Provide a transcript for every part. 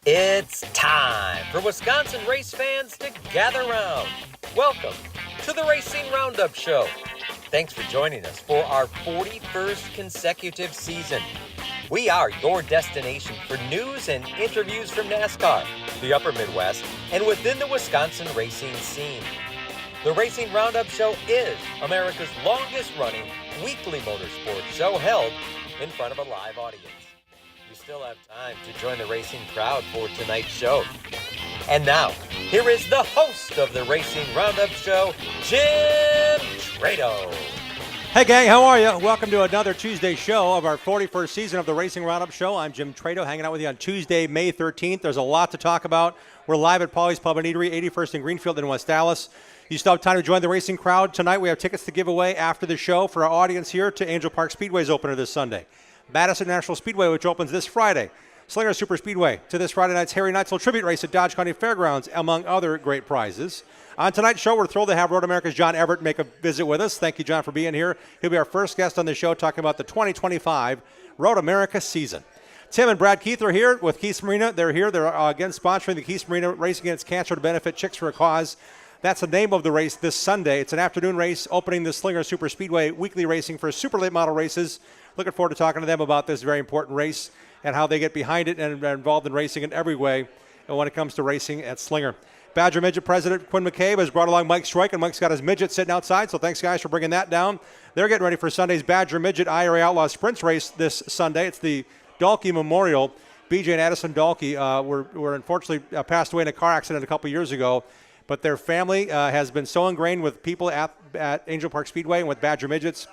It's time for Wisconsin race fans to gather round. Welcome to the Racing Roundup Show. Thanks for joining us for our 41st consecutive season. We are your destination for news and interviews from NASCAR, the Upper Midwest, and within the Wisconsin racing scene. The Racing Roundup Show is America's longest-running weekly motorsports show held in front of a live audience. You still have time to join the racing crowd for tonight's show. And now, here is the host of the Racing Roundup Show, Jim Trado. Hey gang, how are you? Welcome to another Tuesday show of our 41st season of the Racing Roundup Show. I'm Jim Trado, hanging out with you on Tuesday, May 13th. There's a lot to talk about. We're live at Polly's Pub and Eatery, 81st and Greenfield in West Dallas. You still have time to join the racing crowd. Tonight we have tickets to give away after the show for our audience here to Angel Park Speedway's opener this Sunday. Madison National Speedway, which opens this Friday. Slinger Super Speedway to this Friday night's Harry Neitzel Tribute Race at Dodge County Fairgrounds, among other great prizes. On tonight's show, we're thrilled to have Road America's John Everett make a visit with us. Thank you, John, for being here. He'll be our first guest on the show talking about the 2025 Road America season. Tim and Brad Keith are here with Keith's Marina. They're here. They're again sponsoring the Keith's Marina Race Against Cancer to benefit Chicks for a Cause. That's the name of the race this Sunday. It's an afternoon race opening the Slinger Super Speedway weekly racing for super late model races. Looking forward to talking to them about this very important race and how they get behind it and are involved in racing in every way when it comes to racing at Slinger. Badger Midget President Quinn McCabe has brought along Mike Stroik, and Mike's got his midget sitting outside, so thanks, guys, for bringing that down. They're getting ready for Sunday's Badger Midget IRA Outlaw Sprints race this Sunday. It's the Dalkey Memorial. BJ and Addison Dalkey were unfortunately passed away in a car accident a couple years ago, but their family has been so ingrained with people at Angel Park Speedway and with Badger Midgets.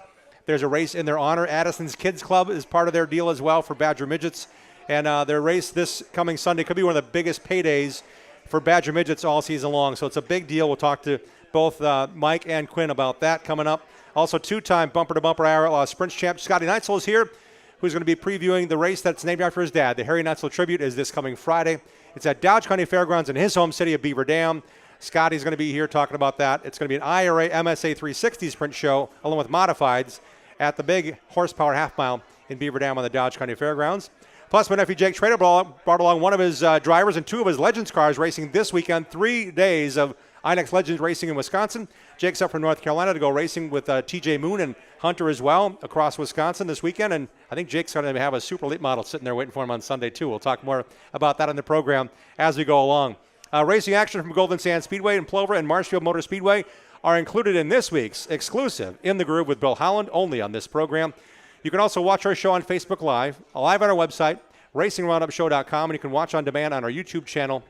There's a race in their honor. Addison's Kids Club is part of their deal as well for Badger Midgets. And their race this coming Sunday could be one of the biggest paydays for Badger Midgets all season long. So it's a big deal. We'll talk to both Mike and Quinn about that coming up. Also, two-time bumper-to-bumper IRA Sprints champ Scotty Neitzel is here, who's going to be previewing the race that's named after his dad. The Harry Neitzel Tribute is this coming Friday. It's at Dodge County Fairgrounds in his home city of Beaver Dam. Scotty's going to be here talking about that. It's going to be an IRA MSA 360 sprint show along with modifieds at the big horsepower half mile in Beaver Dam on the Dodge County Fairgrounds. Plus, my nephew Jake Trado brought along one of his drivers and two of his Legends cars racing this weekend. 3 days of INEX Legends racing in Wisconsin. Jake's up from North Carolina to go racing with TJ Moon and Hunter as well across Wisconsin this weekend. And I think Jake's going to have a super elite model sitting there waiting for him on Sunday, too. We'll talk more about that in the program as we go along. Racing action from Golden Sand Speedway in Plover and Marshfield Motor Speedway are included in this week's exclusive In the Groove with Bill Holland, only on this program. You can also watch our show on Facebook Live on our website, racingroundupshow.com, and you can watch on demand on our YouTube channel.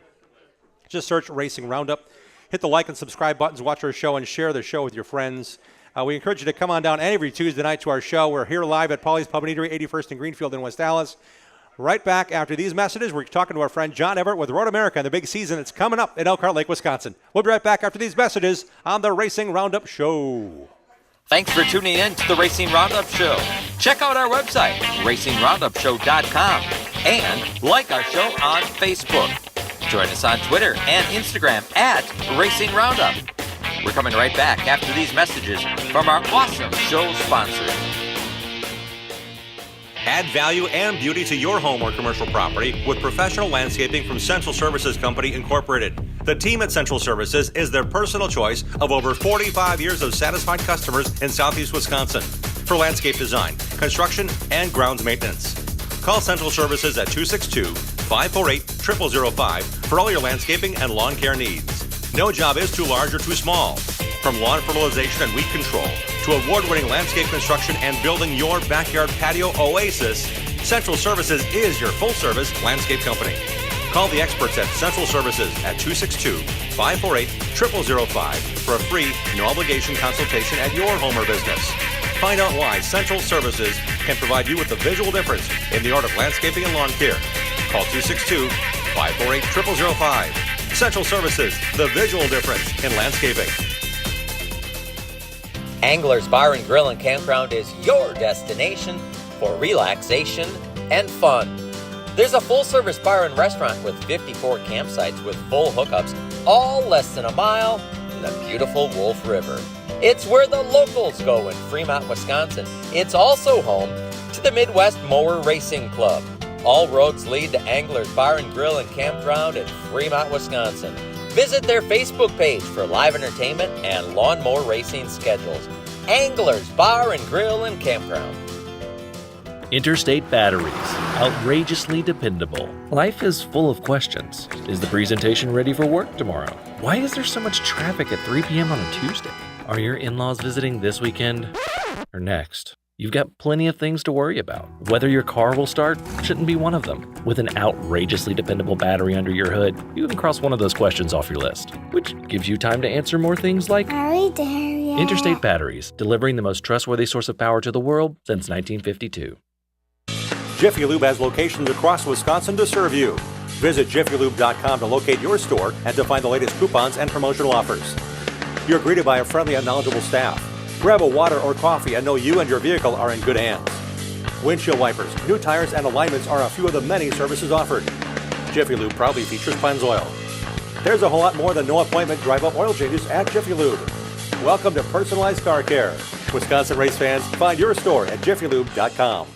Just search Racing Roundup. Hit the like and subscribe buttons, watch our show, and share the show with your friends. We encourage you to come on down every Tuesday night to our show. We're here live at Polly's Pub and Eatery, 81st and Greenfield in West Dallas. Right back after these messages, we're talking to our friend John Everett with Road America and the big season that's coming up in Elkhart Lake, Wisconsin. We'll be right back after these messages on the Racing Roundup Show. Thanks for tuning in to the Racing Roundup Show. Check out our website, racingroundup.show.com, and like our show on Facebook. Join us on Twitter and Instagram at Racing Roundup. We're coming right back after these messages from our awesome show sponsors. Add value and beauty to your home or commercial property with professional landscaping from Central Services Company, Incorporated. The team at Central Services is their personal choice of over 45 years of satisfied customers in Southeast Wisconsin for landscape design, construction, and grounds maintenance. Call Central Services at 262-548-0005 for all your landscaping and lawn care needs. No job is too large or too small. From lawn fertilization and weed control to award-winning landscape construction and building your backyard patio oasis, Central Services is your full-service landscape company. Call the experts at Central Services at 262-548-0005 for a free, no-obligation consultation at your home or business. Find out why Central Services can provide you with the visual difference in the art of landscaping and lawn care. Call 262-548-0005. Central Services, the visual difference in landscaping. Angler's Bar and Grill and Campground is your destination for relaxation and fun. There's a full-service bar and restaurant with 54 campsites with full hookups, all less than a mile from the beautiful Wolf River. It's where the locals go in Fremont, Wisconsin. It's also home to the Midwest Mower Racing Club. All roads lead to Anglers Bar and Grill and Campground in Fremont, Wisconsin. Visit their Facebook page for live entertainment and lawnmower racing schedules. Anglers Bar and Grill and Campground. Interstate Batteries, outrageously dependable. Life is full of questions. Is the presentation ready for work tomorrow? Why is there so much traffic at 3 p.m. on a Tuesday? Are your in-laws visiting this weekend or next? You've got plenty of things to worry about. Whether your car will start shouldn't be one of them. With an outrageously dependable battery under your hood, you can cross one of those questions off your list, which gives you time to answer more things like, Are we there yet? Interstate Batteries, delivering the most trustworthy source of power to the world since 1952. Jiffy Lube has locations across Wisconsin to serve you. Visit jiffylube.com to locate your store and to find the latest coupons and promotional offers. You're greeted by a friendly and knowledgeable staff. Grab a water or coffee and know you and your vehicle are in good hands. Windshield wipers, new tires, and alignments are a few of the many services offered. Jiffy Lube proudly features Pennzoil. There's a whole lot more than no appointment drive-up oil changes at Jiffy Lube. Welcome to personalized car care. Wisconsin race fans, find your store at jiffylube.com.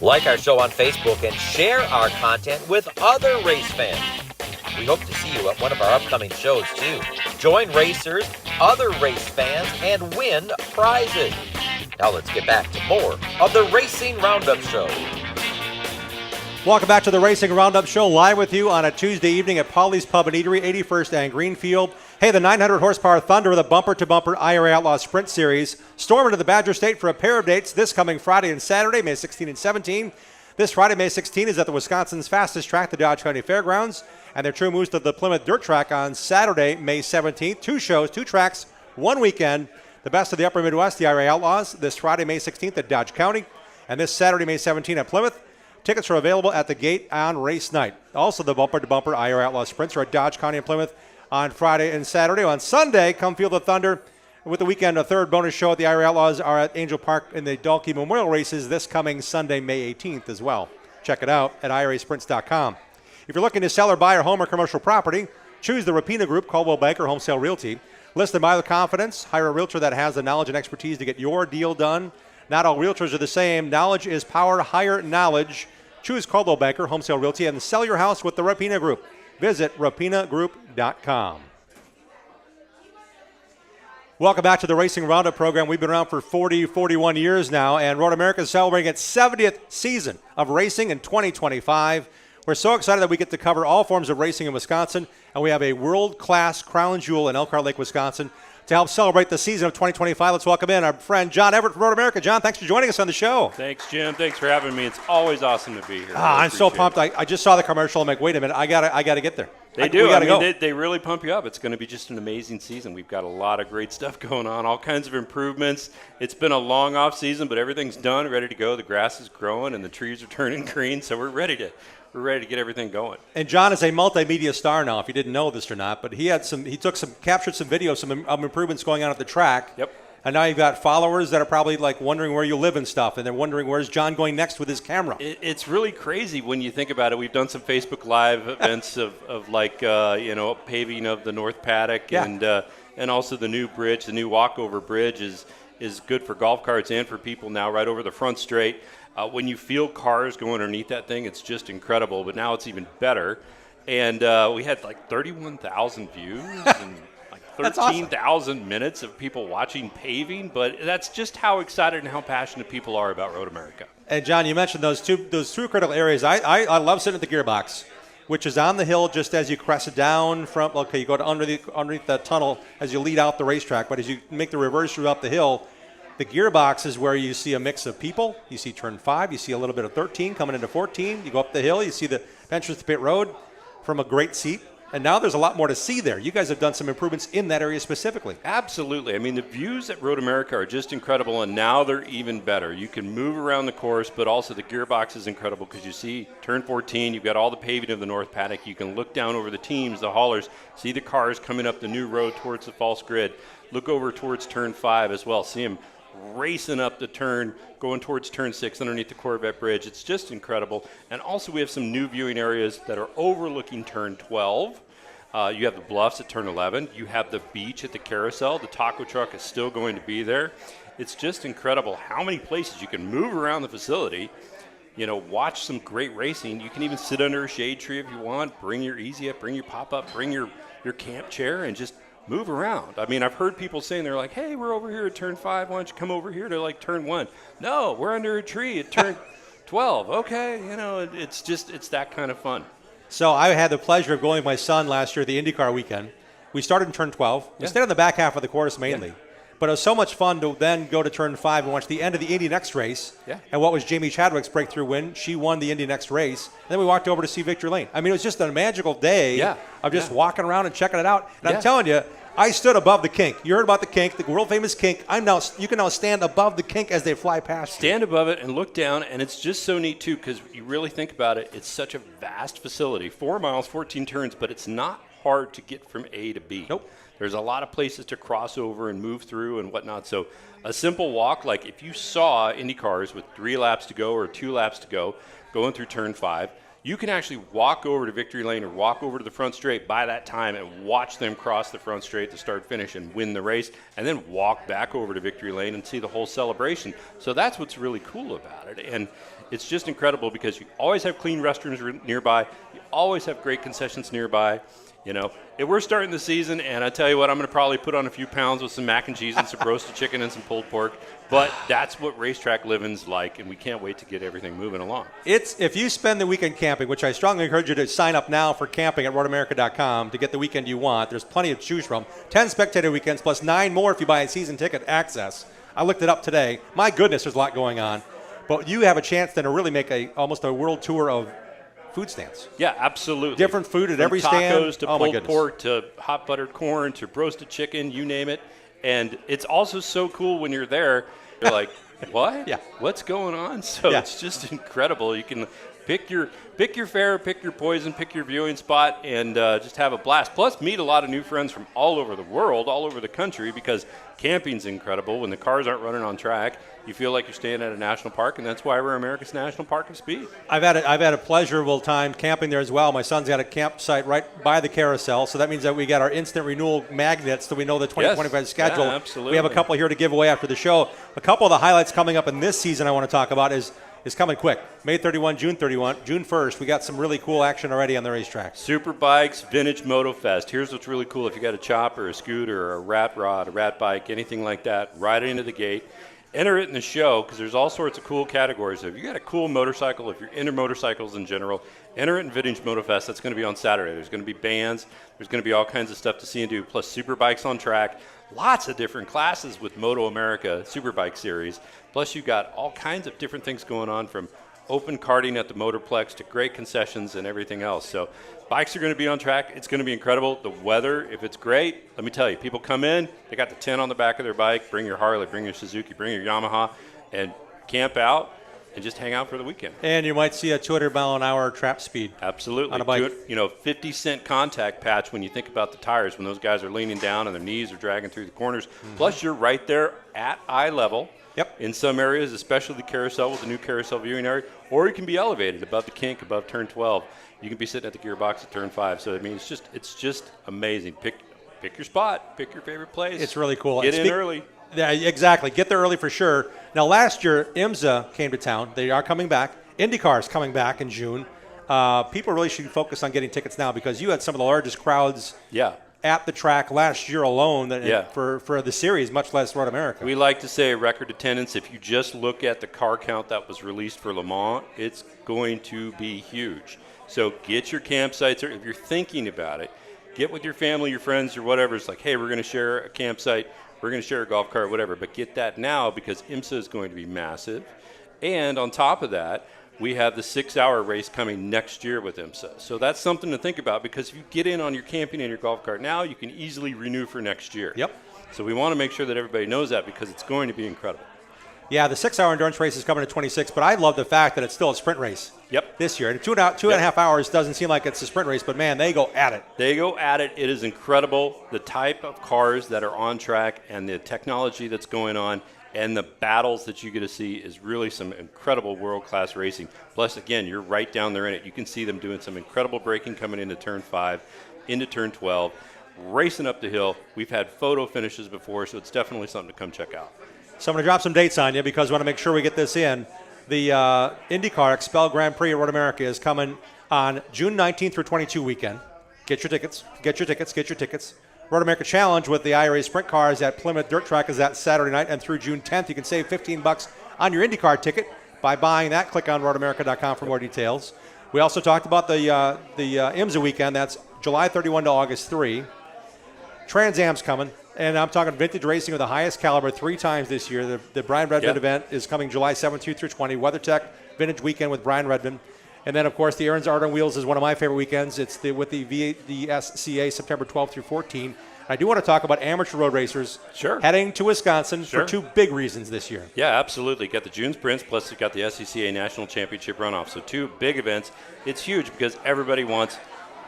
Like our show on Facebook and share our content with other race fans. We hope to see you at one of our upcoming shows too. Join racers, other race fans, and win prizes. Now let's get back to more of the Racing Roundup Show. Welcome back to the Racing Roundup Show, live with you on a Tuesday evening at Polly's Pub and Eatery, 81st and Greenfield. Hey, the 900 horsepower Thunder with a bumper-to-bumper IRA Outlaw Sprint Series storm into the Badger State for a pair of dates this coming Friday and Saturday, May 16 and 17. This Friday, May 16, is at the Wisconsin's fastest track, the Dodge County Fairgrounds, and their true moves to the Plymouth Dirt Track on Saturday, May 17th. Two shows, two tracks, one weekend. The best of the Upper Midwest, the IRA Outlaws, this Friday, May 16th at Dodge County, and this Saturday, May 17th at Plymouth. Tickets are available at the gate on race night. Also, the bumper-to-bumper IRA Outlaw Sprints are at Dodge County and Plymouth on Friday and Saturday. On Sunday, come feel the Thunder with the weekend. A third bonus show at the IRA Outlaws are at Angel Park in the Dalkey Memorial Races this coming Sunday, May 18th as well. Check it out at irasprints.com. If you're looking to sell or buy your home or commercial property, choose the Rapina Group, Coldwell Banker Home Sale Realty. List and buy with confidence. Hire a realtor that has the knowledge and expertise to get your deal done. Not all realtors are the same. Knowledge is power. Hire knowledge. Choose Coldwell Banker Home Sale Realty and sell your house with the Rapina Group. Visit rapinagroup.com. Welcome back to the Racing Roundup program. We've been around for 41 years now, and Road America is celebrating its 70th season of racing in 2025. We're so excited that we get to cover all forms of racing in Wisconsin, and we have a world-class crown jewel in Elkhart Lake, Wisconsin. To help celebrate the season of 2025, let's welcome in our friend John Everett from Road America. John, thanks for joining us on the show. Thanks, Jim. Thanks for having me. It's always awesome to be here. I'm so pumped. I just saw the commercial. I'm like, wait a minute, I gotta get there. They do. We gotta go. They really pump you up. It's going to be just an amazing season. We've got a lot of great stuff going on, all kinds of improvements. It's been a long off season, but everything's done, ready to go. The grass is growing and the trees are turning green, so we're ready to get everything going. And John is a multimedia star now, if you didn't know this or not. But he captured some video, some improvements going on at the track. Yep. And now you've got followers that are probably like wondering where you live and stuff, and they're wondering where's John going next with his camera. It's really crazy when you think about it. We've done some Facebook Live events of like paving of the North Paddock, yeah. and also the new bridge, the new walkover bridge is good for golf carts and for people now right over the front straight. When you feel cars going underneath that thing, it's just incredible. But now it's even better. And we had like 31,000 views and like 13,000 minutes of people watching paving. But that's just how excited and how passionate people are about Road America. And John, you mentioned those two critical areas. I love sitting at the gearbox, which is on the hill just as you crest it down from. Okay, you go to underneath the tunnel as you lead out the racetrack. But as you make the reverse route up the hill, the gearbox is where you see a mix of people. You see turn 5. You see a little bit of 13 coming into 14. You go up the hill. You see the entrance to pit road from a great seat. And now there's a lot more to see there. You guys have done some improvements in that area specifically. Absolutely. I mean, the views at Road America are just incredible, and now they're even better. You can move around the course, but also the gearbox is incredible because you see turn 14, you've got all the paving of the North Paddock. You can look down over the teams, the haulers, see the cars coming up the new road towards the false grid. Look over towards turn 5 as well. See them racing up the turn, going towards turn 6 underneath the Corvette Bridge. It's just incredible. And also we have some new viewing areas that are overlooking turn 12. You have the bluffs at turn 11. You have the beach at the carousel. The taco truck is still going to be there. It's just incredible how many places you can move around the facility, watch some great racing. You can even sit under a shade tree if you want, bring your easy up, bring your pop-up, bring your camp chair, and just move around. I mean, I've heard people saying, they're like, hey, we're over here at turn 5. Why don't you come over here to like turn 1? No, we're under a tree at turn 12. Okay, it's that kind of fun. So I had the pleasure of going with my son last year at the IndyCar weekend. We started in turn 12. We stayed on the back half of the course mainly. Yeah. But it was so much fun to then go to turn 5 and watch the end of the Indy Next race. Yeah. And what was Jamie Chadwick's breakthrough win? She won the Indy Next race. And then we walked over to see Victory Lane. I mean, it was just a magical day of just walking around and checking it out. And I'm telling you, I stood above the kink. You heard about the kink, the world famous kink. You can now stand above the kink as they fly past. Stand above it and look down, and it's just so neat too because you really think about it. It's such a vast facility, 4 miles, 14 turns, but it's not hard to get from A to B. Nope. There's a lot of places to cross over and move through and whatnot. So a simple walk, like if you saw Indy cars with 3 laps to go or 2 laps to go, going through turn 5, you can actually walk over to Victory Lane or walk over to the front straight by that time and watch them cross the front straight to start finish and win the race, and then walk back over to Victory Lane and see the whole celebration. So that's what's really cool about it. And it's just incredible because you always have clean restrooms nearby. You always have great concessions nearby. We're starting the season, and I tell you what, I'm going to probably put on a few pounds with some mac and cheese and some roasted chicken and some pulled pork. But that's what racetrack living's like, and we can't wait to get everything moving along. If you spend the weekend camping, which I strongly encourage you to sign up now for camping at roadamerica.com to get the weekend you want. There's plenty to choose from. 10 spectator weekends plus 9 more if you buy a season ticket access. I looked it up today. My goodness, there's a lot going on. But you have a chance then to really make almost a world tour of food stands. Yeah, absolutely. Different food at every stand. Tacos to pulled pork to hot buttered corn to roasted chicken, you name it. And it's also so cool when you're there. You're like, what? Yeah. What's going on? So it's just incredible. You can pick your fare, pick your poison, pick your viewing spot, and just have a blast. Plus, meet a lot of new friends from all over the world, all over the country, because camping's incredible. When the cars aren't running on track, you feel like you're staying at a national park, and that's why we're America's National Park of Speed. I've had a pleasurable time camping there as well. My son's got a campsite right by the carousel, so that means that we got our instant renewal magnets so we know the 2025 schedule. Yeah, absolutely. We have a couple here to give away after the show. A couple of the highlights coming up in this season I want to talk about is coming quick. May 31, June 31, June 1st. We got some really cool action already on the racetrack. Superbikes Vintage Moto Fest. Here's what's really cool. If you got a chopper, a scooter, a rat rod, a rat bike, anything like that, right into the gate. Enter it in the show because there's all sorts of cool categories. So if you got a cool motorcycle, if you're into motorcycles in general, enter it in Vintage Moto Fest. That's going to be on Saturday. There's going to be bands. There's going to be all kinds of stuff to see and do, plus superbikes on track. Lots of different classes with Moto America Superbike Series. Plus you've got all kinds of different things going on from open karting at the Motorplex to great concessions and everything else. So bikes are going to be on track. It's going to be incredible. The weather, if it's great, let me tell you, people come in, they got the tent on the back of their bike, bring your Harley, bring your Suzuki, bring your Yamaha, and camp out and just hang out for the weekend. And you might see a 200-mile-an-hour trap speed. Absolutely. On a bike. 50-cent contact patch when you think about the tires, when those guys are leaning down and their knees are dragging through the corners. Mm-hmm. Plus, you're right there at eye level. Yep. In some areas, especially the carousel with the new carousel viewing area, or you can be elevated above the kink, above turn 12. You can be sitting at the gearbox at turn 5. So, I mean, it's just amazing. Pick your spot. Pick your favorite place. It's really cool. Get in early. Yeah, exactly. Get there early for sure. Now, last year, IMSA came to town. They are coming back. IndyCar is coming back in June. People really should focus on getting tickets now because you had some of the largest crowds at the track last year alone for the series, much less Road America. We like to say record attendance. If you just look at the car count that was released for Le Mans, it's going to be huge. So get your campsites. If you're thinking about it, get with your family, your friends, or whatever. It's like, hey, we're going to share a campsite. We're going to share a golf cart, whatever. But get that now because IMSA is going to be massive. And on top of that, we have the 6-hour race coming next year with IMSA. So that's something to think about, because if you get in on your camping and your golf cart now, you can easily renew for next year. Yep. So we want to make sure that everybody knows that, because it's going to be incredible. Yeah, the 6-hour endurance race is coming to 26, but I love the fact that it's still a sprint race. Yep. This year. Two and a half hours doesn't seem like it's a sprint race, but man, they go at it. They go at it. It is incredible, the type of cars that are on track and the technology that's going on and the battles that you get to see is really some incredible world-class racing. Plus, again, you're right down there in it. You can see them doing some incredible braking coming into Turn 5, into Turn 12, racing up the hill. We've had photo finishes before, so it's definitely something to come check out. So I'm going to drop some dates on you because I want to make sure we get this in. The IndyCar Expel Grand Prix at Road America is coming on June 19th through 22 weekend. Get your tickets. Get your tickets. Get your tickets. Road America Challenge with the IRA Sprint Cars at Plymouth Dirt Track is that Saturday night, and through June 10th, you can save $15 on your IndyCar ticket by buying that. Click on roadamerica.com for more details. We also talked about the IMSA weekend. That's July 31 to August 3. Trans Am's coming. And I'm talking vintage racing of the highest caliber 3 times this year. The Brian Redmond event is coming July 17th through 20. WeatherTech Vintage Weekend with Brian Redmond. And then, of course, the Aaron's Art on Wheels is one of my favorite weekends. It's with the VSCA September 12th through 14. I do want to talk about amateur road racers heading to Wisconsin for 2 big reasons this year. Yeah, absolutely. You got the June Sprints, plus you got the SCCA National Championship Runoff. So 2 big events. It's huge because everybody wants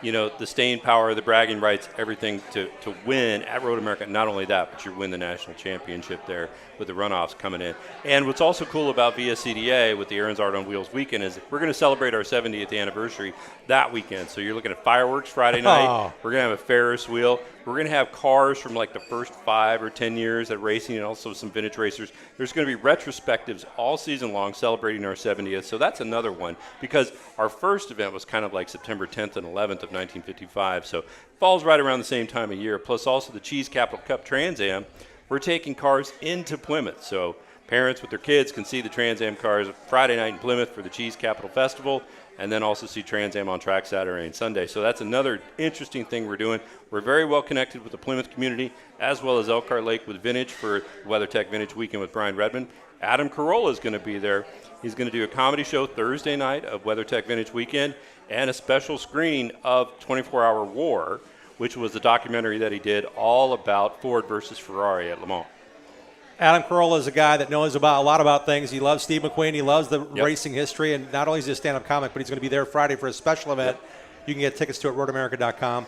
the staying power, the bragging rights, everything to win at Road America. Not only that, but you win the national championship there with the runoffs coming in. And what's also cool about VSCDA with the Aaron's Art on Wheels weekend is we're going to celebrate our 70th anniversary that weekend. So you're looking at fireworks Friday night. We're going to have a Ferris wheel. We're going to have cars from like the first 5 or 10 years at racing, and also some vintage racers. There's going to be retrospectives all season long celebrating our 70th. So that's another one, because our first event was kind of like September 10th and 11th of 1955. So falls right around the same time of year. Plus also the Cheese Capital Cup Trans Am. We're taking cars into Plymouth. So parents with their kids can see the Trans Am cars Friday night in Plymouth for the Cheese Capital Festival, and then also see Trans Am on track Saturday and Sunday. So that's another interesting thing we're doing. We're very well connected with the Plymouth community, as well as Elkhart Lake with Vintage for WeatherTech Vintage Weekend with Brian Redmond. Adam Carolla is going to be there. He's going to do a comedy show Thursday night of WeatherTech Vintage Weekend and a special screening of 24-Hour War, which was the documentary that he did all about Ford versus Ferrari at Le Mans. Adam Carolla is a guy that knows a lot about things. He loves Steve McQueen. He loves the racing history. And not only is he a stand-up comic, but he's going to be there Friday for a special event. You can get tickets to it at roadamerica.com.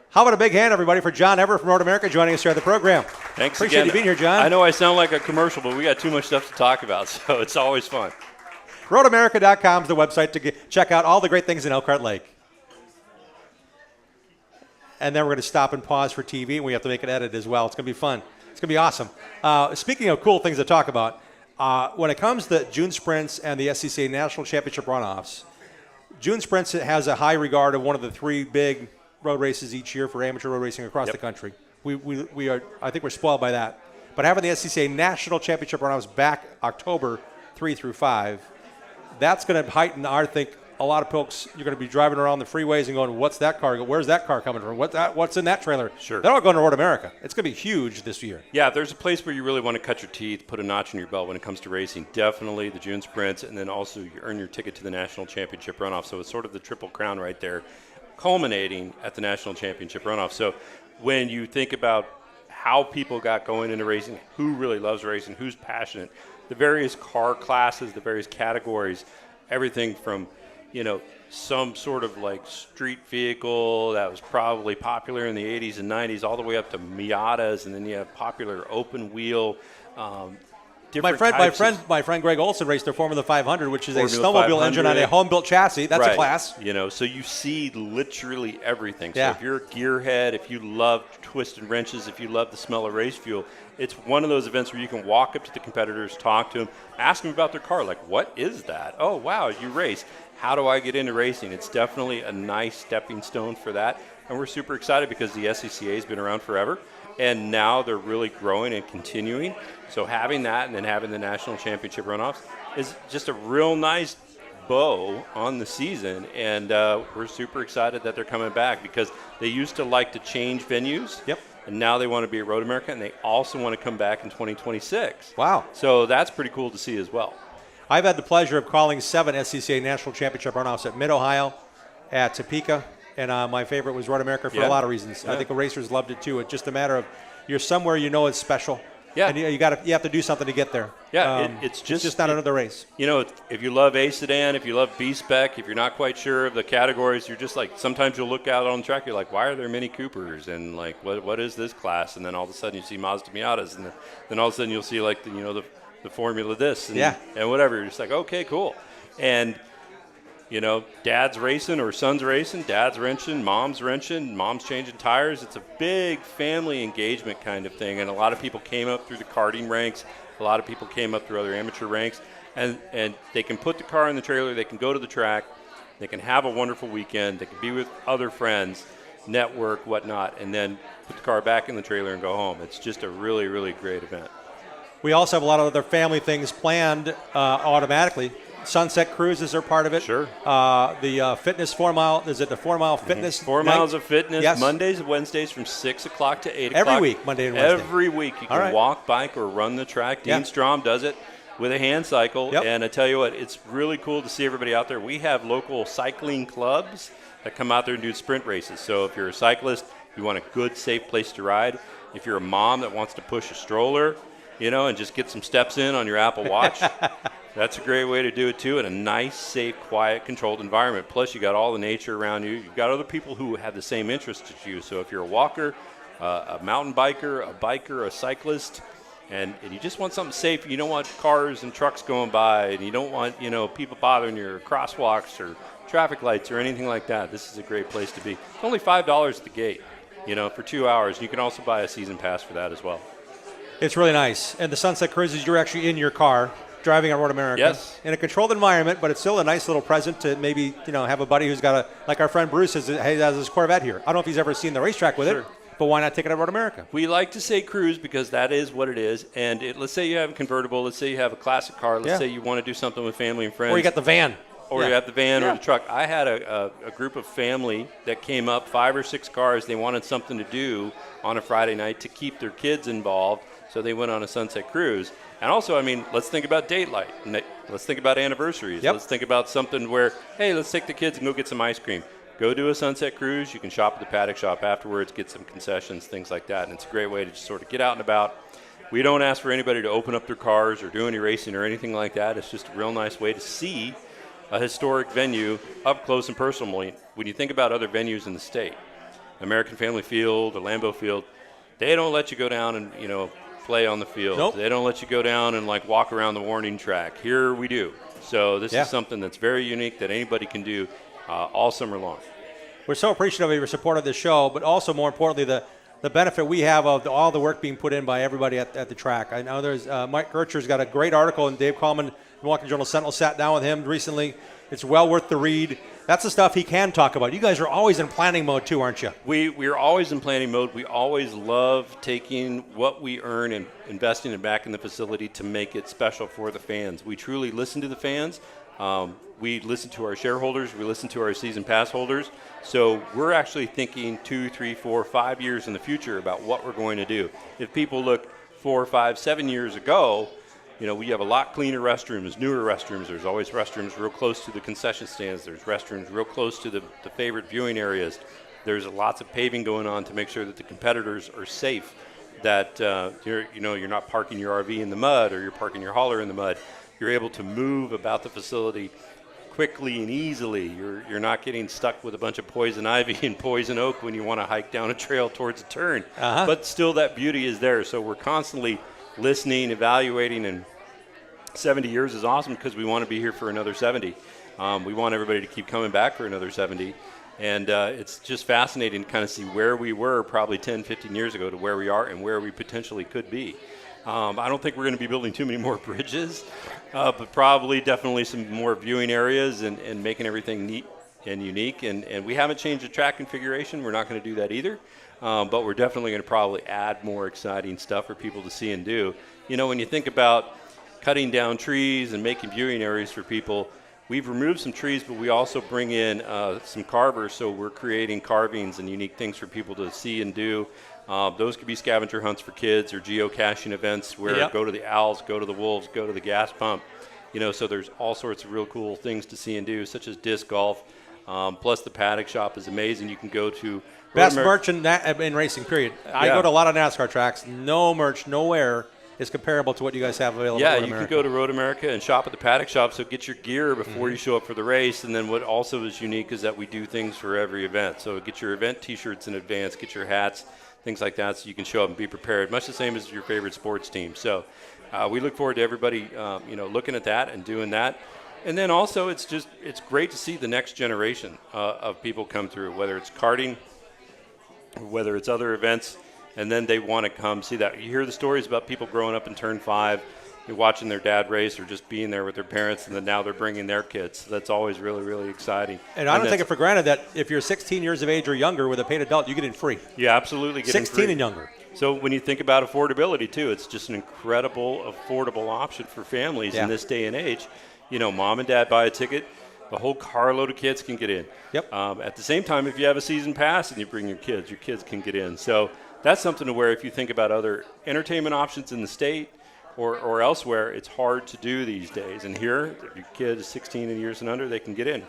How about a big hand, everybody, for John Everett from Road America joining us here at the program. Thanks Appreciate again. you being here, John. I know I sound like a commercial, but we got too much stuff to talk about, so it's always fun. roadamerica.com is the website to check out all the great things in Elkhart Lake. And then we're going to stop and pause for TV, and we have to make an edit as well. It's going to be fun. It's going to be awesome. Speaking of cool things to talk about, when it comes to June Sprints and the SCCA National Championship runoffs, June Sprints has a high regard of one of the 3 big road races each year for amateur road racing across the country. We are, I think we're spoiled by that. But having the SCCA National Championship runoffs back October 3 through 5, that's going to heighten our a lot of folks, you're going to be driving around the freeways and going, what's that car? Where's that car coming from? What's in that trailer? Sure. They're all going to Road America. It's going to be huge this year. Yeah, if there's a place where you really want to cut your teeth, put a notch in your belt when it comes to racing, definitely the June Sprints, and then also you earn your ticket to the National Championship Runoff. So it's sort of the triple crown right there, culminating at the National Championship Runoff. So when you think about how people got going into racing, who really loves racing, who's passionate, the various car classes, the various categories, everything from, some sort of like street vehicle that was probably popular in the 80s and 90s, all the way up to Miatas, and then you have popular open wheel. My friend Greg Olson raced their Formula 500, which is Formula a snowmobile 500. engine on a home-built chassis. That's a class. So you see literally everything. Yeah. So if you're a gearhead, if you love twists and wrenches, if you love the smell of race fuel, it's one of those events where you can walk up to the competitors, talk to them, ask them about their car. Like, what is that? Oh, wow, you race. How do I get into racing? It's definitely a nice stepping stone for that. And we're super excited because the SCCA has been around forever. And now they're really growing and continuing. So having that and then having the national championship runoffs is just a real nice bow on the season. And we're super excited that they're coming back because they used to like to change venues. Yep. And now they want to be at Road America, and they also want to come back in 2026. Wow. So that's pretty cool to see as well. I've had the pleasure of calling 7 SCCA National Championship runoffs at Mid-Ohio, at Topeka, and my favorite was Road America for a lot of reasons. I think the racers loved it too. It's just a matter of you're somewhere you know it's special. Yeah. And you have to do something to get there. Yeah, it's just not another race. You know, if you love A sedan, if you love B spec, if you're not quite sure of the categories, you're just like, sometimes you'll look out on the track, you're like, why are there Mini Coopers? And like, what is this class? And then all of a sudden you see Mazda Miatas, and then all of a sudden you'll see like the Formula this and whatever. You're just like, okay, cool. And you know, dad's racing or son's racing, dad's wrenching, mom's changing tires. It's a big family engagement kind of thing. And a lot of people came up through the karting ranks. A lot of people came up through other amateur ranks. And they can put the car in the trailer. They can go to the track. They can have a wonderful weekend. They can be with other friends, network, whatnot, and then put the car back in the trailer and go home. It's just a really, really great event. We also have a lot of other family things planned automatically. Sunset cruises are part of it. Sure. The fitness 4 mile, is it the 4 mile fitness? 4 miles of fitness, yes. Mondays and Wednesdays from 6 o'clock to 8 o'clock. Every week, Monday and Wednesday. Every week. You can walk, bike, or run the track. Dean Strom does it with a hand cycle. Yep. And I tell you what, it's really cool to see everybody out there. We have local cycling clubs that come out there and do sprint races. So if you're a cyclist, you want a good, safe place to ride. If you're a mom that wants to push a stroller, you know, and just get some steps in on your Apple Watch, that's a great way to do it too, in a nice, safe, quiet, controlled environment. Plus, you got all the nature around you. You've got other people who have the same interests as you. So if you're a walker, a mountain biker, a biker, a cyclist, and you just want something safe, you don't want cars and trucks going by, and you don't want, you know, people bothering your crosswalks or traffic lights or anything like that, this is a great place to be. It's only $5 at the gate, you know, for 2 hours. You can also buy a season pass for that as well. It's really nice. And the Sunset Cruises, you're actually in your car driving on Road America. Yes. In a controlled environment, but it's still a nice little present to maybe, you know, have a buddy who's got like our friend Bruce has his Corvette here. I don't know if he's ever seen the racetrack with it, but why not take it on Road America? We like to say cruise because that is what it is. And let's say you have a convertible. Let's say you have a classic car. Let's say you want to do something with family and friends. Or you got the van. Or you have the van or the truck. I had a group of family that came up, 5 or 6 cars. They wanted something to do on a Friday night to keep their kids involved. So they went on a sunset cruise. And also, I mean, let's think about date night. Let's think about anniversaries. Yep. Let's think about something where, hey, let's take the kids and go get some ice cream. Go do a sunset cruise. You can shop at the paddock shop afterwards, get some concessions, things like that. And it's a great way to just sort of get out and about. We don't ask for anybody to open up their cars or do any racing or anything like that. It's just a real nice way to see a historic venue up close and personal. When you think about other venues in the state, American Family Field or Lambeau Field, they don't let you go down and, you know, play on the field. Nope. They don't let you go down and like walk around the warning track. Here we do. So this is something that's very unique that anybody can do all summer long. We're so appreciative of your support of the show, but also more importantly, the benefit we have of all the work being put in by everybody at the track. I know there's Mike Kircher's got a great article, and Dave Coleman, Milwaukee Journal Sentinel, sat down with him recently. It's well worth the read. That's the stuff he can talk about. You guys are always in planning mode too, aren't you? We're always in planning mode. We always love taking what we earn and investing it back in the facility to make it special for the fans. We truly listen to the fans. We listen to our shareholders. We listen to our season pass holders. So we're actually thinking 2, 3, 4, 5 years in the future about what we're going to do. If people look 4, 5, 7 years ago, you know, we have a lot cleaner restrooms, newer restrooms. There's always restrooms real close to the concession stands. There's restrooms real close to the favorite viewing areas. There's lots of paving going on to make sure that the competitors are safe, that you're not parking your RV in the mud or you're parking your hauler in the mud. You're able to move about the facility quickly and easily. You're not getting stuck with a bunch of poison ivy and poison oak when you want to hike down a trail towards a turn. But still that beauty is there. So we're constantly listening, evaluating, and 70 years is awesome because we want to be here for another 70. We want everybody to keep coming back for another 70. And it's just fascinating to kind of see where we were probably 10, 15 years ago to where we are and where we potentially could be. I don't think we're going to be building too many more bridges, but probably definitely some more viewing areas and making everything neat and unique. And we haven't changed the track configuration. We're not going to do that either. But we're definitely going to probably add more exciting stuff for people to see and do. You know, when you think about cutting down trees and making viewing areas for people, we've removed some trees, but we also bring in some carvers. So we're creating carvings and unique things for people to see and do. Those could be scavenger hunts for kids or geocaching events where go to the owls, go to the wolves, go to the gas pump. So there's all sorts of real cool things to see and do, such as disc golf. Plus the paddock shop is amazing. You can go to best merch in racing, period. I go to a lot of NASCAR tracks. No merch, nowhere is comparable to what you guys have available. Yeah, at Road you America. can go to Road America and shop at the paddock shop, so get your gear before you show up for the race. And then what also is unique is that we do things for every event. So get your event T-shirts in advance, get your hats, things like that, so you can show up and be prepared, much the same as your favorite sports team. So we look forward to everybody looking at that and doing that. And then also it's great to see the next generation of people come through, whether it's karting, whether it's other events, and then they want to come see that. You hear the stories about people growing up in Turn 5, watching their dad race or just being there with their parents, and then now they're bringing their kids. So that's always really, really exciting. And I don't take it for granted that if you're 16 years of age or younger with a paid adult, you get in free. Yeah, absolutely. 16 and younger. So when you think about affordability, too, it's just an incredible, affordable option for families in this day and age. Mom and dad buy a ticket. The whole carload of kids can get in. Yep. At the same time, if you have a season pass and you bring your kids can get in. So that's something to where if you think about other entertainment options in the state or elsewhere, it's hard to do these days. And here, if your kid is 16 years and under, they can get in.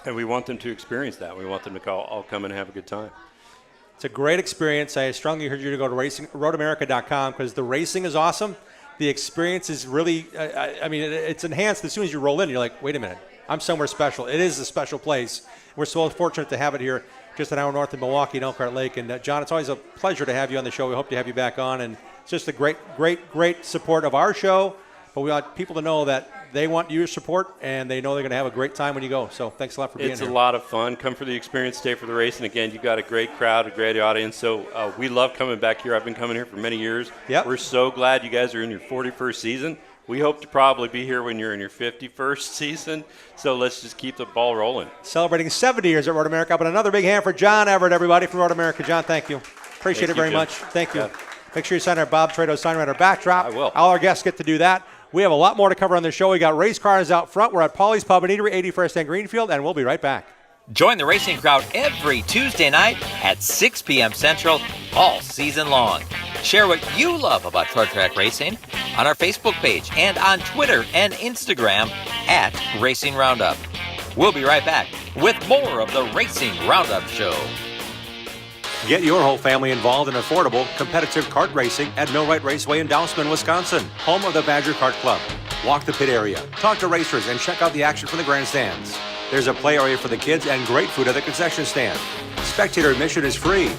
And we want them to experience that. We want them to all come and have a good time. It's a great experience. I strongly urge you to go to roadamerica.com because the racing is awesome. The experience is really, it's enhanced as soon as you roll in. You're like, wait a minute, I'm somewhere special. It is a special place. We're so fortunate to have it here just an hour north of Milwaukee in Elkhart Lake. And John, it's always a pleasure to have you on the show. We hope to have you back on. And it's just a great support of our show. But we want people to know that they want your support, and they know they're going to have a great time when you go. So thanks a lot for being here. It's a lot of fun. Come for the experience, stay for the race. And, again, you've got a great crowd, a great audience. So we love coming back here. I've been coming here for many years. Yep. We're so glad you guys are in your 41st season. We hope to probably be here when you're in your 51st season. So let's just keep the ball rolling. Celebrating 70 years at Road America. But another big hand for John Everett, everybody, from Road America. John, thank you. Appreciate it very much. Thank you. Yeah. Make sure you sign our Bob Trado sign right our backdrop. I will. All our guests get to do that. We have a lot more to cover on the show. We got race cars out front. We're at Paulie's Pub and Eatery, 81st and Greenfield, and we'll be right back. Join the racing crowd every Tuesday night at 6 p.m. Central all season long. Share what you love about short track racing on our Facebook page and on Twitter and Instagram at Racing Roundup. We'll be right back with more of the Racing Roundup Show. Get your whole family involved in affordable, competitive kart racing at Millwright Raceway in Dousman, Wisconsin, home of the Badger Kart Club. Walk the pit area, talk to racers, and check out the action from the grandstands. There's a play area for the kids and great food at the concession stand. Spectator admission is free.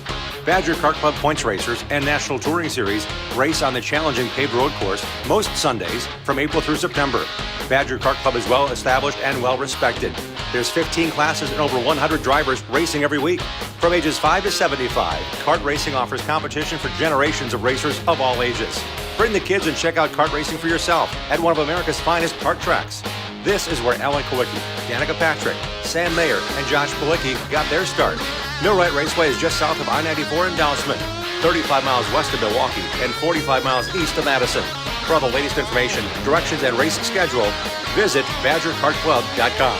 Badger Kart Club points racers and National Touring Series race on the challenging paved road course most Sundays from April through September. Badger Kart Club is well established and well respected. There's 15 classes and over 100 drivers racing every week. From ages 5 to 75, kart racing offers competition for generations of racers of all ages. Bring the kids and check out kart racing for yourself at one of America's finest kart tracks. This is where Alan Kowicki, Danica Patrick, Sam Mayer, and Josh Palicki got their start. Millwright Raceway is just south of I-94 in Dousman, 35 miles west of Milwaukee, and 45 miles east of Madison. For all the latest information, directions, and race schedule, visit BadgerKartClub.com.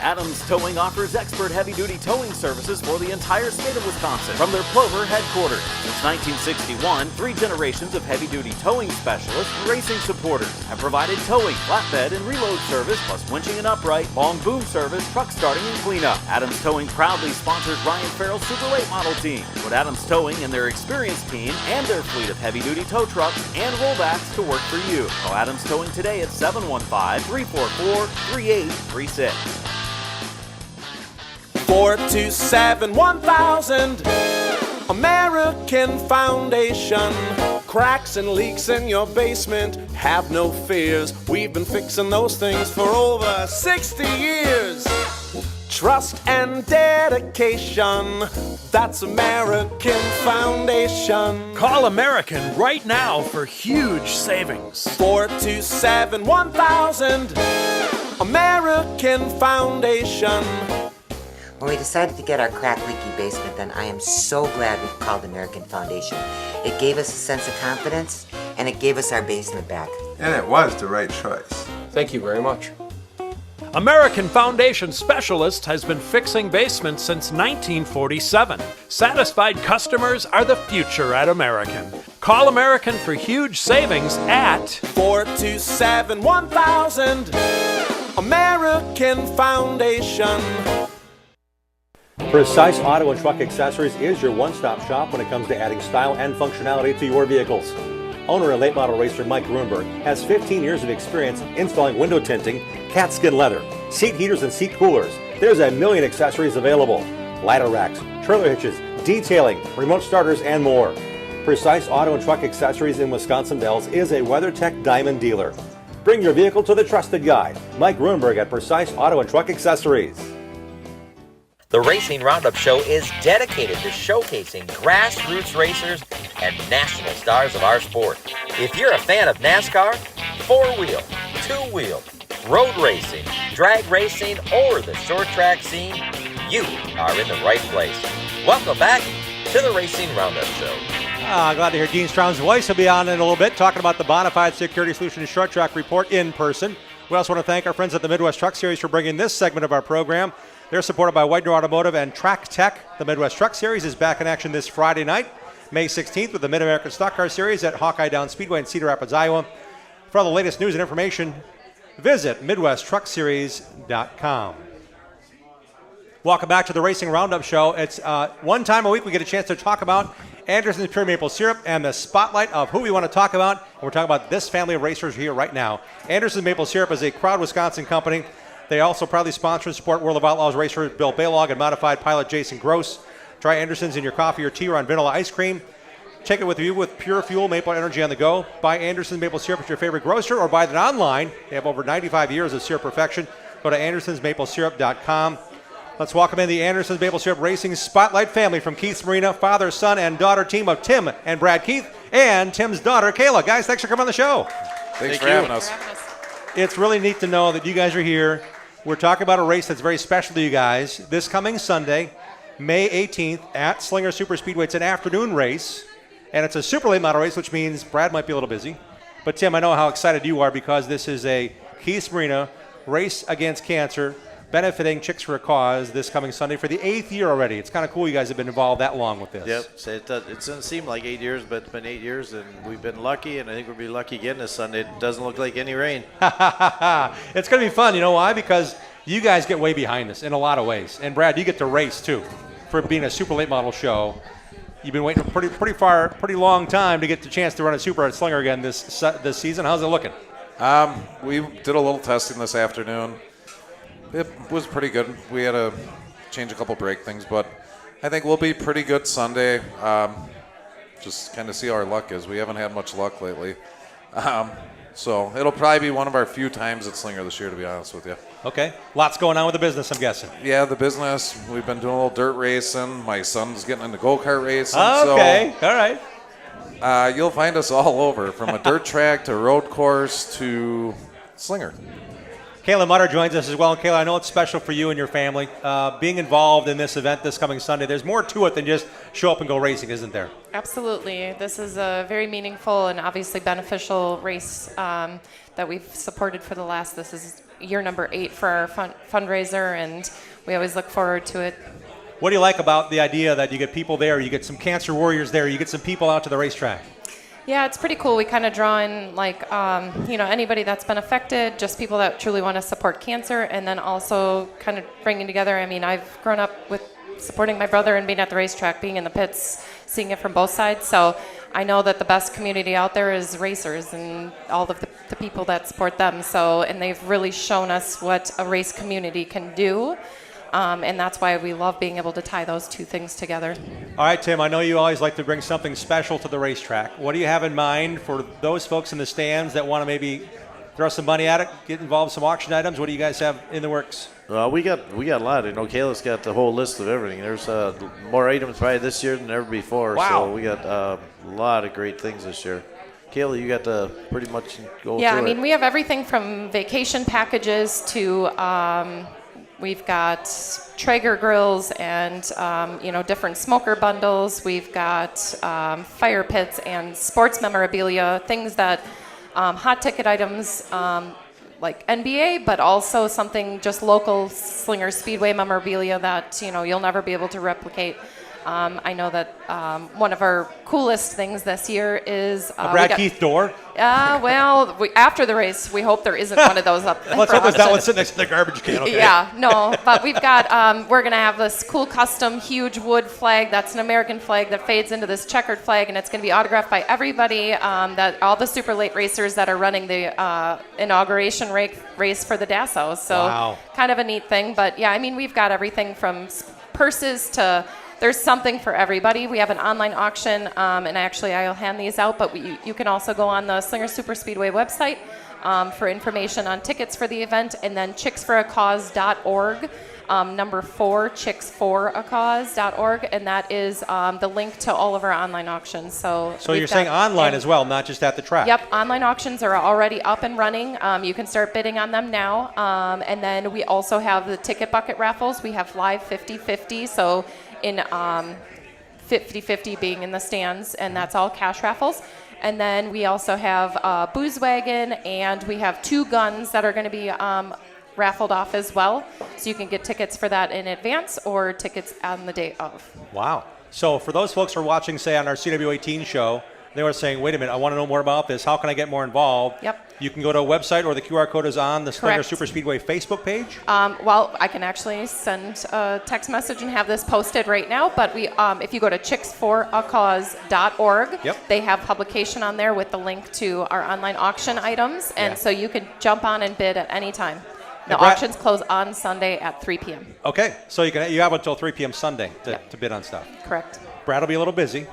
Adams Towing offers expert heavy-duty towing services for the entire state of Wisconsin from their Plover headquarters. Since 1961, 3 generations of heavy-duty towing specialists and racing supporters have provided towing, flatbed, and reload service, plus winching and upright, long boom service, truck starting, and cleanup. Adams Towing proudly sponsors Ryan Farrell's Super Late Model team. Put Adams Towing and their experienced team and their fleet of heavy-duty tow trucks and rollbacks to work for you. Call Adams Towing today at 715-344-3836. 427-1000 American Foundation. Cracks and leaks in your basement, have no fears. We've been fixing those things for over 60 years. Trust and dedication, that's American Foundation. Call American right now for huge savings. 427-1000 American Foundation. When we decided to get our crack-leaky basement done, I am so glad we called American Foundation. It gave us a sense of confidence, and it gave us our basement back. And it was the right choice. Thank you very much. American Foundation Specialist has been fixing basements since 1947. Satisfied customers are the future at American. Call American for huge savings at 427-1000. American Foundation. Precise Auto and Truck Accessories is your one-stop shop when it comes to adding style and functionality to your vehicles. Owner and late model racer Mike Grunberg has 15 years of experience installing window tinting, cat skin leather, seat heaters and seat coolers. There's a million accessories available. Ladder racks, trailer hitches, detailing, remote starters, and more. Precise Auto and Truck Accessories in Wisconsin Dells is a WeatherTech Diamond dealer. Bring your vehicle to the trusted guy, Mike Grunberg at Precise Auto and Truck Accessories. The Racing Roundup Show is dedicated to showcasing grassroots racers and national stars of our sport. If you're a fan of NASCAR, four-wheel, two-wheel, road racing, drag racing, or the short track scene, you are in the right place. Welcome back to the Racing Roundup Show. Glad to hear Dean Stroud's voice. He'll be on in a little bit talking about the Bonafide Security Solutions Short Track Report in person. We also want to thank our friends at the Midwest Truck Series for bringing this segment of our program. They're supported by Widener Automotive and Track Tech. The Midwest Truck Series is back in action this Friday night, May 16th, with the Mid-American Stock Car Series at Hawkeye Down Speedway in Cedar Rapids, Iowa. For all the latest news and information, visit MidwestTruckSeries.com. Welcome back to the Racing Roundup Show. It's one time a week we get a chance to talk about Anderson's Pure Maple Syrup and the spotlight of who we want to talk about. And we're talking about this family of racers here right now. Anderson's Maple Syrup is a proud Wisconsin company. They also proudly sponsor and support World of Outlaws racer Bill Baylog and modified pilot Jason Gross. Try Anderson's in your coffee or tea or on vanilla ice cream. Take it with you with pure fuel maple energy on the go. Buy Anderson's Maple Syrup at your favorite grocer or buy it online. They have over 95 years of syrup perfection. Go to andersonsmaplesyrup.com. Let's welcome in the Anderson's Maple Syrup Racing Spotlight family from Keith's Marina, father, son, and daughter team of Tim and Brad Keith, and Tim's daughter, Kayla. Guys, thanks for coming on the show. Thanks for having us. It's really neat to know that you guys are here. We're talking about a race that's very special to you guys. This coming Sunday, May 18th at Slinger Super Speedway. It's an afternoon race, and it's a super late model race, which means Brad might be a little busy. But Tim, I know how excited you are because this is a Keith's Marina Race Against Cancer benefiting Chicks for a Cause this coming Sunday for the 8th year already. It's kind of cool you guys have been involved that long with this. Yep. So it doesn't seem like 8 years, but it's been 8 years, and we've been lucky, and I think we'll be lucky again this Sunday. It doesn't look like any rain. It's going to be fun. You know why? Because you guys get way behind us in a lot of ways. And, Brad, you get to race, too, for being a super late model show. You've been waiting a pretty long time to get the chance to run a super at Slinger again this season. How's it looking? We did a little testing this afternoon. It was pretty good. We had to change a couple brake things, but I think we'll be pretty good Sunday. Just kind of see how our luck is. We haven't had much luck lately. So it'll probably be one of our few times at Slinger this year, to be honest with you. Okay. Lots going on with the business, I'm guessing. Yeah, the business. We've been doing a little dirt racing. My son's getting into go-kart racing. Okay. All right. You'll find us all over, from a dirt track to road course to Slinger. Kayla Mutter joins us as well. And Kayla, I know it's special for you and your family. Being involved in this event this coming Sunday, there's more to it than just show up and go racing, isn't there? Absolutely. This is a very meaningful and obviously beneficial race that we've supported for this is year number 8 for our fundraiser, and we always look forward to it. What do you like about the idea that you get people there, you get some cancer warriors there, you get some people out to the racetrack? Yeah, it's pretty cool. We kind of draw in anybody that's been affected, just people that truly want to support cancer, and then also kind of bringing together. I mean, I've grown up with supporting my brother and being at the racetrack, being in the pits, seeing it from both sides. So I know that the best community out there is racers and all of the people that support them. And they've really shown us what a race community can do. And that's why we love being able to tie those two things together. All right, Tim, I know you always like to bring something special to the racetrack. What do you have in mind for those folks in the stands that want to maybe throw some money at it, get involved in some auction items? What do you guys have in the works? We got a lot. Kayla's got the whole list of everything. There's more items probably this year than ever before. Wow. So we got a lot of great things this year. Kayla, you got to pretty much go through it. Yeah, I mean, we have everything from vacation packages to we've got Traeger grills and, different smoker bundles. We've got fire pits and sports memorabilia, things that, hot ticket items like NBA, but also something just local Slinger Speedway memorabilia that, you'll never be able to replicate. I know that one of our coolest things this year is a Brad Keith door. After the race, we hope there isn't one of those up. Let's hope there's that one sitting next to the garbage can. Okay. Yeah, no, but we've got we're gonna have this cool custom huge wood flag that's an American flag that fades into this checkered flag, and it's gonna be autographed by everybody. That all the super late racers that are running the inauguration race for the Dassault. So kind of a neat thing. But yeah, I mean, we've got everything from purses to. There's something for everybody. We have an online auction, and actually I'll hand these out, but you can also go on the Slinger Superspeedway website for information on tickets for the event, and then chicksforacause.org, number 4, chicksforacause.org, and that is the link to all of our online auctions. So you're saying online as well, not just at the track? Yep, online auctions are already up and running. You can start bidding on them now, and then we also have the ticket bucket raffles. We have live 50-50, so in 50-50 being in the stands, and that's all cash raffles. And then we also have Booze Wagon, and we have 2 guns that are going to be raffled off as well. So you can get tickets for that in advance or tickets on the day of. Wow. So for those folks who are watching, say, on our CW18 show, they were saying, wait a minute, I want to know more about this. How can I get more involved? Yep. You can go to a website, or the QR code is on the Slinger Superspeedway Facebook page? Well, I can actually send a text message and have this posted right now, but we, if you go to chicksforacause.org, they have publication on there with the link to our online auction items, and so you can jump on and bid at any time. The auctions close on Sunday at 3 p.m. Okay, so you have until 3 p.m. Sunday to bid on stuff. Correct. Brad will be a little busy.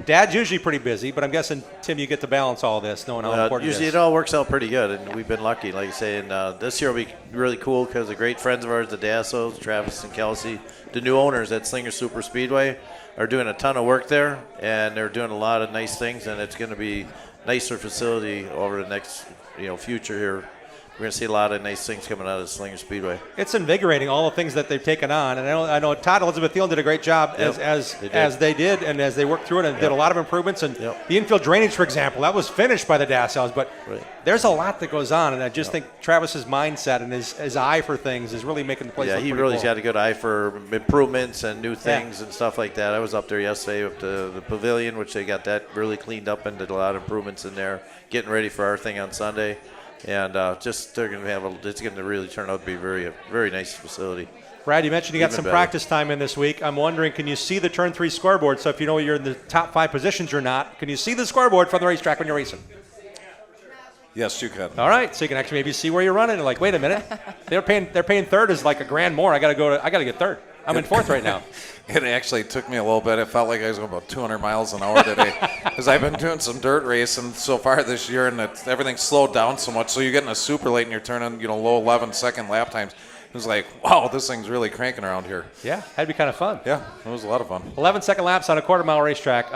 Dad's usually pretty busy, but I'm guessing, Tim, you get to balance all this, knowing how important usually it all works out pretty good, and we've been lucky, like you say. And this year will be really cool because the great friends of ours, the Dassauts, Travis and Kelsey, the new owners at Slinger Super Speedway, are doing a ton of work there, and they're doing a lot of nice things, and it's going to be a nicer facility over the next future here. We're going to see a lot of nice things coming out of Slinger Speedway. It's invigorating, all the things that they've taken on. And I know Todd Elizabeth Thielen did a great job as they did, and as they worked through it, and did a lot of improvements. And the infield drainage, for example, that was finished by the Dassauts. But there's a lot that goes on, and I just think Travis's mindset and his eye for things is really making the place look pretty really cool. got a good eye for improvements and new things and stuff like that. I was up there yesterday with the pavilion, which they got that really cleaned up and did a lot of improvements in there, getting ready for our thing on Sunday. And they're going to have it's going to really turn out to be a very nice facility. Brad, you mentioned you got some practice time in this week. I'm wondering, can you see the Turn 3 scoreboard? So if you know you're in the top 5 positions or not, can you see the scoreboard from the racetrack when you're racing? Yes, you can. All right, so you can actually maybe see where you're running. And like, wait a minute, they're paying third is like $1,000 more. I got to get third. I'm in fourth right now. It actually took me a little bit. It felt like I was going about 200 miles an hour today because I've been doing some dirt racing so far this year, and everything's slowed down so much. So you're getting a super late, and you're turning low 11-second lap times. It was like, wow, this thing's really cranking around here. Yeah, that'd be kind of fun. Yeah, it was a lot of fun. 11-second laps on a quarter-mile racetrack.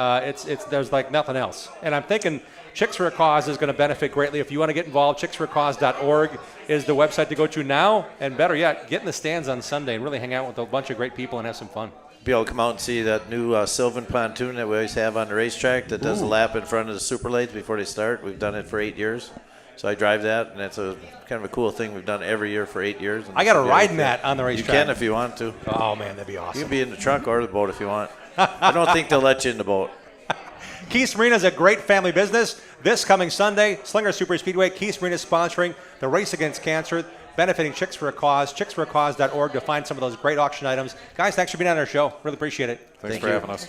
There's like nothing else. And I'm thinking Chicks for a Cause is going to benefit greatly. If you want to get involved, chicksforacause.org is the website to go to now. And better yet, get in the stands on Sunday and really hang out with a bunch of great people and have some fun. Be able to come out and see that new Sylvan pontoon that we always have on the racetrack that does a lap in front of the super lates before they start. We've done it for 8 years. So I drive that, and that's a kind of a cool thing we've done every year for 8 years. I got to ride in that on the racetrack. You can if you want to. Oh, man, that'd be awesome. You can be in the truck or the boat if you want. I don't think they'll let you in the boat. Keith's Marina is a great family business. This coming Sunday, Slinger Super Speedway, Keith's Marina is sponsoring the Race Against Cancer, benefiting Chicks for a Cause, chicksforacause.org to find some of those great auction items. Guys, thanks for being on our show. Really appreciate it. Thanks for having us.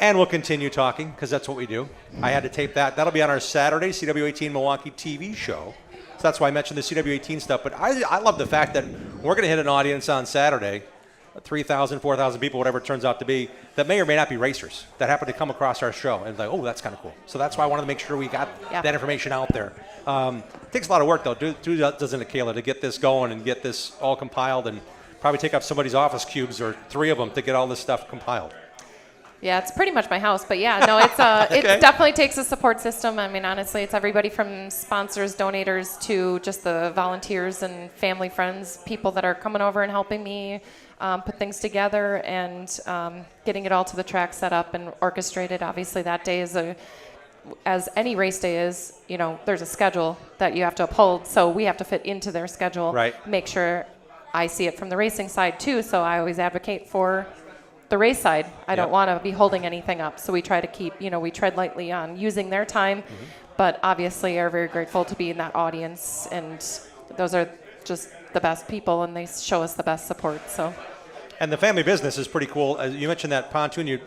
And we'll continue talking because that's what we do. I had to tape that. That'll be on our Saturday CW18 Milwaukee TV show. So that's why I mentioned the CW18 stuff. But I love the fact that we're going to hit an audience on Saturday, 3,000, 4,000 people, whatever it turns out to be, that may or may not be racers that happen to come across our show. And like, oh, that's kind of cool. So that's why I wanted to make sure we got that information out there. It takes a lot of work, though. Two dozen of Kayla to get this going and get this all compiled, and probably take up somebody's office cubes or 3 of them to get all this stuff compiled. Yeah, it's pretty much my house, but yeah, no, it's it definitely takes a support system. I mean, honestly, it's everybody from sponsors, donators, to just the volunteers and family, friends, people that are coming over and helping me put things together, and getting it all to the track set up and orchestrated. Obviously, that day is as any race day is, there's a schedule that you have to uphold. So we have to fit into their schedule. Right. Make sure I see it from the racing side too. So I always advocate for the race side. I don't want to be holding anything up. So we try to keep, we tread lightly on using their time, but obviously are very grateful to be in that audience. And those are just the best people, and they show us the best support. So. And the family business is pretty cool. As you mentioned that pontoon you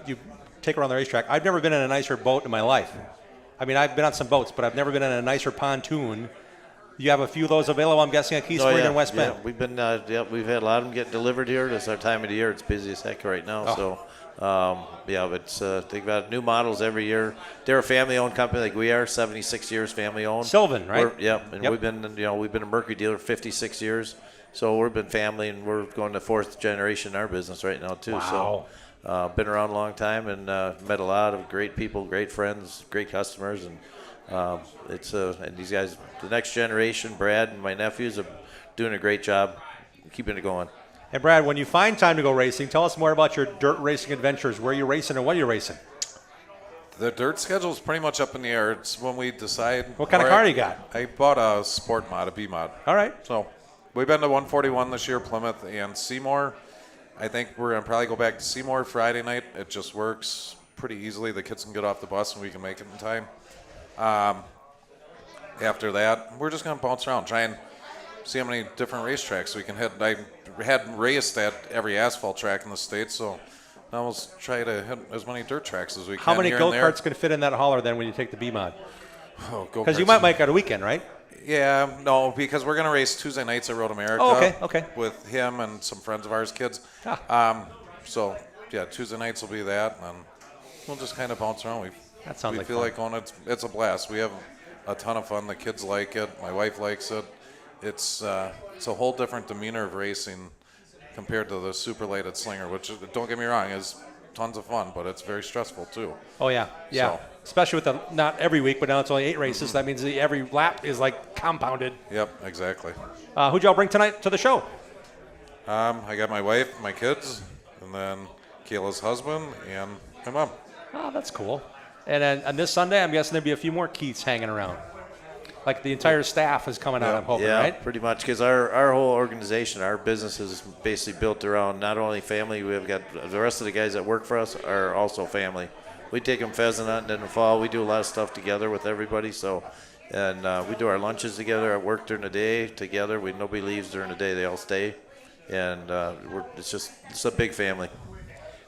take around the racetrack. I've never been in a nicer boat in my life. I mean, I've been on some boats, but I've never been in a nicer pontoon. You have a few of those available, I'm guessing, at Keith Spring and West Bend. Yeah, we've been, we've had a lot of them get delivered here. This is our time of the year. It's busy as heck right now. Oh. So, it's they've got new models every year. They're a family-owned company like we are, 76 years family-owned. Sylvan, right? We've been a Mercury dealer 56 years. So we've been family, and we're going to fourth generation in our business right now too. Wow. So, been around a long time and met a lot of great people, great friends, great customers, and and these guys, the next generation, Brad and my nephews, are doing a great job keeping it going. And Brad, when you find time to go racing, tell us more about your dirt racing adventures. Where are you racing and what are you racing? The dirt schedule is pretty much up in the air. It's when we decide. What kind of car do you got? I bought a sport mod, a B mod. All right. So we've been to 141 this year, Plymouth and Seymour. I think we're going to probably go back to Seymour Friday night. It just works pretty easily. The kids can get off the bus and we can make it in time. After that, we're just going to bounce around, try and see how many different racetracks we can hit. I had raced at every asphalt track in the state, so now we'll try to hit as many dirt tracks as we can. How many go-karts can fit in that hauler then when you take the B mod? Oh, go-karts. Because you might make it a weekend, right? Yeah, no, because we're going to race Tuesday nights at Road America. Oh, okay. With him and some friends of ours, kids. So, yeah, Tuesday nights will be that, and we'll just kind of bounce around. That sounds like feel fun. like going. It's a blast. We have a ton of fun. The kids like it. My wife likes it. It's a whole different demeanor of racing compared to the super late at Slinger, which, don't get me wrong, is tons of fun, but it's very stressful too. Oh, yeah. So. Especially with not every week, but now it's only 8 races. Mm-hmm. That means every lap is like compounded. Yep, exactly. Who'd y'all bring tonight to the show? I got my wife, my kids, and then Kayla's husband, and my mom. Oh, that's cool. And then on this Sunday, I'm guessing there'll be a few more Keiths hanging around. Like the entire staff is coming out, I'm hoping, right? Yeah, pretty much, because our whole organization, our business is basically built around not only family, we've got the rest of the guys that work for us are also family. We take them pheasant hunting in the fall. We do a lot of stuff together with everybody. So, and we do our lunches together at work during the day together. Nobody leaves during the day. They all stay. And it's a big family.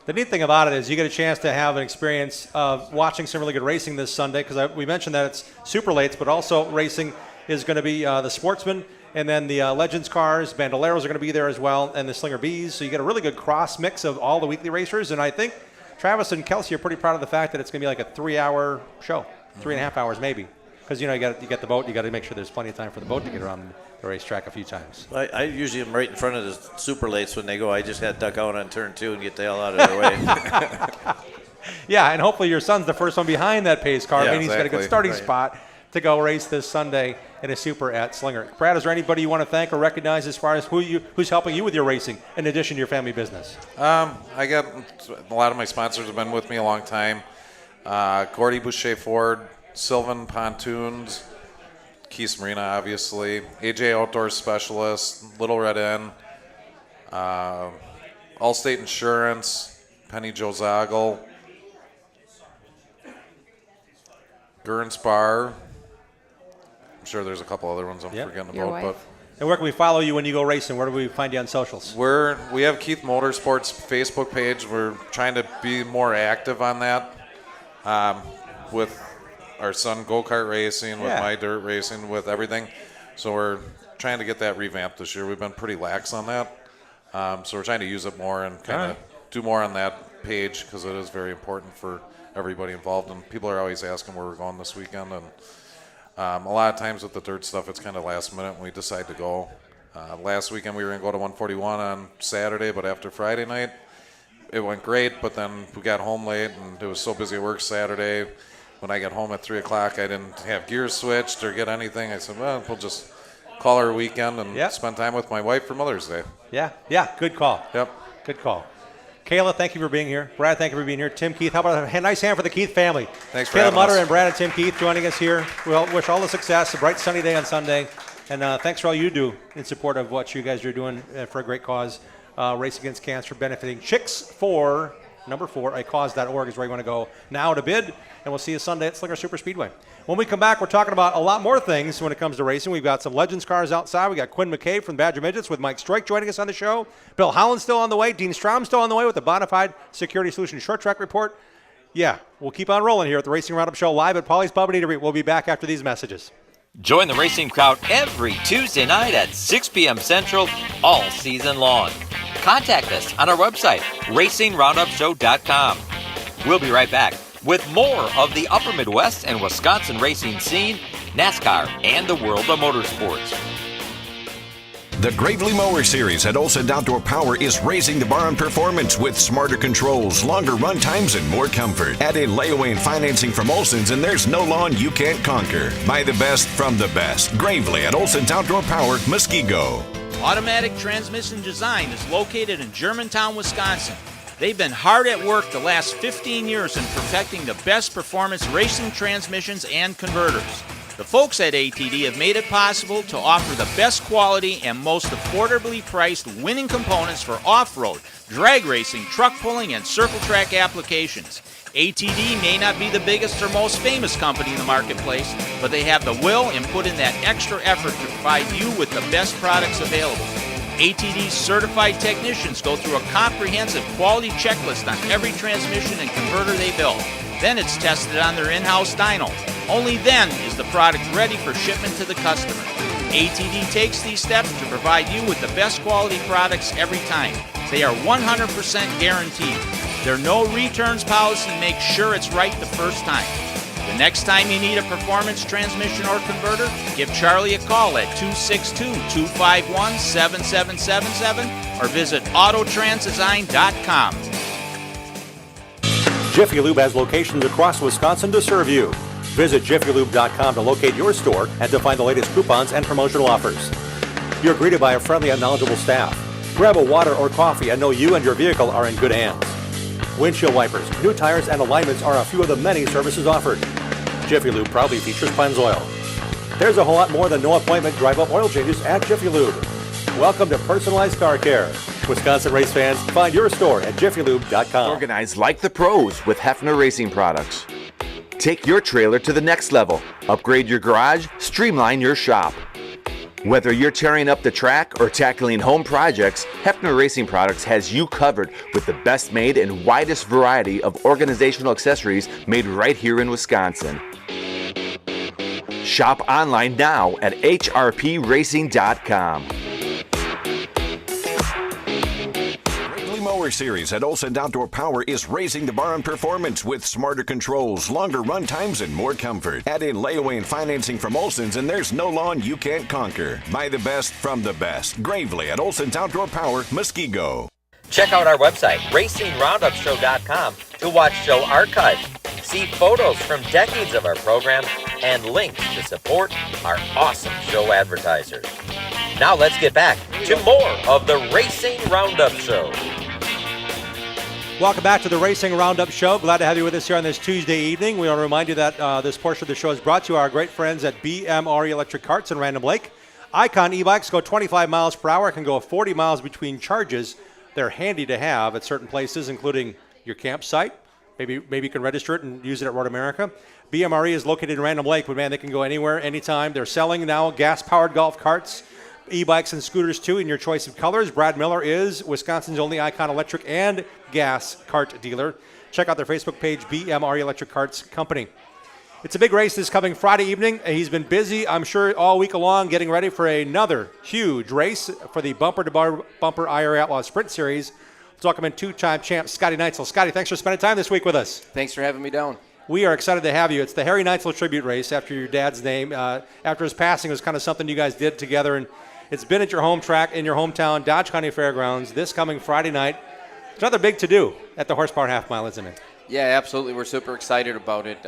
The neat thing about it is you get a chance to have an experience of watching some really good racing this Sunday, because we mentioned that it's super lates, but also racing is going to be the Sportsman, and then the Legends cars, Bandoleros are going to be there as well, and the Slinger Bees. So you get a really good cross mix of all the weekly racers, and I think Travis and Kelsey are pretty proud of the fact that it's going to be like a 3-hour show, 3.5 hours maybe, because you get the boat, you got to make sure there's plenty of time for the boat to get around the racetrack a few times. I usually am right in front of the super lates when they go. I just got to duck out on turn 2 and get the hell out of their way. Yeah, and hopefully your son's the first one behind that pace car. Yeah, Maybe he's got a good starting spot to go race this Sunday in a super at Slinger. Brad, is there anybody you want to thank or recognize as far as who's helping you with your racing in addition to your family business? I got a lot of my sponsors have been with me a long time. Gordy Boucher Ford, Sylvan Pontoons, Keith's Marina, obviously, AJ Outdoor Specialist, Little Red Inn, Allstate Insurance, Penny Jozagle, Gurns Bar. I'm sure there's a couple other ones I'm forgetting about. But and where can we follow you when you go racing? Where do we find you on socials? We have Keith Motorsports Facebook page. We're trying to be more active on that with our son go-kart racing, with my dirt racing, with everything. So we're trying to get that revamped this year. We've been pretty lax on that. So we're trying to use it more and kind of do more on that page, because it is very important for everybody involved. And people are always asking where we're going this weekend. And a lot of times with the dirt stuff, it's kind of last minute when we decide to go. Last weekend we were going to go to 141 on Saturday, but after Friday night, it went great. But then we got home late, and it was so busy at work Saturday. When I got home at 3 o'clock, I didn't have gears switched or get anything. I said, well, we'll just call her a weekend and spend time with my wife for Mother's Day. Yeah, good call. Yep. Good call. Kayla, thank you for being here. Brad, thank you for being here. Tim, Keith, how about a nice hand for the Keith family? Thanks for Kayla having Mutter us. and Brad and Tim Keith joining us here. We all wish all the success, a bright sunny day on Sunday. And thanks for all you do in support of what you guys are doing for a great cause. Race Against Cancer, benefiting Chicks 4, number 4, acause.org is where you want to go now to bid. And we'll see you Sunday at Slinger Super Speedway. When we come back, we're talking about a lot more things when it comes to racing. We've got some Legends cars outside. We got Quinn McCabe from Badger Midgets with Mike Stroik joining us on the show. Bill Holland's still on the way. Dean Strom still on the way with the Bonafide Security Solutions Short Track Report. Yeah, we'll keep on rolling here at the Racing Roundup Show live at Paulie's Pub and Eatery. We'll be back after these messages. Join the racing crowd every Tuesday night at 6 p.m. Central all season long. Contact us on our website, racingroundupshow.com. We'll be right back with more of the Upper Midwest and Wisconsin racing scene, NASCAR, and the world of motorsports. The Gravely Mower Series at Olson Outdoor Power is raising the bar on performance with smarter controls, longer run times, and more comfort. Add in layaway and financing from Olson's, and there's no lawn you can't conquer. Buy the best from the best. Gravely at Olson's Outdoor Power, Muskego. Automatic Transmission Design is located in Germantown, Wisconsin. They've been hard at work the last 15 years in perfecting the best performance racing transmissions and converters. The folks at ATD have made it possible to offer the best quality and most affordably priced winning components for off-road, drag racing, truck pulling, and circle track applications. ATD may not be the biggest or most famous company in the marketplace, but they have the will and put in that extra effort to provide you with the best products available. ATD's certified technicians go through a comprehensive quality checklist on every transmission and converter they build. Then it's tested on their in-house dyno. Only then is the product ready for shipment to the customer. ATD takes these steps to provide you with the best quality products every time. They are 100% guaranteed. Their no returns policy makes sure it's right the first time. The next time you need a performance transmission or converter, give Charlie a call at 262-251-7777 or visit autotransdesign.com. Jiffy Lube has locations across Wisconsin to serve you. Visit jiffylube.com to locate your store and to find the latest coupons and promotional offers. You're greeted by a friendly and knowledgeable staff. Grab a water or coffee and know you and your vehicle are in good hands. Windshield wipers, new tires, and alignments are a few of the many services offered. Jiffy Lube proudly features Pennzoil. There's a whole lot more than no appointment drive-up oil changes at Jiffy Lube. Welcome to personalized car care. Wisconsin race fans, find your store at jiffylube.com. Organize like the pros with Hefner Racing Products. Take your trailer to the next level. Upgrade your garage, streamline your shop. Whether you're tearing up the track or tackling home projects, Hefner Racing Products has you covered with the best made and widest variety of organizational accessories made right here in Wisconsin. Shop online now at hrpracing.com. Mower Series at Olson Outdoor Power is raising the bar on performance with smarter controls, longer run times, and more comfort. Add in layaway and financing from Olson's, and there's no lawn you can't conquer. Buy the best from the best. Gravely at Olson's Outdoor Power, Muskego. Check out our website, racingroundupshow.com, to watch show archives, see photos from decades of our program, and links to support our awesome show advertisers. Now let's get back to more of the Racing Roundup Show. Welcome back to the Racing Roundup Show. Glad to have you with us here on this Tuesday evening. We want to remind you that this portion of the show is brought to you by our great friends at BMR Electric Carts in Random Lake. Icon e-bikes go 25 miles per hour, can go 40 miles between charges. They're handy to have at certain places, including your campsite. Maybe you can register it and use it at Road America. BMRE is located in Random Lake, but man, they can go anywhere, anytime. They're selling now gas-powered golf carts, e-bikes and scooters too in your choice of colors. Brad Miller is Wisconsin's only Icon electric and gas cart dealer. Check out their Facebook page, BMR Electric Carts Company. It's a big race this coming Friday evening. He's been busy, I'm sure, all week long getting ready for another huge race for the bumper-to-bumper IRA Outlaw Sprint Series. Let's welcome in two-time champ Scotty Neitzel. Scotty, thanks for spending time this week with us. Thanks for having me down. We are excited to have you. It's the Harry Neitzel Tribute Race after your dad's name. After his passing, it was kind of something you guys did together, and it's been at your home track in your hometown, Dodge County Fairgrounds, this coming Friday night. It's another big to-do at the Horsepower Half Mile, isn't it? Yeah, absolutely. We're super excited about it.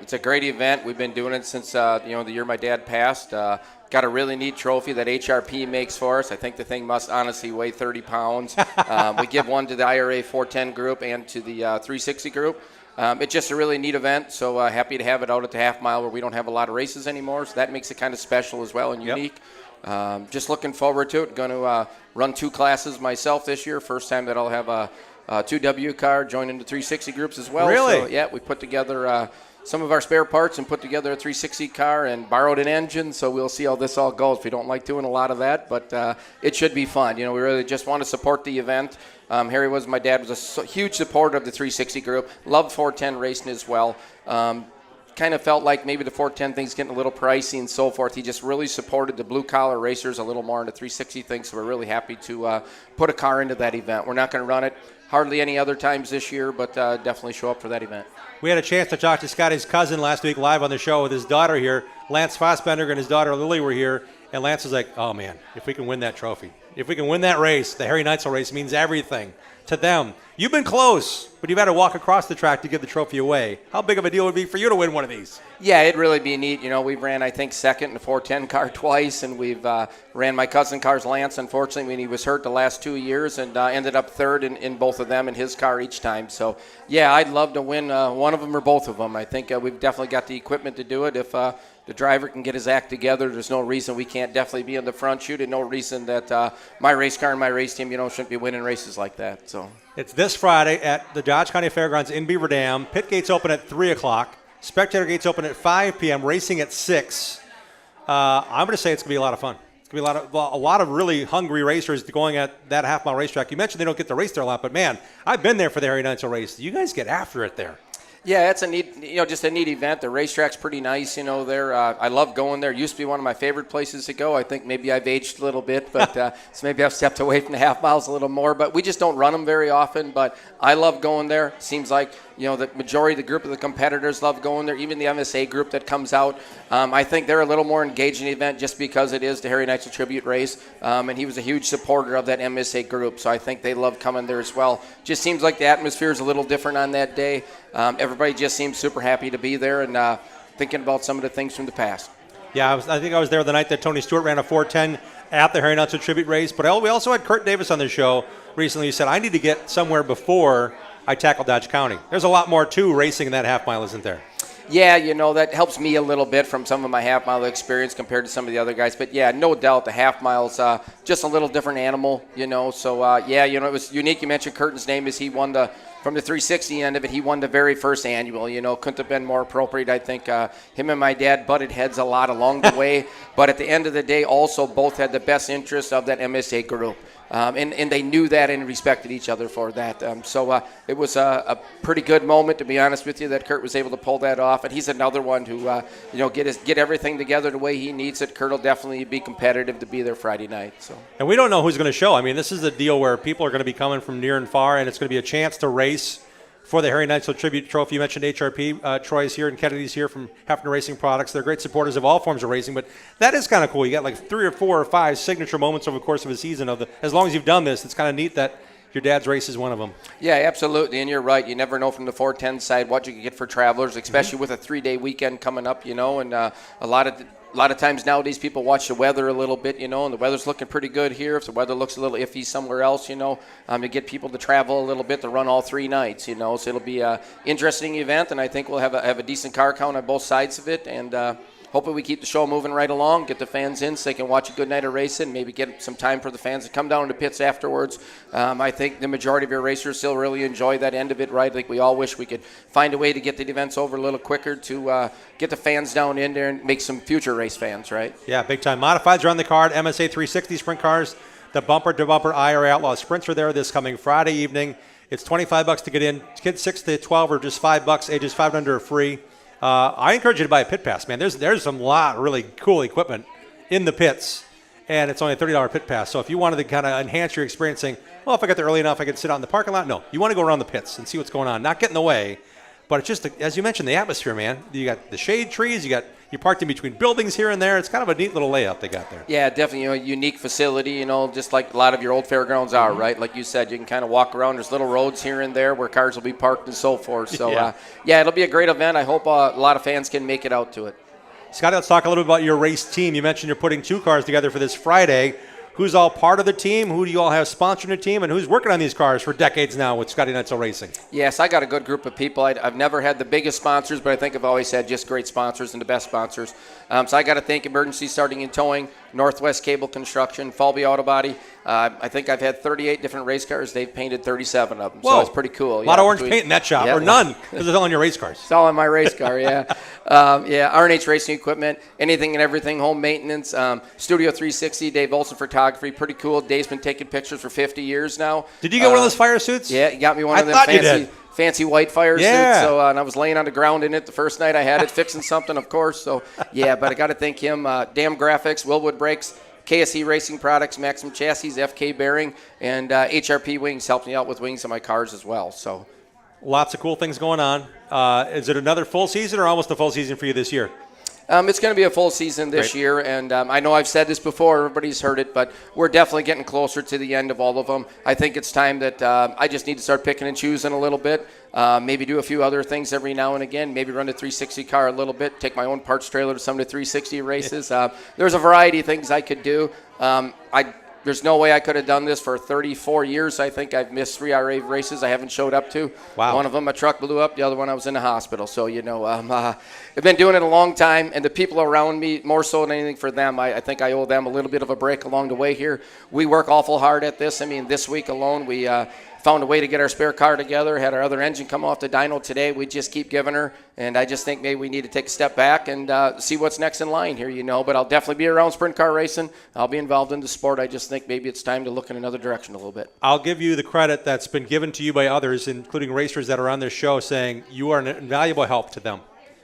It's a great event. We've been doing it since the year my dad passed. Got a really neat trophy that HRP makes for us. I think the thing must honestly weigh 30 pounds. We give one to the IRA 410 group and to the 360 group. It's just a really neat event, so happy to have it out at the half mile where we don't have a lot of races anymore, so that makes it kind of special as well and unique. Just looking forward to it. Going to run 2 classes myself this year. First time that I'll have a 2W car joining the 360 groups as well. Really? So, yeah, we put together some of our spare parts and put together a 360 car and borrowed an engine, so we'll see how this all goes. We don't like doing a lot of that, but it should be fun. We really just want to support the event. My dad was a huge supporter of the 360 group, loved 410 racing as well. Kind of felt like maybe the 410 thing's getting a little pricey and so forth. He just really supported the blue-collar racers a little more in the 360 thing, so we're really happy to put a car into that event. We're not going to run it hardly any other times this year, but definitely show up for that event. We had a chance to talk to Scotty's cousin last week live on the show with his daughter here. Lance Fassbender and his daughter Lily were here, and Lance was like, oh, man, if we can win that trophy, if we can win that race, the Harry Neitzel race means everything to them. You've been close, but you've had to walk across the track to give the trophy away. How big of a deal would it be for you to win one of these? Yeah, it'd really be neat. We've ran, I think, second in the 410 car twice, and we've ran my cousin car's Lance, unfortunately, when he was hurt the last 2 years, and ended up third in both of them in his car each time. So, yeah, I'd love to win one of them or both of them. I think we've definitely got the equipment to do it. If the driver can get his act together, there's no reason we can't definitely be in the front chute, and no reason that my race car and my race team, shouldn't be winning races like that. So it's this Friday at the Dodge County Fairgrounds in Beaver Dam. Pit gates open at 3 o'clock. Spectator gates open at 5 p.m., racing at 6. I'm going to say it's going to be a lot of fun. It's going to be a lot of really hungry racers going at that half-mile racetrack. You mentioned they don't get to race there a lot, but, man, I've been there for the Harry Neitzel race. You guys get after it there. Yeah, it's a neat, just a neat event. The racetrack's pretty nice, there. I love going there. Used to be one of my favorite places to go. I think maybe I've aged a little bit, but so maybe I've stepped away from the half miles a little more. But we just don't run them very often. But I love going there. Seems like the majority of the group of the competitors love going there. Even the MSA group that comes out, I think they're a little more engaged in the event just because it is the Harry Neitzel Tribute race, and he was a huge supporter of that MSA group. So I think they love coming there as well. Just seems like the atmosphere is a little different on that day. Everybody just seems super happy to be there and thinking about some of the things from the past. Yeah, I think I was there the night that Tony Stewart ran a 410 at the Harry Neitzel Tribute race. But we also had Kurt Davis on the show recently. He said, I need to get somewhere before I tackle Dodge County. There's a lot more to racing in that half mile, isn't there? Yeah, that helps me a little bit from some of my half mile experience compared to some of the other guys. But yeah, no doubt the half mile's just a little different animal, So it was unique. You mentioned Curtin's name as he won from the 360 end of it, he won the very first annual. Couldn't have been more appropriate. I think him and my dad butted heads a lot along the way. But at the end of the day, also both had the best interests of that MSA group. And they knew that and respected each other for that. So it was a pretty good moment, to be honest with you, that Kurt was able to pull that off. And he's another one who, get everything together the way he needs it. Kurt will definitely be competitive to be there Friday night. So. And we don't know who's going to show. I mean, this is a deal where people are going to be coming from near and far, and it's going to be a chance to race for the Harry Neitzel Tribute Trophy. You mentioned HRP. Troy's here and Kennedy's here from Hefner Racing Products. They're great supporters of all forms of racing, but that is kind of cool. You got like 3 or 4 or 5 signature moments over the course of a season. As long as you've done this, it's kind of neat that your dad's race is one of them. Yeah, absolutely, and you're right. You never know from the 410 side what you can get for travelers, especially with a 3-day weekend coming up, and a lot of times nowadays people watch the weather a little bit, and the weather's looking pretty good here. If the weather looks a little iffy somewhere else, to get people to travel a little bit to run all 3 nights, So it'll be an interesting event, and I think we'll have a decent car count on both sides of it, and hopefully we keep the show moving right along, get the fans in so they can watch a good night of racing, maybe get some time for the fans to come down to pits afterwards. I think the majority of your racers still really enjoy that end of it, right? Like we all wish we could find a way to get the events over a little quicker to get the fans down in there and make some future race fans, right? Yeah, big time. Modifieds are on the card, MSA 360 sprint cars, the bumper-to-bumper IRA Outlaw Sprints are there this coming Friday evening. It's $25 to get in. Kids 6 to 12 are just $5, ages 5 and under are free. I encourage you to buy a pit pass, man. There's some lot of really cool equipment in the pits, and it's only a $30 pit pass. So if you wanted to kind of enhance your experience, saying, well, if I got there early enough, I could sit out in the parking lot. No, you want to go around the pits and see what's going on. Not get in the way, but it's just, as you mentioned, the atmosphere, man. You got the shade trees, you got You parked in between buildings here and there. It's kind of a neat little layout they got there. Yeah, definitely a unique facility, just like a lot of your old fairgrounds are, right? Like you said, you can kind of walk around. There's little roads here and there where cars will be parked and so forth. So, it'll be a great event. I hope a lot of fans can make it out to it. Scotty, let's talk a little bit about your race team. You mentioned you're putting 2 cars together for this Friday. Who's all part of the team? Who do you all have sponsoring the team? And who's working on these cars for decades now with Scotty Neitzel Racing? Yes, I got a good group of people. I've never had the biggest sponsors, but I think I've always had just great sponsors and the best sponsors. So I got to thank Emergency Starting and Towing, Northwest Cable Construction, Falby Auto Body. I think I've had 38 different race cars. They've painted 37 of them. Whoa. So it's pretty cool. A lot of orange paint in that shop, or none, because it's all on your race cars. It's all on my race car, yeah. R&H Racing Equipment, anything and everything, home maintenance, Studio 360, Dave Olson Photography, pretty cool. Dave's been taking pictures for 50 years now. Did you get one of those fire suits? Yeah, he got me one of them fancy white fire suits. So, and I was laying on the ground in it the first night I had it, fixing something, of course. So, but I got to thank him. Dam Graphics, Willwood Brakes, KSE Racing Products, Maxim Chassis, FK Bearing, and HRP Wings helped me out with wings on my cars as well. So, lots of cool things going on. Is it another full season or almost a full season for you this year? It's going to be a full season this year, and I know I've said this before, everybody's heard it, but we're definitely getting closer to the end of all of them. I think it's time that I just need to start picking and choosing a little bit, maybe do a few other things every now and again, maybe run the 360 car a little bit, take my own parts trailer to some of the 360 races. There's a variety of things I could do. There's no way I could have done this for 34 years. I think I've missed 3 RA races I haven't showed up to. Wow. One of them, my truck blew up. The other one, I was in the hospital. So, I've been doing it a long time, and the people around me, more so than anything for them, I think I owe them a little bit of a break along the way here. We work awful hard at this. I mean, this week alone, we found a way to get our spare car together, had our other engine come off the dyno today. We just keep giving her, and I just think maybe we need to take a step back and see what's next in line here, But I'll definitely be around sprint car racing. I'll be involved in the sport. I just think maybe it's time to look in another direction a little bit. I'll give you the credit that's been given to you by others, including racers that are on this show, saying you are an invaluable help to them,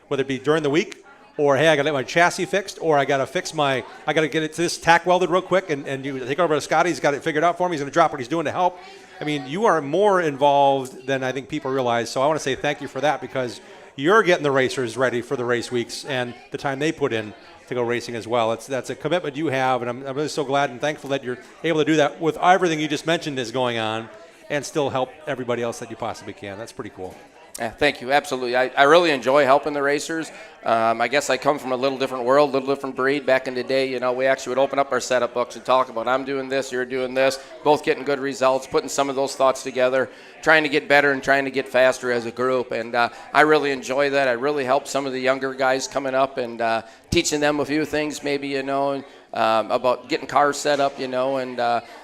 whether it be during the week or, hey, I got to get my chassis fixed, or I got to get it to this tack welded real quick, and you take over to Scotty. He's got it figured out for me. He's going to drop what he's doing to help. I mean, you are more involved than I think people realize. So I want to say thank you for that, because you're getting the racers ready for the race weeks and the time they put in to go racing as well. That's a commitment you have, and I'm really so glad and thankful that you're able to do that with everything you just mentioned is going on and still help everybody else that you possibly can. That's pretty cool. Yeah, thank you. Absolutely. I really enjoy helping the racers. I guess I come from a little different world, a little different breed. Back in the day, we actually would open up our setup books and talk about, I'm doing this, you're doing this, both getting good results, putting some of those thoughts together, trying to get better and trying to get faster as a group. And I really enjoy that. I really help some of the younger guys coming up and teaching them a few things maybe, about getting cars set up, and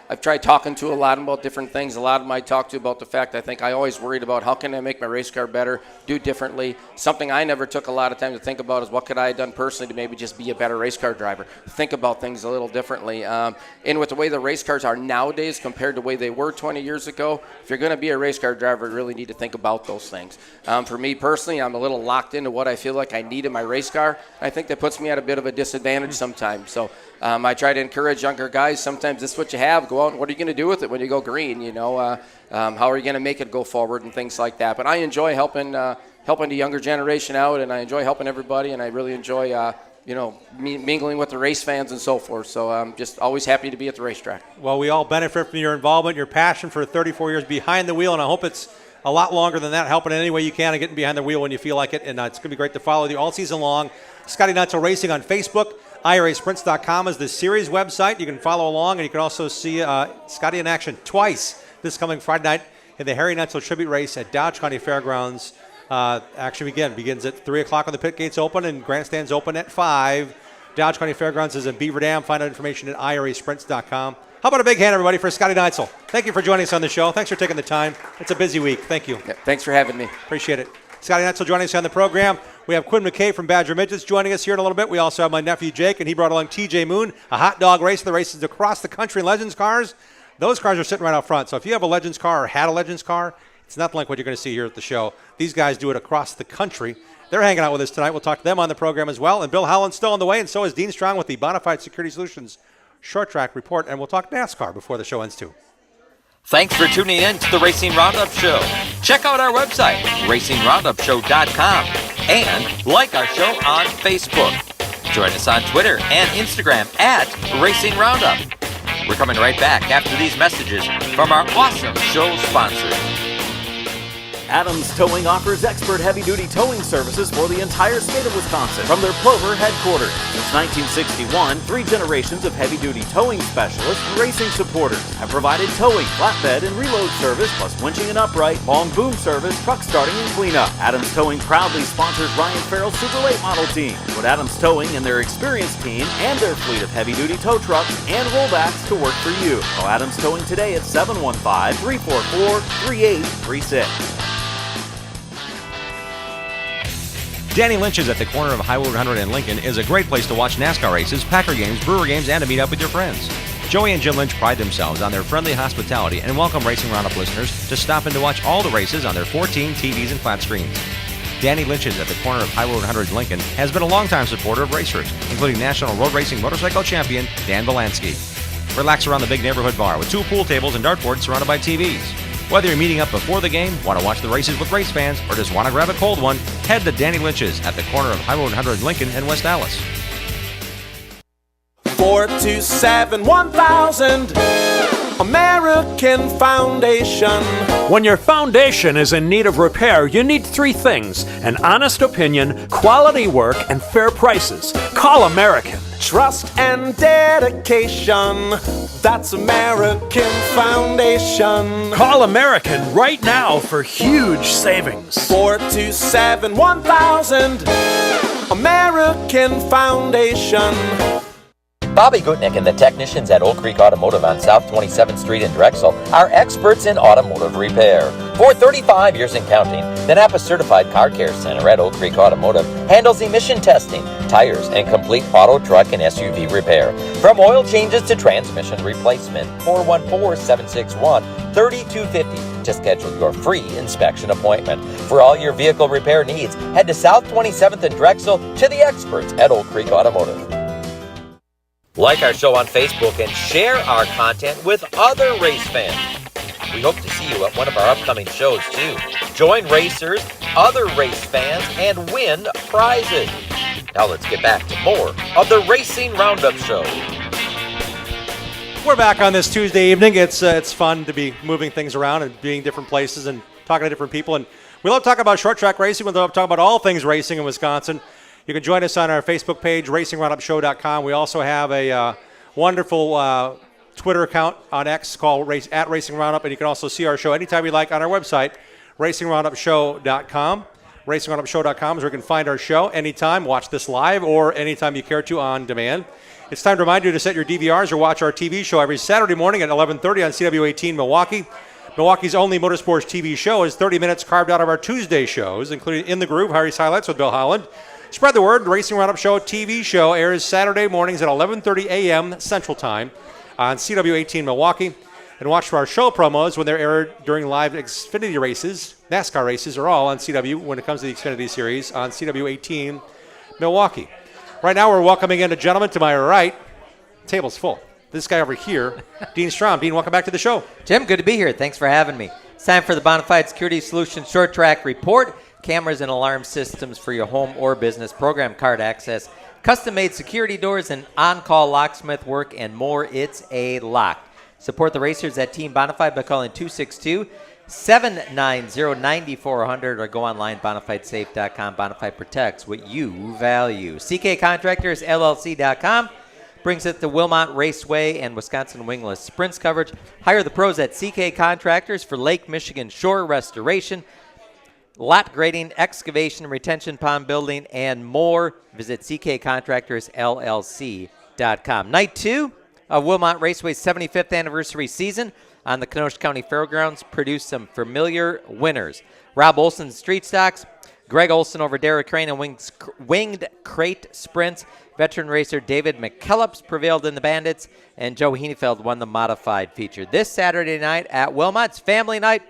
I've tried talking to a lot about different things. A lot of them I talk to about the fact I think I always worried about how can I make my race car better, do differently. Something I never took a lot of time to think about is what could I have done personally to maybe just be a better race car driver, think about things a little differently. And with the way the race cars are nowadays compared to the way they were 20 years ago, if you're going to be a race car driver, you really need to think about those things. For me personally, I'm a little locked into what I feel like I need in my race car. I think that puts me at a bit of a disadvantage sometimes. So I try to encourage younger guys. Sometimes this is what you have. Go out and what are you going to do with it when you go green? How are you going to make it go forward and things like that? But I enjoy helping the younger generation out, and I enjoy helping everybody, and I really enjoy mingling with the race fans and so forth. So I'm just always happy to be at the racetrack. Well, we all benefit from your involvement, your passion for 34 years behind the wheel, and I hope it's a lot longer than that, helping in any way you can and getting behind the wheel when you feel like it. And it's going to be great to follow you all season long. Scotty Neitzel Racing on Facebook. IRAsprints.com is the series website. You can follow along, and you can also see Scotty in action twice this coming Friday night in the Harry Neitzel Tribute Race at Dodge County Fairgrounds. Action begins at 3 o'clock when the pit gates open and grandstands open at 5. Dodge County Fairgrounds is in Beaver Dam. Find out information at IRAsprints.com. How about a big hand, everybody, for Scotty Neitzel? Thank you for joining us on the show. Thanks for taking the time. It's a busy week. Thank you. Yeah, thanks for having me. Appreciate it. Scotty Neitzel joining us on the program. We have Quinn McKay from Badger Midgets joining us here in a little bit. We also have my nephew Jake, and he brought along TJ Moon, a hot dog race. The races across the country in Legends cars. Those cars are sitting right out front. So if you have a Legends car or had a Legends car, it's nothing like what you're going to see here at the show. These guys do it across the country. They're hanging out with us tonight. We'll talk to them on the program as well. And Bill Howland's still on the way, and so is Dean Strong with the Bonafide Security Solutions Short Track Report. And we'll talk NASCAR before the show ends, too. Thanks for tuning in to the Racing Roundup Show. Check out our website, racingroundupshow.com, and like our show on Facebook. Join us on Twitter and Instagram at Racing Roundup. We're coming right back after these messages from our awesome show sponsors. Adams Towing offers expert heavy-duty towing services for the entire state of Wisconsin from their Plover headquarters. Since 1961, 3 generations of heavy-duty towing specialists and racing supporters have provided towing, flatbed, and reload service, plus winching and upright, long boom service, truck starting, and cleanup. Adams Towing proudly sponsors Ryan Farrell's Super Late Model team. Put Adams Towing and their experienced team and their fleet of heavy-duty tow trucks and rollbacks to work for you. Call Adams Towing today at 715-344-3836. Danny Lynch's at the corner of Highway 100 and Lincoln is a great place to watch NASCAR races, Packer games, Brewer games, and to meet up with your friends. Joey and Jim Lynch pride themselves on their friendly hospitality and welcome Racing Roundup listeners to stop in to watch all the races on their 14 TVs and flat screens. Danny Lynch's at the corner of Highway 100 and Lincoln has been a longtime supporter of racers, including National Road Racing Motorcycle Champion Dan Belansky. Relax around the big neighborhood bar with 2 pool tables and dartboards surrounded by TVs. Whether you're meeting up before the game, want to watch the races with race fans, or just want to grab a cold one, head to Danny Lynch's at the corner of Highway 100 Lincoln and West Dallas. 427-1000 American Foundation. When your foundation is in need of repair, you need 3 things: an honest opinion, quality work, and fair prices. Call American. Trust and dedication. That's American Foundation. Call American right now for huge savings. 427-1000 American Foundation. Bobby Gutnick and the technicians at Oak Creek Automotive on South 27th Street in Drexel are experts in automotive repair. For 35 years and counting, the Napa Certified Car Care Center at Oak Creek Automotive handles emission testing, tires, and complete auto, truck, and SUV repair. From oil changes to transmission replacement. 414-761-3250 to schedule your free inspection appointment. For all your vehicle repair needs, head to South 27th in Drexel to the experts at Oak Creek Automotive. Like our show on Facebook and share our content with other race fans. We hope to see you at one of our upcoming shows too. Join racers, other race fans, and win prizes. Now let's get back to more of the Racing Roundup Show. We're back on this Tuesday evening. It's fun to be moving things around and being different places and talking to different people. And we love talking about short track racing. We love talking about all things racing in Wisconsin. You can join us on our Facebook page, racingroundupshow.com. We also have a wonderful Twitter account on X called at Racing Roundup, and you can also see our show anytime you like on our website, racingroundupshow.com. Racingroundupshow.com is where you can find our show anytime, watch this live, or anytime you care to on demand. It's time to remind you to set your DVRs or watch our TV show every Saturday morning at 11:30 on CW18 Milwaukee. Milwaukee's only motorsports TV show is 30 minutes carved out of our Tuesday shows, including In the Groove, Harry's Highlights with Bill Holland. Spread the word. Racing Roundup Show TV show airs Saturday mornings at 11:30 a.m. Central Time on CW18 Milwaukee. And watch for our show promos when they're aired during live Xfinity races. NASCAR races are all on CW when it comes to the Xfinity Series on CW18 Milwaukee. Right now we're welcoming in a gentleman to my right. Table's full. This guy over here, Dean Strom. Dean, welcome back to the show. Jim, good to be here. Thanks for having me. It's time for the Bonafide Security Solutions Short Track Report. Cameras and alarm systems for your home or business, program card access, custom-made security doors, and on-call locksmith work, and more. It's a lock. Support the racers at Team Bonafide by calling 262-790-9400 or go online, bonafidesafe.com. Bonafide protects what you value. CK Contractors, LLC.com brings it to Wilmot Raceway and Wisconsin Wingless Sprints coverage. Hire the pros at CK Contractors for Lake Michigan shore restoration, lot grading, excavation, retention pond building, and more. Visit ckcontractorsllc.com. Night 2 of Wilmot Raceway's 75th anniversary season on the Kenosha County Fairgrounds produced some familiar winners. Rob Olson's Street Stocks, Greg Olson over Derek Crane and Winged Crate Sprints. Veteran racer David McKellips prevailed in the Bandits, and Joe Henefeld won the modified feature. This Saturday night at Wilmot's family night,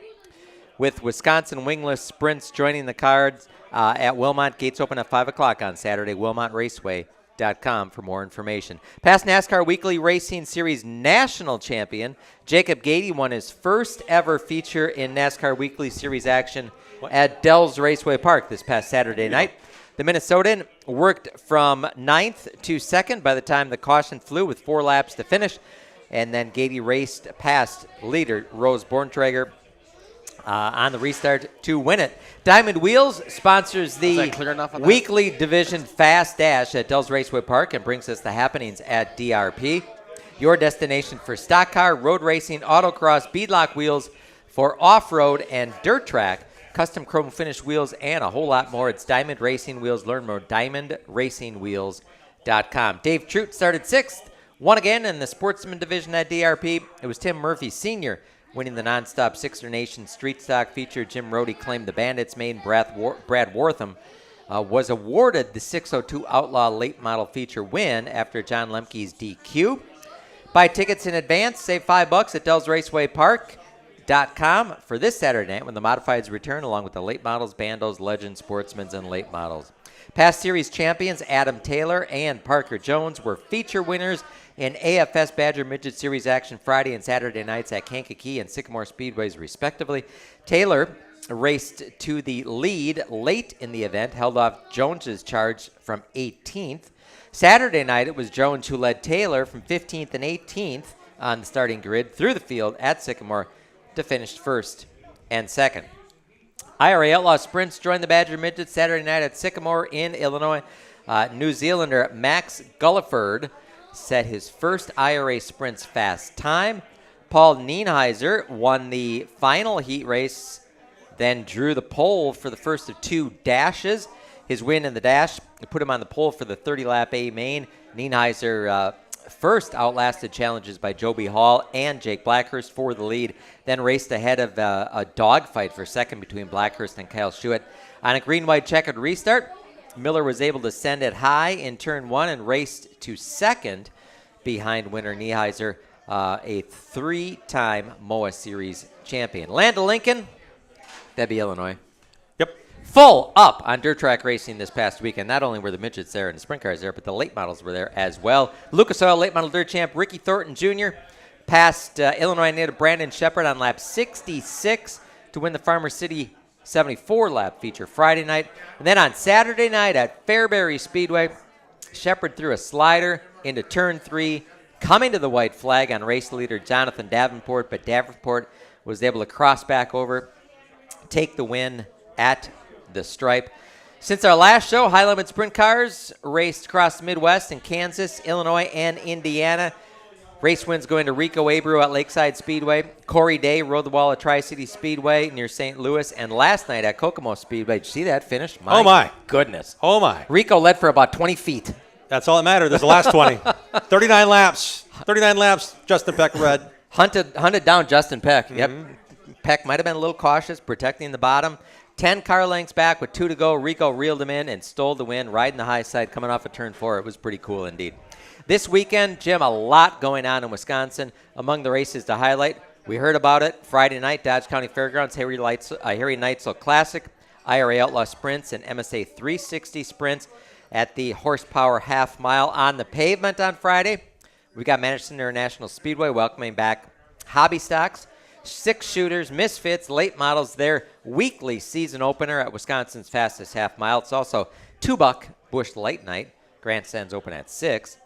with Wisconsin Wingless Sprints joining the cards at Wilmot. Gates open at 5 o'clock on Saturday. WilmotRaceway.com for more information. Past NASCAR Weekly Racing Series National Champion Jacob Gady won his first ever feature in NASCAR Weekly Series action at Dells Raceway Park this past Saturday night. The Minnesotan worked from 9th to 2nd by the time the caution flew with 4 laps to finish. And then Gady raced past leader Rose Borntrager on the restart to win it. Diamond Wheels sponsors the weekly division Fast Dash at Dells Raceway Park and brings us the happenings at DRP. Your destination for stock car, road racing, autocross, beadlock wheels for off-road and dirt track, custom chrome finish wheels, and a whole lot more. It's Diamond Racing Wheels. Learn more, diamondracingwheels.com. Dave Trout started 6th, won again in the Sportsman division at DRP. It was Tim Murphy Sr. winning the nonstop Sixer Nation Street Stock feature. Jim Rohde claimed the Bandits main. Brad Wortham was awarded the 602 Outlaw late model feature win after John Lemke's DQ. Buy tickets in advance. Save $5 at Dells Raceway Park.com for this Saturday night when the modifieds return, along with the late models, bandos, legends, sportsmans, and late models. Past series champions Adam Taylor and Parker Jones were feature winners in AFS Badger Midget Series action Friday and Saturday nights at Kankakee and Sycamore Speedways, respectively. Taylor raced to the lead late in the event, held off Jones's charge from 18th. Saturday night, it was Jones who led Taylor from 15th and 18th on the starting grid through the field at Sycamore to finish 1st and 2nd. IRA Outlaw Sprints joined the Badger Midgets Saturday night at Sycamore in Illinois. New Zealander Max Gulliford set his first IRA Sprints fast time. Paul Nienheiser won the final heat race, then drew the pole for the first of 2 dashes. His win in the dash put him on the pole for the 30-lap A main. Nienheiser first outlasted challenges by Joby Hall and Jake Blackhurst for the lead, then raced ahead of a dogfight for second between Blackhurst and Kyle Schuett. On a green-white checkered restart, Miller was able to send it high in turn 1 and raced to second behind winner Nienheiser, a 3-time MOA Series champion. Land of Lincoln, that'd be Illinois. Yep. Full up on dirt track racing this past weekend. Not only were the midgets there and the sprint cars there, but the late models were there as well. Lucas Oil late model dirt champ Ricky Thornton Jr. passed Illinois native Brandon Shepard on lap 66 to win the Farmer City 74-lap feature Friday night. And then on Saturday night at Fairbury Speedway, Shepard threw a slider into turn 3, coming to the white flag on race leader Jonathan Davenport, but Davenport was able to cross back over, take the win at the stripe. Since our last show, high limit sprint cars raced across the Midwest in Kansas, Illinois, and Indiana. Race wins going to Rico Abreu at Lakeside Speedway. Corey Day rode the wall at Tri-City Speedway near St. Louis. And last night at Kokomo Speedway, did you see that finish? Oh, my. Goodness. Oh, my. Rico led for about 20 feet. That's all that mattered. There's the last 20. 39 laps. 39 laps. Justin Peck led. Hunted down Justin Peck. Yep. Peck might have been a little cautious, protecting the bottom. 10 car lengths back with 2 to go. Rico reeled him in and stole the win, riding the high side, coming off of turn 4. It was pretty cool indeed. This weekend, Jim, a lot going on in Wisconsin. Among the races to highlight, we heard about it Friday night, Dodge County Fairgrounds, Harry Neitzel Classic, IRA Outlaw Sprints, and MSA 360 Sprints at the Horsepower Half Mile on the pavement on Friday. We got Manchester International Speedway welcoming back hobby stocks, 6 shooters, misfits, late models, their weekly season opener at Wisconsin's fastest half mile. It's also $2 Busch Light Night. Grandstands open at 6.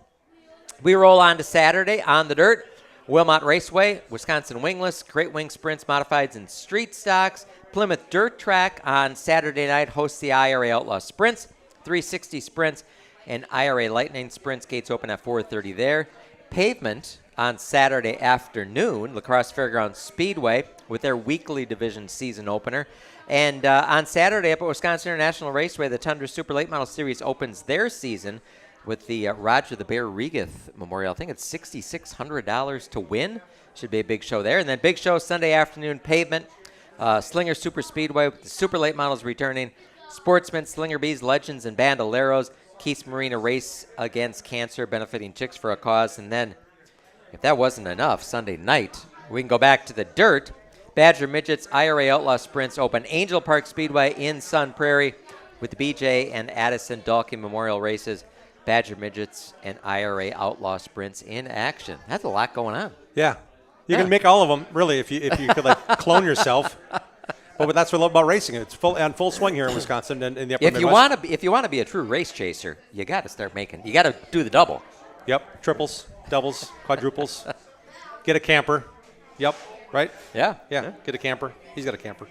We roll on to Saturday on the dirt. Wilmot Raceway, Wisconsin Wingless, Great Wing Sprints, Modifieds, and Street Stocks. Plymouth Dirt Track on Saturday night hosts the IRA Outlaw Sprints, 360 Sprints, and IRA Lightning Sprints. Gates open at 4:30 there. Pavement on Saturday afternoon, La Crosse Fairgrounds Speedway with their weekly division season opener. And on Saturday up at Wisconsin International Raceway, the Tundra Super Late Model Series opens their season with the Roger the Bear Regath Memorial. I think it's $6,600 to win. Should be a big show there. And then big show Sunday afternoon, Pavement, Slinger Super Speedway with the Super Late Models returning. Sportsmen, Slinger Bees, Legends, and Bandoleros. Keith's Marina Race Against Cancer, benefiting Chicks for a Cause. And then, if that wasn't enough, Sunday night, we can go back to the dirt. Badger Midgets IRA Outlaw Sprints open Angel Park Speedway in Sun Prairie with the BJ and Addison Dalkey Memorial Races. Badger Midgets and IRA Outlaw Sprints in action. That's a lot going on. Yeah. You can make all of them, really, if you could, like, clone yourself. Well, but that's what I love about racing. It's full swing here in Wisconsin and in the upper If Midwest. you want to be a true race chaser, you got to start making. You got to do the double. Yep, triples, doubles, quadruples. Get a camper. Yep, right? Yeah. Get a camper. He's got a camper.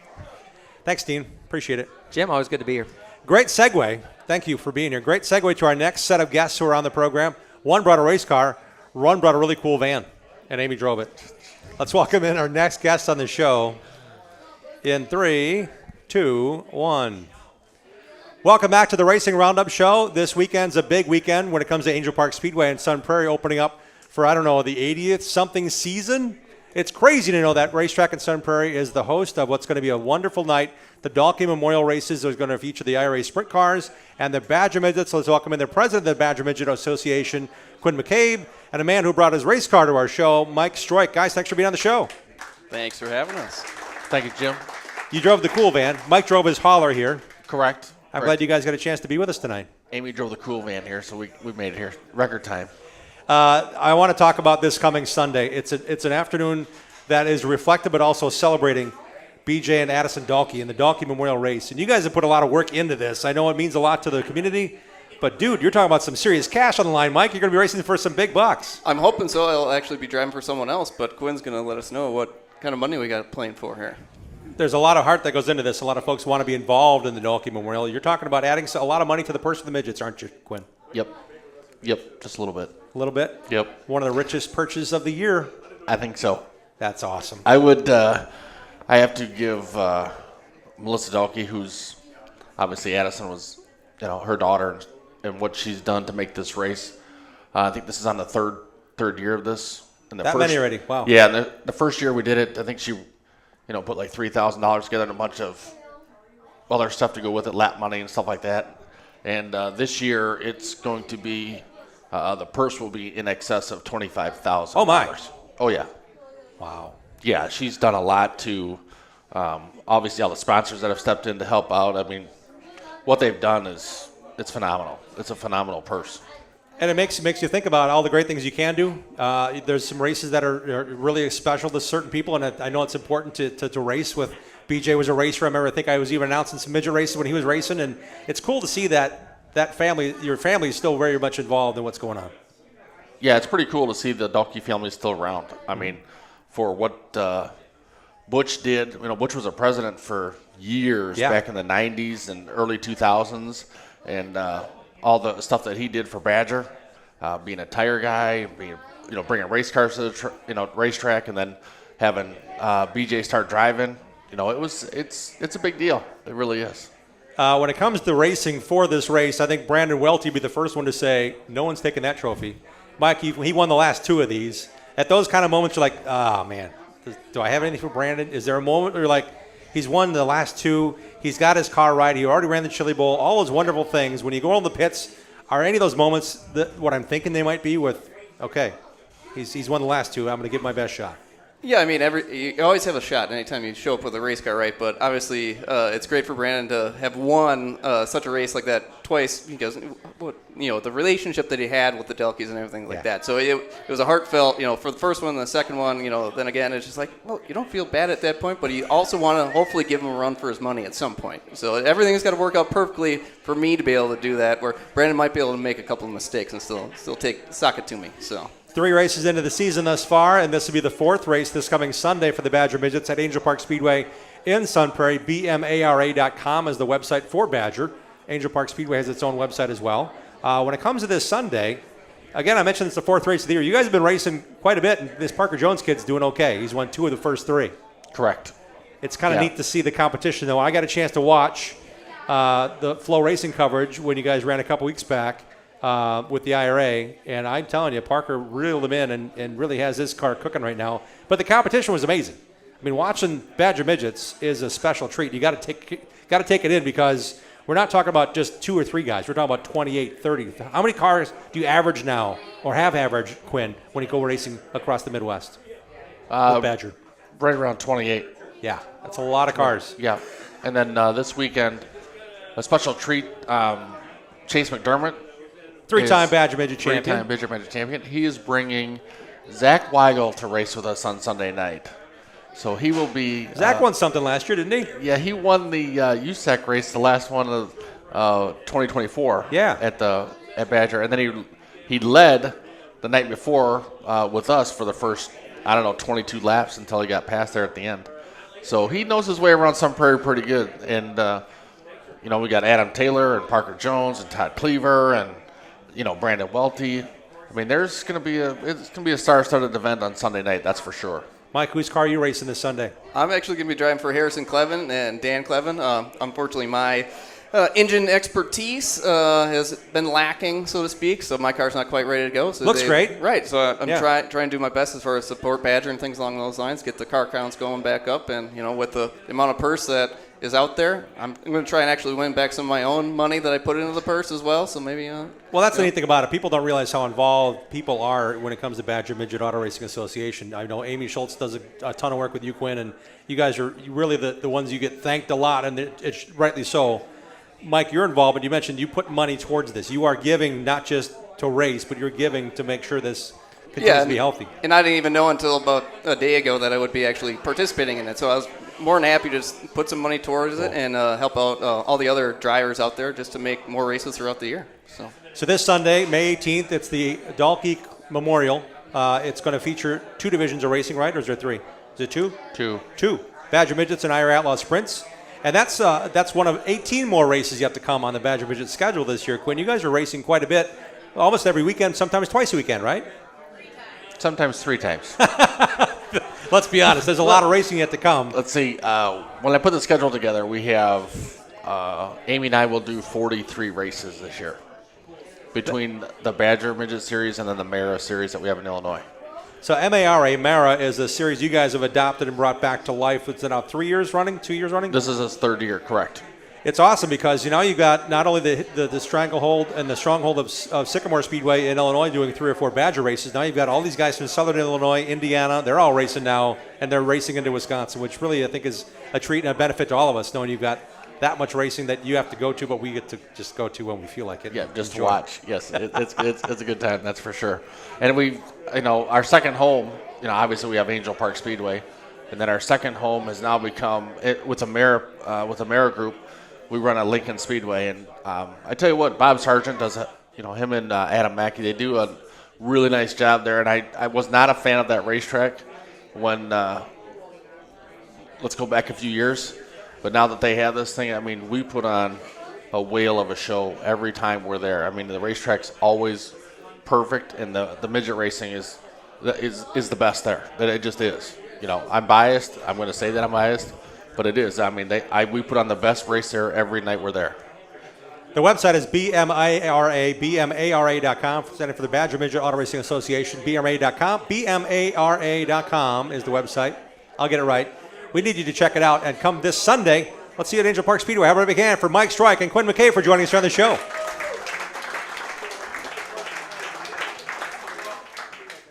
Thanks, Dean. Appreciate it. Jim, always good to be here. Great segue. Thank you for being here. Great segue to our next set of guests who are on the program. One brought a race car. One brought a really cool van, and Amy drove it. Let's welcome in our next guest on the show in 3, 2, 1. Welcome back to the Racing Roundup Show. This weekend's a big weekend when it comes to Angel Park Speedway and Sun Prairie opening up for, I don't know, the 80th something season. It's crazy to know that Racetrack in Sun Prairie is the host of what's going to be a wonderful night. The Dalkey Memorial Races is going to feature the IRA Sprint Cars and the Badger Midgets. So let's welcome in the president of the Badger Midget Association, Quinn McCabe, and a man who brought his race car to our show, Mike Stroik. Guys, thanks for being on the show. Thanks for having us. Thank you, Jim. You drove the cool van. Mike drove his hauler here. Correct. I'm glad you guys got a chance to be with us tonight. Amy drove the cool van here, so we made it here. Record time. I want to talk about this coming Sunday. It's an afternoon that is reflective but also celebrating BJ and Addison Dalkey in the Dalkey Memorial Race. And you guys have put a lot of work into this. I know it means a lot to the community, but dude, you're talking about some serious cash on the line, Mike. You're going to be racing for some big bucks. I'm hoping so. I'll actually be driving for someone else, but Quinn's going to let us know what kind of money we got playing for here. There's a lot of heart that goes into this. A lot of folks want to be involved in the Dalkey Memorial. You're talking about adding a lot of money to the purse of the midgets, aren't you, Quinn? Yep, just a little bit. A little bit? Yep. One of the richest purchases of the year. I think so. That's awesome. I would. I have to give Melissa Dalkey, who's obviously Addison was, her daughter, and what she's done to make this race. I think this is on the third year of this. And that many already? Wow. Yeah, the first year we did it, I think she, put like $3,000 together and a bunch of other stuff to go with it, lap money and stuff like that. And this year it's going to be, the purse will be in excess of $25,000. Oh my! Oh yeah. Wow. Yeah, she's done a lot to, obviously all the sponsors that have stepped in to help out. I mean, what they've done it's phenomenal. It's a phenomenal purse. And it makes you think about all the great things you can do. There's some races that are really special to certain people, and I know it's important to race with. BJ was a racer. I think I was even announcing some midget races when he was racing, and it's cool to see that family, your family is still very much involved in what's going on. Yeah, it's pretty cool to see the Dalkey family still around. I mean, for what Butch did, Butch was a president for years back in the 90s and early 2000s, and all the stuff that he did for Badger, being a tire guy, bringing race cars to the racetrack, and then having BJ start driving. It's a big deal. It really is. When it comes to racing for this race, I think Brandon Welty would be the first one to say, no one's taking that trophy. Mike, he won the last two of these. At those kind of moments, you're like, oh, man, do I have anything for Brandon? Is there a moment where you're like, he's won the last two, he's got his car right, he already ran the Chili Bowl, all those wonderful things. When you go on the pits, are any of those moments what I'm thinking they might be with, okay, he's won the last two, I'm going to give my best shot? Yeah, I mean, you always have a shot anytime you show up with a race car, right? But obviously, it's great for Brandon to have won such a race like that twice because, the relationship that he had with the Dalkeys and everything like that. So it was a heartfelt, for the first one and the second one, then again, it's just like, well, you don't feel bad at that point, but you also want to hopefully give him a run for his money at some point. So everything's got to work out perfectly for me to be able to do that, where Brandon might be able to make a couple of mistakes and still sock it to me, so. 3 races into the season thus far, and this will be the 4th race this coming Sunday for the Badger Midgets at Angel Park Speedway in Sun Prairie. BMARA.com is the website for Badger. Angel Park Speedway has its own website as well. When it comes to this Sunday, again, I mentioned it's the 4th race of the year. You guys have been racing quite a bit, and this Parker Jones kid's doing okay. He's won 2 of the first 3. Correct. It's kind of neat to see the competition, though. I got a chance to watch the Flow Racing coverage when you guys ran a couple weeks back. With the IRA, and I'm telling you, Parker reeled him in and really has his car cooking right now. But the competition was amazing. I mean, watching Badger Midgets is a special treat. You got to take it in because we're not talking about just 2 or 3 guys. We're talking about 28, 30. How many cars do you average now or have averaged, Quinn, when you go racing across the Midwest with Badger? Right around 28. Yeah, that's a lot of cars. Yeah, and then this weekend, a special treat, Chase McDermott. 3-time Badger Midget champion. 3-time Badger Midget champion. He is bringing Zach Weigel to race with us on Sunday night. So he will be. Zach won something last year, didn't he? Yeah, he won the USAC race, the last one of 2024. Yeah. At Badger, and then he led the night before with us for the first 22 laps until he got past there at the end. So he knows his way around Sun Prairie pretty good. And we got Adam Taylor and Parker Jones and Todd Cleaver and Brandon Welty. I mean, it's going to be a star-studded event on Sunday night, that's for sure. Mike, whose car are you racing this Sunday? I'm actually going to be driving for Harrison Clevin and Dan Clevin. Unfortunately, my engine expertise has been lacking, so to speak, so my car's not quite ready to go. So Looks great. Right, so I'm trying to do my best as far as support Badger and things along those lines, get the car counts going back up, and with the amount of purse that is out there, I'm going to try and actually win back some of my own money that I put into the purse as well, so maybe... Well, that's the neat thing about it. People don't realize how involved people are when it comes to Badger Midget Auto Racing Association. I know Amy Schultz does a ton of work with you, Quinn, and you guys are really the ones you get thanked a lot, and it's rightly so. Mike, you're involved, but you mentioned you put money towards this. You are giving not just to race, but you're giving to make sure this continues to be healthy. And I didn't even know until about a day ago that I would be actually participating in it. So I was more than happy to just put some money towards it and help out all the other drivers out there just to make more races throughout the year. So this Sunday, May 18th, it's the Dalkey Memorial. It's going to feature 2 divisions of racing, right? Or is there 3? Is it 2? 2. 2. Badger Midgets and IR Outlaw Sprints. And that's one of 18 more races yet to come on the Badger Midget schedule this year. Quinn, you guys are racing quite a bit, almost every weekend, sometimes twice a weekend, right? Sometimes 3 times. Let's be honest, there's a lot of racing yet to come. Let's see. When I put the schedule together, we have Amy and I will do 43 races this year between the Badger Midget Series and then the Mara Series that we have in Illinois. So Mara is a series you guys have adopted and brought back to life. It's now 3 years running, 2 years running? This is his 3rd year, correct. It's awesome because you got not only the stranglehold and the stronghold of Sycamore Speedway in Illinois doing 3 or 4 Badger races. Now you've got all these guys from Southern Illinois, Indiana. They're all racing now, and they're racing into Wisconsin, which really I think is a treat and a benefit to all of us, knowing you've got that much racing that you have to go to, but we get to just go to when we feel like it. Yeah, just to watch. Yes, it's a good time, that's for sure. And we, our second home, obviously we have Angel Park Speedway, and then our second home has now become with the Mara group. We run at Lincoln Speedway, and I tell you what, Bob Sargent does. Him and Adam Mackey, they do a really nice job there. And I was not a fan of that racetrack when let's go back a few years. But now that they have this thing, we put on a whale of a show every time we're there. The racetrack's always perfect, and the midget racing is the best there. It just is. I'm biased. I'm going to say that I'm biased, but it is. We put on the best race there every night we're there. The website is bmara.com, standing for the Badger Midget Auto Racing Association, bmara.com. bmara.com is the website. I'll get it right. We need you to check it out and come this Sunday. Let's see you at Angel Park Speedway. Have a big hand for Mike Strike and Quinn McKay for joining us on the show.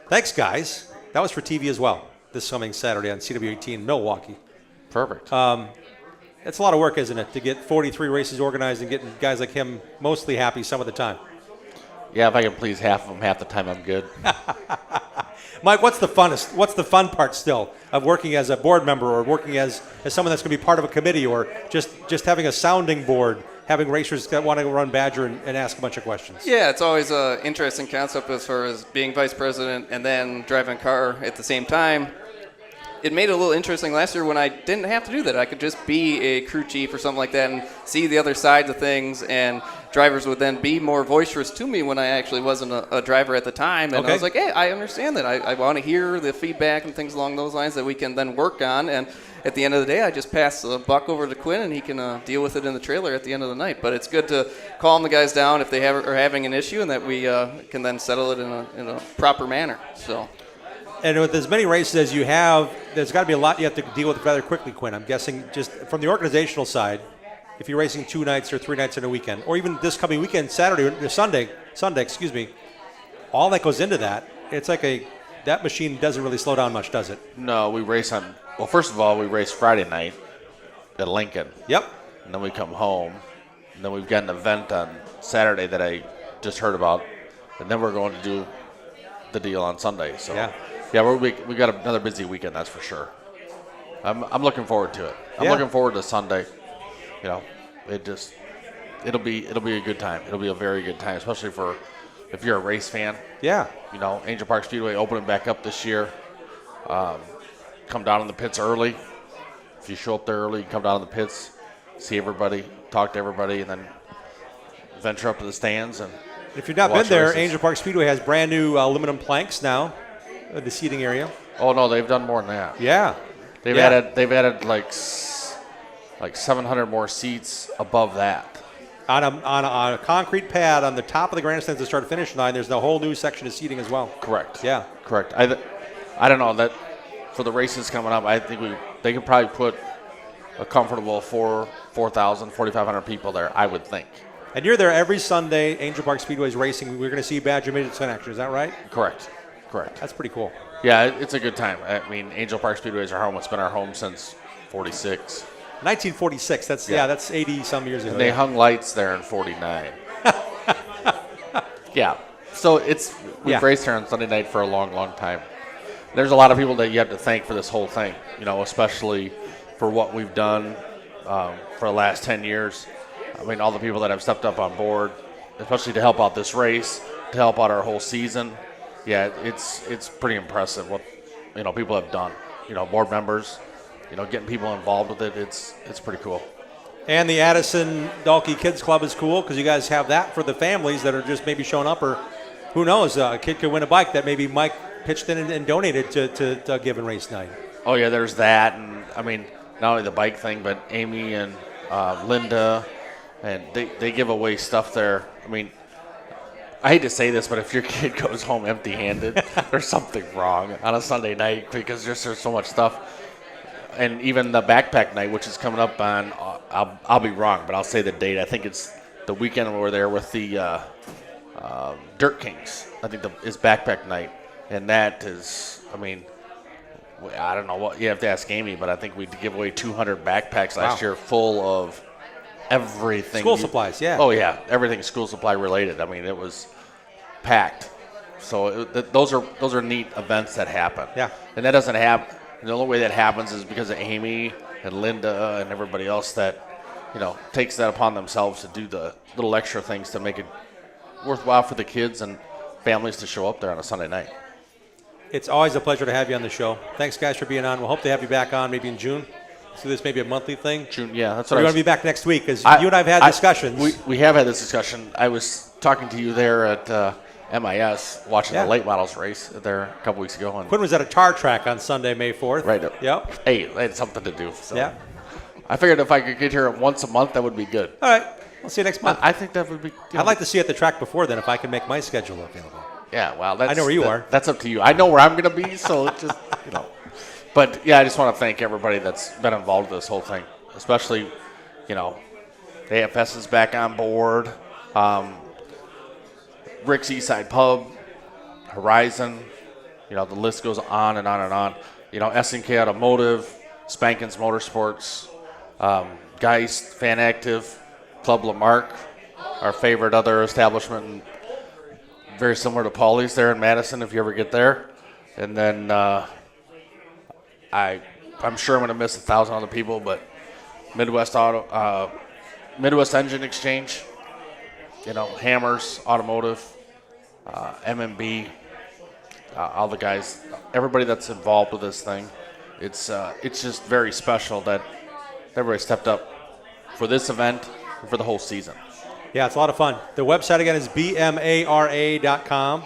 Thanks, guys. That was for TV as well this coming Saturday on CW18 in Milwaukee. Perfect. It's a lot of work, isn't it, to get 43 races organized and getting guys like him mostly happy some of the time. Yeah, if I can please half of them half the time, I'm good. Mike, what's the fun part still of working as a board member or working as someone that's going to be part of a committee or just having a sounding board, having racers that want to run Badger and ask a bunch of questions? Yeah, it's always an interesting concept as far as being vice president and then driving a car at the same time. It made it a little interesting last year when I didn't have to do that. I could just be a crew chief or something like that and see the other sides of things, and drivers would then be more boisterous to me when I actually wasn't a driver at the time. And I was like, hey, I understand that. I want to hear the feedback and things along those lines that we can then work on. And at the end of the day, I just pass the buck over to Quinn, and he can deal with it in the trailer at the end of the night. But it's good to calm the guys down if they are having an issue, and that we can then settle it in a proper manner. So. And with as many races as you have, there's got to be a lot you have to deal with rather quickly, Quinn. I'm guessing just from the organizational side, if you're racing 2 nights or 3 nights in a weekend, or even this coming weekend, Saturday or Sunday, all that goes into that, it's like that machine doesn't really slow down much, does it? No, we race first of all, we race Friday night at Lincoln. Yep. And then we come home, and then we've got an event on Saturday that I just heard about, and then we're going to do the deal on Sunday. So. Yeah, we got another busy weekend, that's for sure. I'm looking forward to it. I'm looking forward to Sunday. You know, it'll be a good time. It'll be a very good time, especially if you're a race fan. Yeah. You know, Angel Park Speedway opening back up this year. Come down in the pits early. If you show up there early, you come down in the pits, see everybody, talk to everybody, and then venture up to the stands. And if you've not been there, races. Angel Park Speedway has brand new aluminum planks now, the seating area. Oh no, they've done more than that. Yeah. They've added like 700 more seats above that. On a concrete pad on the top of the grandstands, the start and finish line, there's a whole new section of seating as well. Correct. Yeah. Correct. I don't know that for the races coming up. I think they could probably put a comfortable 4,000, 4,500 people there. I would think. And you're there every Sunday. Angel Park Speedway's racing. We're going to see Badger Midgets in action. Is that right? Correct. That's pretty cool. Yeah, it's a good time. I mean, Angel Park Speedway is our home. It's been our home since 46. 1946. That's 80 some years ago. And they hung lights there in 49. Yeah. So we've raced here on Sunday night for a long, long time. There's a lot of people that you have to thank for this whole thing, you know, especially for what we've done for the last 10 years. I mean, all the people that have stepped up on board, especially to help out this race, to help out our whole season. Yeah, it's pretty impressive what, you know, people have done. You know, board members, you know, getting people involved with it, it's pretty cool. And the Addison Dalkey Kids Club is cool because you guys have that for the families that are just maybe showing up, or who knows, a kid could win a bike that maybe Mike pitched in and donated to Given Race Night. Oh, yeah, there's that. And, I mean, not only the bike thing, but Amy and Linda, and they give away stuff there. I mean, I hate to say this, but if your kid goes home empty-handed, there's something wrong on a Sunday night because there's so much stuff. And even the backpack night, which is coming up on, I'll be wrong, but I'll say the date. I think it's the weekend when we're there with the Dirt Kings. I think it's backpack night. And that is, I mean, I don't know what, you have to ask Amy, but I think we give away 200 backpacks last year full of everything. School supplies, yeah. Oh, yeah, everything school supply related. I mean, it was packed. So those are neat events that happen. Yeah. And that doesn't happen. The only way that happens is because of Amy and Linda and everybody else that, you know, takes that upon themselves to do the little extra things to make it worthwhile for the kids and families to show up there on a Sunday night. It's always a pleasure to have you on the show. Thanks, guys, for being on. We'll hope to have you back on maybe in June. So this may be a monthly thing. June, yeah, that's what we're going to be back next week because you and I have had discussions. We have had this discussion. I was talking to you there at MIS watching the late models race there a couple weeks ago. And Quinn was at a tar track on Sunday, May 4th. Right. Yep. Hey, I had something to do. So. Yeah. I figured if I could get here once a month, that would be good. All right. We'll see you next month. I think that would be. I'd like to see you at the track before then if I can make my schedule available. Yeah, well, I know where you are. That's up to you. I know where I'm going to be, so it's just, you know. But, yeah, I just want to thank everybody that's been involved with this whole thing, especially, you know, the AFS is back on board, Rick's Eastside Pub, Horizon, you know, the list goes on and on and on. You know, S&K Automotive, Spankins Motorsports, Geist, Fan Active, Club Lamarck, our favorite other establishment, very similar to Paulie's there in Madison if you ever get there. And then I'm sure I'm going to miss 1,000 other people, but Midwest Engine Exchange, you know, Hammers Automotive, MMB, all the guys, everybody that's involved with this thing. It's just very special that everybody stepped up for this event and for the whole season. Yeah, it's a lot of fun. The website, again, is bmara.com.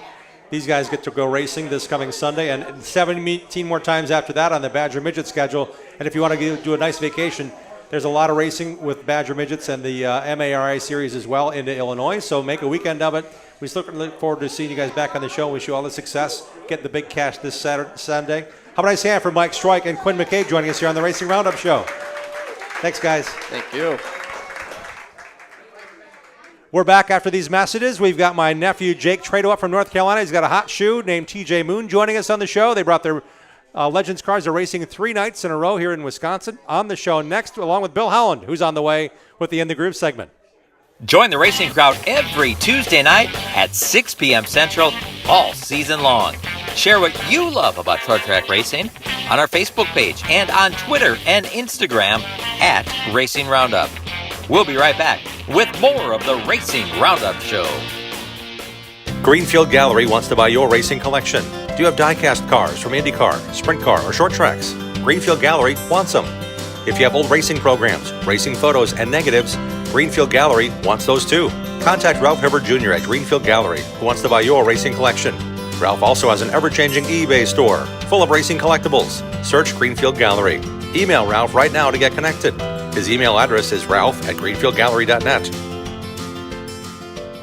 These guys get to go racing this coming Sunday and 17 more times after that on the Badger Midget schedule. And if you want to do a nice vacation, there's a lot of racing with Badger Midgets and the MARA series as well into Illinois. So make a weekend of it. We still look forward to seeing you guys back on the show. Wish you all the success. Get the big cash this Sunday. How about a nice hand for Mike Stroik and Quinn McKay joining us here on the Racing Roundup Show. Thanks, guys. Thank you. We're back after these messages. We've got my nephew, Jake Trado, up from North Carolina. He's got a hot shoe named TJ Moon joining us on the show. They brought their Legends cars. They're racing 3 nights in a row here in Wisconsin. On the show next, along with Bill Howland, who's on the way with the In the Groove segment. Join the racing crowd every Tuesday night at 6 p.m. Central all season long. Share what you love about short track racing on our Facebook page and on Twitter and Instagram at Racing Roundup. We'll be right back with more of the Racing Roundup Show. Greenfield Gallery wants to buy your racing collection. Do you have die-cast cars from IndyCar, Sprint Car, or short tracks? Greenfield Gallery wants them. If you have old racing programs, racing photos, and negatives, Greenfield Gallery wants those too. Contact Ralph Hibbert Jr. at Greenfield Gallery, who wants to buy your racing collection. Ralph also has an ever-changing eBay store full of racing collectibles. Search Greenfield Gallery. Email Ralph right now to get connected. His email address is ralph@greenfieldgallery.net.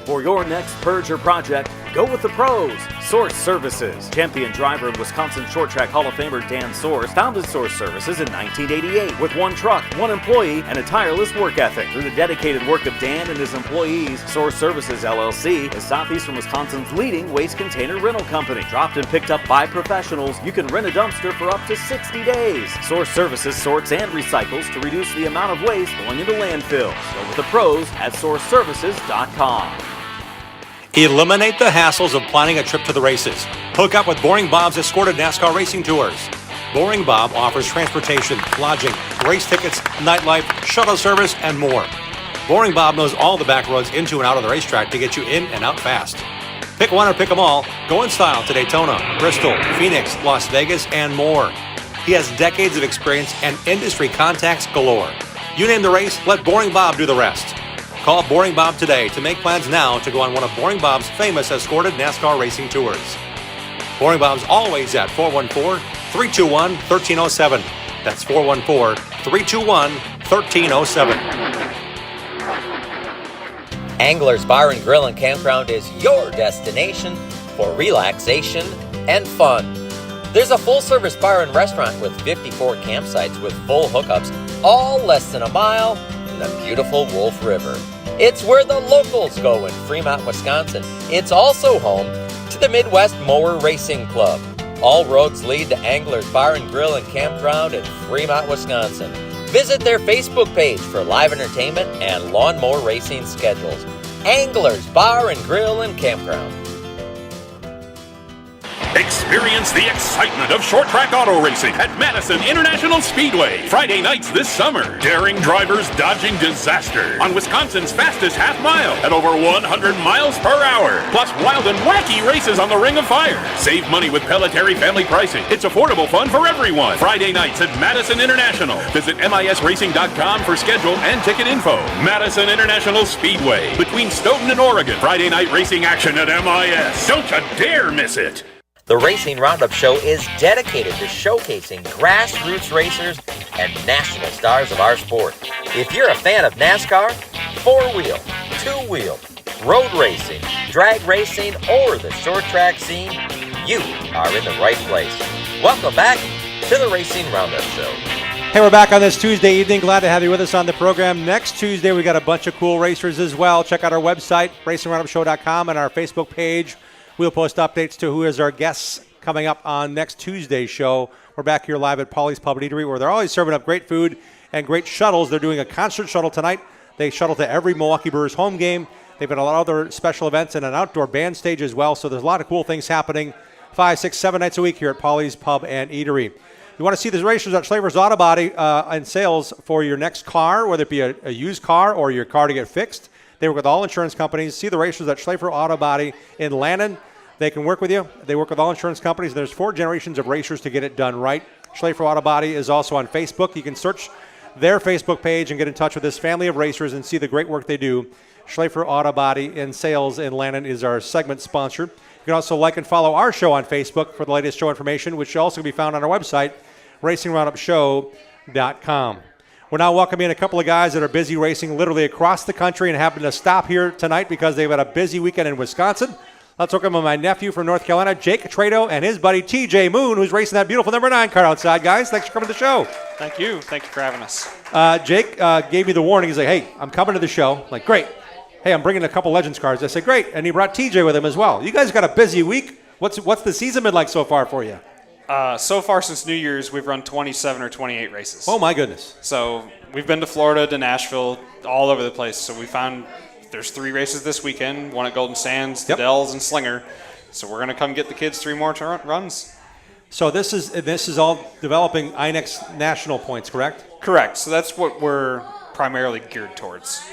For your next Purger project, go with the pros. Source Services. Champion driver and Wisconsin Short Track Hall of Famer Dan Source founded Source Services in 1988 with one truck, one employee, and a tireless work ethic. Through the dedicated work of Dan and his employees, Source Services LLC is Southeastern Wisconsin's leading waste container rental company. Dropped and picked up by professionals, you can rent a dumpster for up to 60 days. Source Services sorts and recycles to reduce the amount of waste going into landfills. Go with the pros at sourceservices.com. Eliminate the hassles of planning a trip to the races. Hook up with Boring Bob's escorted NASCAR racing tours. Boring Bob offers transportation, lodging, race tickets, nightlife, shuttle service, and more. Boring Bob knows all the back roads into and out of the racetrack to get you in and out fast. Pick one or pick them all. Go in style to Daytona, Bristol, Phoenix, Las Vegas, and more. He has decades of experience and industry contacts galore. You name the race, let Boring Bob do the rest. Call Boring Bob today to make plans now to go on one of Boring Bob's famous escorted NASCAR racing tours. Boring Bob's always at 414-321-1307. That's 414-321-1307. Angler's Bar and Grill and Campground is your destination for relaxation and fun. There's a full-service bar and restaurant with 54 campsites with full hookups, all less than a mile from the beautiful Wolf River. It's where the locals go in Fremont, Wisconsin. It's also home to the Midwest Mower Racing Club. All roads lead to Angler's Bar and Grill and Campground in Fremont, Wisconsin. Visit their Facebook page for live entertainment and lawnmower racing schedules. Angler's Bar and Grill and Campground. Experience the excitement of short track auto racing at Madison International Speedway. Friday nights this summer. Daring drivers dodging disaster on Wisconsin's fastest half mile at over 100 miles per hour. Plus wild and wacky races on the Ring of Fire. Save money with Pelletary family pricing. It's affordable fun for everyone. Friday nights at Madison International. Visit MISRacing.com for schedule and ticket info. Madison International Speedway between Stoughton and Oregon. Friday night racing action at MIS. Don't you dare miss it. The Racing Roundup Show is dedicated to showcasing grassroots racers and national stars of our sport. If you're a fan of NASCAR, four-wheel, two-wheel, road racing, drag racing, or the short track scene, you are in the right place. Welcome back to the Racing Roundup Show. Hey, we're back on this Tuesday evening. Glad to have you with us on the program. Next Tuesday, we got a bunch of cool racers as well. Check out our website, racingroundupshow.com, and our Facebook page. We'll post updates to who is our guests coming up on next Tuesday's show. We're back here live at Paulie's Pub and Eatery, where they're always serving up great food and great shuttles. They're doing a concert shuttle tonight. They shuttle to every Milwaukee Brewers home game. They've got a lot of other special events and an outdoor band stage as well. So there's a lot of cool things happening 5, 6, 7 nights a week here at Paulie's Pub and Eatery. You want to see the racers at Schlafer's Auto Body and sales for your next car, whether it be a used car or your car to get fixed. They work with all insurance companies. See the racers at Schlafer Auto Body in Lannon. They can work with you. They work with all insurance companies. There's 4 generations of racers to get it done right. Schlafer Auto Body is also on Facebook. You can search their Facebook page and get in touch with this family of racers and see the great work they do. Schlafer Auto Body in Sales in Lannon is our segment sponsor. You can also like and follow our show on Facebook for the latest show information, which will also be found on our website, racingroundupshow.com. We're now welcoming a couple of guys that are busy racing literally across the country and happen to stop here tonight because they've had a busy weekend in Wisconsin. Let's welcome my nephew from North Carolina, Jake Trado, and his buddy TJ Moon, who's racing that beautiful number 9 car outside. Guys, thanks for coming to the show. Thank you. Thank you for having us. Jake gave me the warning. He's like, hey, I'm coming to the show. I'm like, great. Hey, I'm bringing a couple Legends cars. I said, great. And he brought TJ with him as well. You guys got a busy week. What's the season been like so far for you? So far since New Year's, we've run 27 or 28 races. Oh, my goodness. So we've been to Florida, to Nashville, all over the place. So we found there's 3 races this weekend, one at Golden Sands, the Dells, and Slinger. So we're going to come get the kids 3 more runs. So this is all developing INEX national points, correct? Correct. So that's what we're primarily geared towards.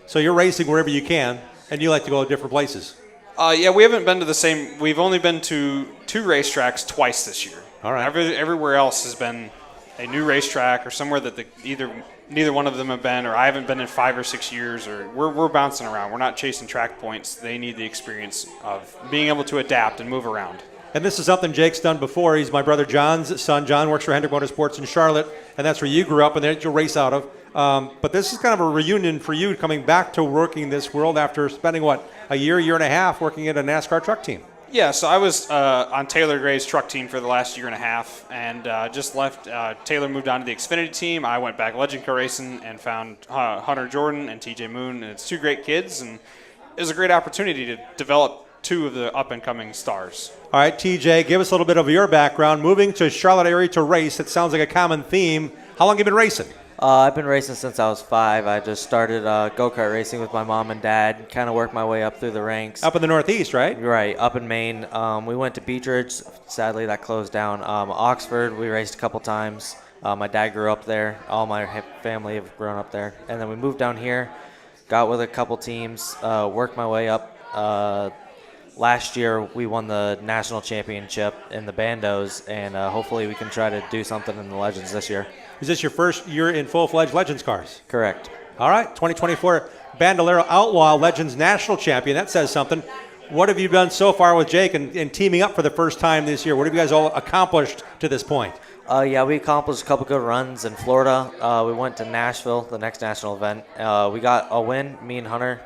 So you're racing wherever you can, and you like to go to different places. Yeah, we haven't been to the same. We've only been to 2 racetracks twice this year. All right. Everywhere else has been a new racetrack or somewhere that neither one of them have been, or I haven't been in 5 or 6 years, or we're bouncing around. We're not chasing track points. They need the experience of being able to adapt and move around. And this is something Jake's done before. He's my brother John's son. John works for Hendrick Motorsports in Charlotte, and that's where you grew up and that you race out of. But this is kind of a reunion for you coming back to working this world after spending, a year and a half working at a NASCAR truck team. Yeah, so I was on Taylor Gray's truck team for the last year and a half, and just left. Taylor moved on to the Xfinity team. I went back Legend Car Racing and found Hunter Jordan and TJ Moon, and it's 2 great kids, and it was a great opportunity to develop 2 of the up-and-coming stars. All right, TJ, give us a little bit of your background. Moving to Charlotte area to race, it sounds like a common theme. How long have you been racing? I've been racing since I was 5. I just started go-kart racing with my mom and dad, kind of worked my way up through the ranks. Up in the Northeast, right? Right, up in Maine. We went to Beechridge. Sadly, that closed down. Oxford, we raced a couple times. My dad grew up there. All my family have grown up there. And then we moved down here, got with a couple teams, worked my way up. Last year, we won the national championship in the Bandos, and hopefully we can try to do something in the Legends this year. Is this your first year in full-fledged Legends cars? Correct. All right, 2024 Bandolero Outlaw Legends National Champion. That says something. What have you done so far with Jake and teaming up for the first time this year? What have you guys all accomplished to this point? Yeah, we accomplished a couple good runs in Florida. We went to Nashville, the next national event. We got a win, me and Hunter.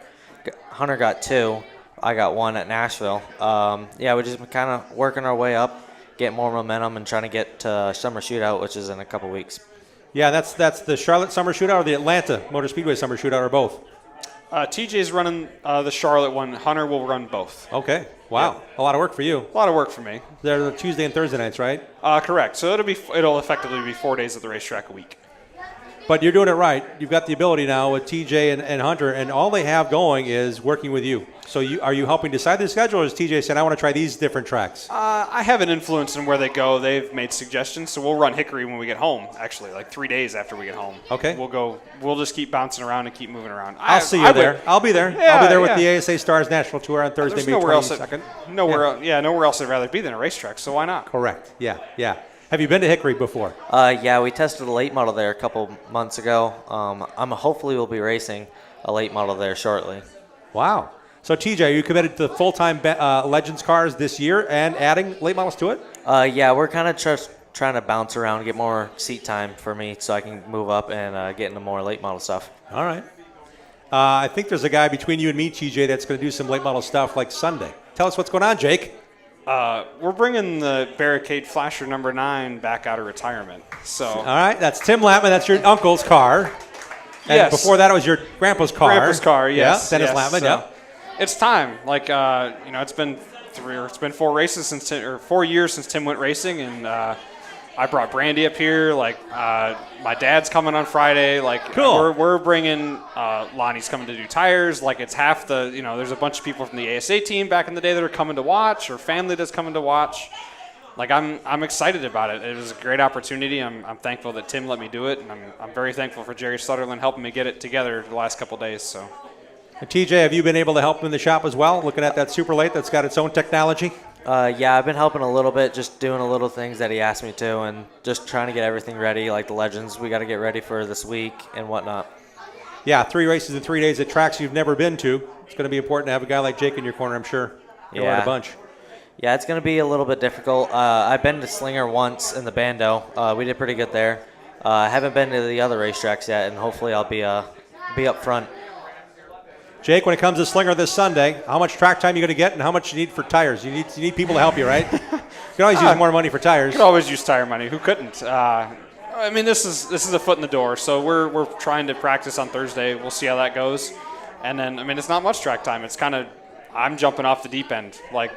Hunter got 2. I got 1 at Nashville. Yeah, we just been kind of working our way up, getting more momentum, and trying to get to Summer Shootout, which is in a couple weeks. Yeah, that's the Charlotte Summer Shootout or the Atlanta Motor Speedway Summer Shootout, or both? TJ's running the Charlotte one. Hunter will run both. Okay. Wow. Yeah. A lot of work for you. A lot of work for me. They're the Tuesday and Thursday nights, right? Correct. So it'll effectively be 4 days at the racetrack a week. But you're doing it right. You've got the ability now with TJ and Hunter, and all they have going is working with you. So are you helping decide the schedule, or is TJ saying, I want to try these different tracks? I have an influence in where they go. They've made suggestions, so we'll run Hickory when we get home, actually, like 3 days after we get home. Okay. We'll just keep bouncing around and keep moving around. I'll see you there. I'll be there. Yeah, I'll be there with the ASA Stars National Tour on Thursday, May 22nd. Nowhere else I'd rather be than a racetrack, so why not? Correct. Yeah. Have you been to Hickory before? Yeah, we tested a late model there a couple months ago. Hopefully we'll be racing a late model there shortly. Wow. So, TJ, are you committed to full-time Legends cars this year and adding late models to it? Yeah, we're kind of just trying to bounce around and get more seat time for me so I can move up and get into more late model stuff. All right. I think there's a guy between you and me, TJ, that's going to do some late model stuff like Sunday. Tell us what's going on, Jake. We're bringing the Barricade Flasher number 9 back out of retirement. So. All right, that's Tim Lattman. That's your uncle's car. And yes. Before that, it was your grandpa's car. Grandpa's car, yes. Yeah, Dennis Lattman, so yeah. It's time. Like, it's been 4 years since Tim went racing, and I brought Brandy up here. Like, my dad's coming on Friday. Like, cool. We're bringing Lonnie's coming to do tires. Like, it's half the. There's a bunch of people from the ASA team back in the day that are coming to watch, or family that's coming to watch. Like, I'm excited about it. It was a great opportunity. I'm thankful that Tim let me do it, and I'm very thankful for Jerry Sutherland helping me get it together the last couple of days. So. And TJ, have you been able to help in the shop as well, looking at that super late that's got its own technology? Yeah, I've been helping a little bit, just doing a little things that he asked me to, and just trying to get everything ready, like the Legends. We got to get ready for this week and whatnot. Yeah, 3 races in 3 days at tracks you've never been to. It's going to be important to have a guy like Jake in your corner, I'm sure. You'll learn a bunch. Yeah, it's going to be a little bit difficult. I've been to Slinger once in the Bando. We did pretty good there. I haven't been to the other racetracks yet, and hopefully I'll be up front. Jake, when it comes to Slinger this Sunday, how much track time you going to get, and how much you need for tires? You need people to help you, right? You can always use more money for tires. You can always use tire money. Who couldn't? This is a foot in the door. So we're trying to practice on Thursday. We'll see how that goes. And then it's not much track time. It's kind of I'm jumping off the deep end, like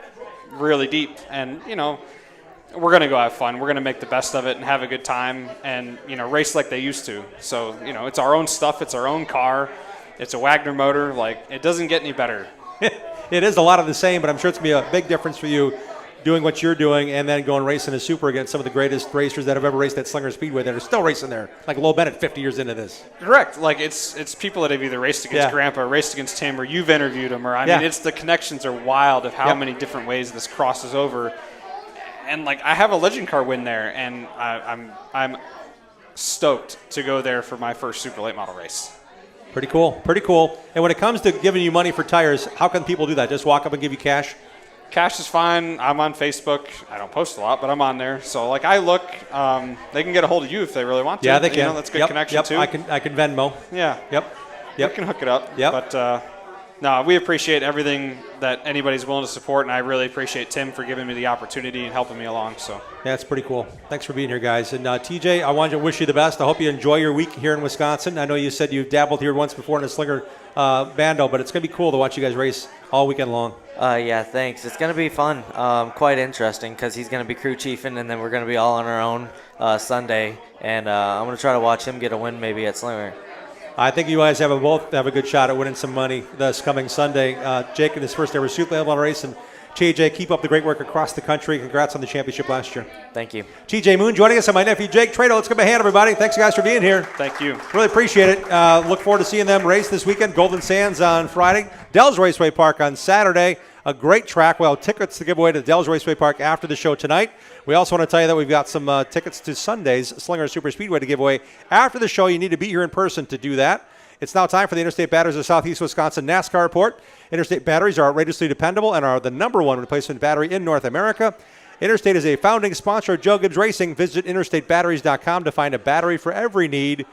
really deep, and we're gonna go have fun. We're gonna make the best of it and have a good time, and race like they used to. So it's our own stuff. It's our own car. It's a Wagner motor. Like, it doesn't get any better. It is a lot of the same, but I'm sure it's going to be a big difference for you doing what you're doing and then going racing a super against some of the greatest racers that have ever raced at Slinger Speedway that are still racing there, like Lowell Bennett 50 years into this. Correct. Like it's people that have either raced against Yeah. Grandpa, or raced against Tim, or you've interviewed him, or I Yeah. mean, it's the connections are wild of how Yep. many different ways this crosses over. And like I have a legend car win there, and I'm stoked to go there for my first super late model race. Pretty cool. Pretty cool. And when it comes to giving you money for tires, how can people do that? Just walk up and give you cash? Cash is fine. I'm on Facebook. I don't post a lot, but I'm on there. So like I look, they can get a hold of you if they really want to. Yeah, they can. You know, that's good Yep, connection yep. too. I can Venmo. Yeah. Yep. We can hook it up. Yep. But no, we appreciate everything that anybody's willing to support, and I really appreciate Tim for giving me the opportunity and helping me along. So Yeah, it's pretty cool. Thanks for being here, guys. And TJ, I wanted to wish you the best. I hope you enjoy your week here in Wisconsin. I know you said you've dabbled here once before in a Slinger bando, but it's going to be cool to watch you guys race all weekend long. Yeah, thanks. It's going to be fun. Quite interesting because he's going to be crew chiefing, and then we're going to be all on our own Sunday. And I'm going to try to watch him get a win maybe at Slinger. I think you guys both have a good shot at winning some money this coming Sunday. Jake in his first ever super late model race, and TJ, keep up the great work across the country. Congrats on the championship last year. Thank you. TJ Moon joining us, and my nephew Jake Trado. Let's give him a hand, everybody. Thanks, guys, for being here. Thank you. Really appreciate it. Look forward to seeing them race this weekend. Golden Sands on Friday. Dells Raceway Park on Saturday. A great track. We'll have tickets to give away to Dells Raceway Park after the show tonight. We also want to tell you that we've got some tickets to Sunday's Slinger Super Speedway to give away after the show. You need to be here in person to do that. It's now time for the Interstate Batteries of Southeast Wisconsin NASCAR report. Interstate batteries are outrageously dependable and are the #1 replacement battery in North America. Interstate is a founding sponsor of Joe Gibbs Racing. Visit interstatebatteries.com to find a battery for every need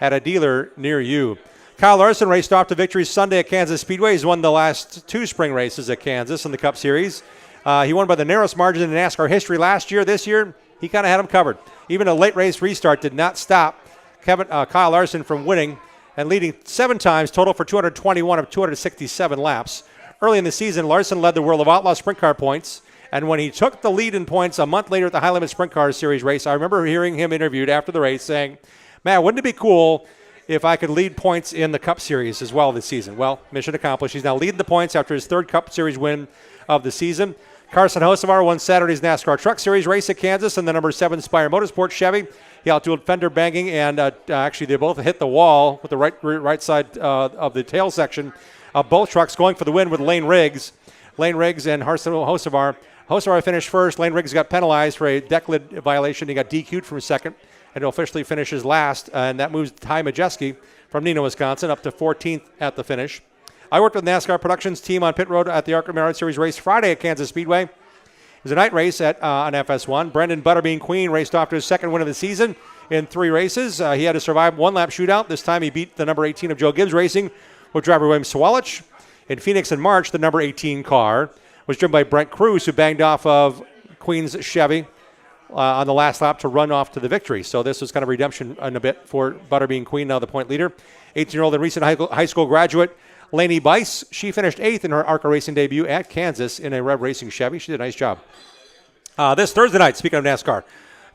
at a dealer near you. Kyle Larson raced off to victory Sunday at Kansas Speedway. He's won the last 2 spring races at Kansas in the Cup Series. He won by the narrowest margin in NASCAR history last year. This year, he kind of had him covered. Even a late race restart did not stop Kyle Larson from winning and leading 7 times, total for 221 of 267 laps. Early in the season, Larson led the World of Outlaw Sprint Car points, and when he took the lead in points a month later at the High Limit Sprint Car Series race, I remember hearing him interviewed after the race saying, "Man, wouldn't it be cool if I could lead points in the Cup Series as well this season?" Well, mission accomplished. He's now leading the points after his 3rd Cup Series win of the season. Carson Hocevar won Saturday's NASCAR Truck Series race at Kansas in the number 7 Spire Motorsports Chevy. He outdueled fender banging, and actually they both hit the wall with the right side of the tail section of both trucks, going for the win with Lane Riggs. Lane Riggs and Hocevar. Hocevar finished first. Lane Riggs got penalized for a deck lid violation. He got DQ'd from second, and officially finishes last, and that moves Ty Majeski from Neenah, Wisconsin, up to 14th at the finish. I worked with the NASCAR Productions team on pit road at the ARCA Merit Series race Friday at Kansas Speedway. It was a night race on FS1. Brendan Butterbean Queen raced off to his 2nd win of the season in 3 races. He had to survive 1-lap shootout. This time he beat the number 18 of Joe Gibbs Racing with driver William Sawalich. In Phoenix in March, the number 18 car was driven by Brent Cruz, who banged off of Queen's Chevy on the last lap to run off to the victory. So this was kind of redemption in a bit for Butterbean Queen, now the point leader. 18-year-old and recent high school graduate Lainey Bice, she finished 8th in her ARCA racing debut at Kansas in a Rev Racing Chevy. She did a nice job. This Thursday night, speaking of NASCAR,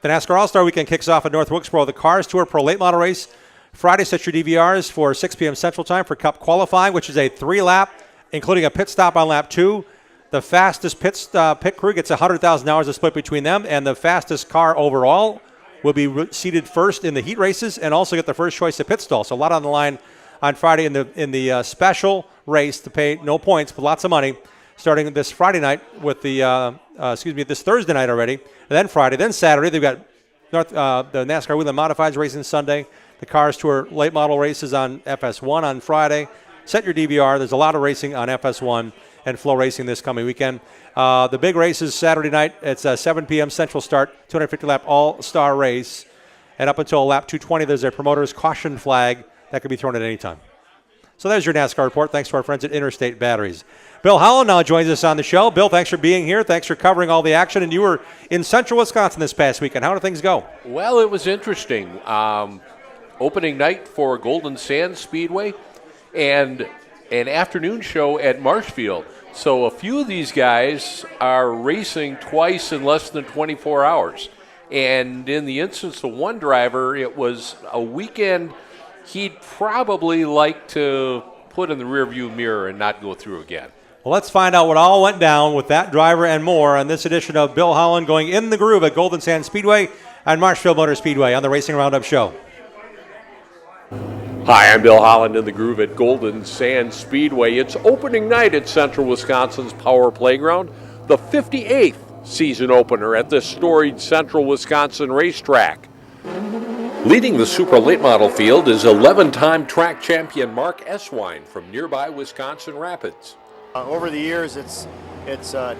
the NASCAR All-Star Weekend kicks off at North Wilkesboro. The Cars Tour Pro Late Model Race. Friday, set your DVRs for 6 p.m. Central Time for Cup qualifying, which is a 3-lap, including a pit stop on lap 2. The fastest pit crew gets $100,000 to split between them, and the fastest car overall will be seated first in the heat races and also get the first choice of pit stall. So a lot on the line on Friday in the special race to pay no points but lots of money, starting this Friday night with this Thursday night already, and then Friday, then Saturday. They've got the NASCAR Whelen Modifieds racing Sunday, the Cars Tour late model races on FS1 on Friday. Set your DVR. There's a lot of racing on FS1 and Flow Racing this coming weekend. The big race is Saturday night. It's a 7 p.m. Central start, 250-lap all-star race. And up until lap 220, there's a promoter's caution flag that could be thrown at any time. So there's your NASCAR report. Thanks to our friends at Interstate Batteries. Bill Holland now joins us on the show. Bill, thanks for being here. Thanks for covering all the action. And you were in central Wisconsin this past weekend. How did things go? Well, it was interesting. Opening night for Golden Sands Speedway and an afternoon show at Marshfield. So a few of these guys are racing twice in less than 24 hours. And in the instance of one driver, it was a weekend he'd probably like to put in the rearview mirror and not go through again. Well, let's find out what all went down with that driver and more on this edition of Bill Holland going in the groove at Golden Sands Speedway and Marshfield Motor Speedway on the Racing Roundup Show. Hi, I'm Bill Holland in the groove at Golden Sands Speedway. It's opening night at Central Wisconsin's Power Playground, the 58th season opener at the storied Central Wisconsin racetrack. Leading the super late model field is 11-time track champion Mark S41 from nearby Wisconsin Rapids. Over the years, it's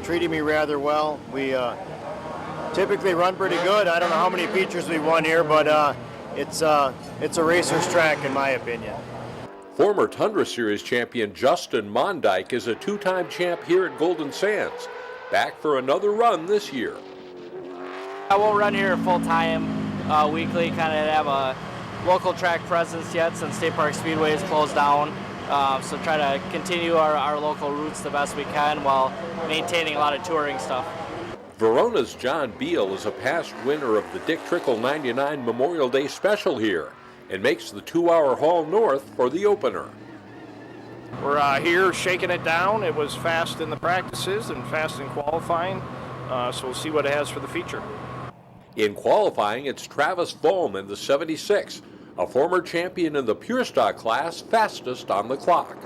treated me rather well. We typically run pretty good. I don't know how many features we won here, but it's a racer's track in my opinion. Former Tundra Series champion Justin Mondyke is a two-time champ here at Golden Sands. Back for another run this year. I won't run here full-time, weekly, kind of have a local track presence yet since State Park Speedway is closed down. So try to continue our local routes the best we can while maintaining a lot of touring stuff. Verona's John Beal is a past winner of the Dick Trickle 99 Memorial Day Special here and makes the 2-hour haul north for the opener. We're here shaking it down. It was fast in the practices and fast in qualifying, so we'll see what it has for the feature. In qualifying, it's Travis Volm in the 76, a former champion in the Pure Stock class, fastest on the clock.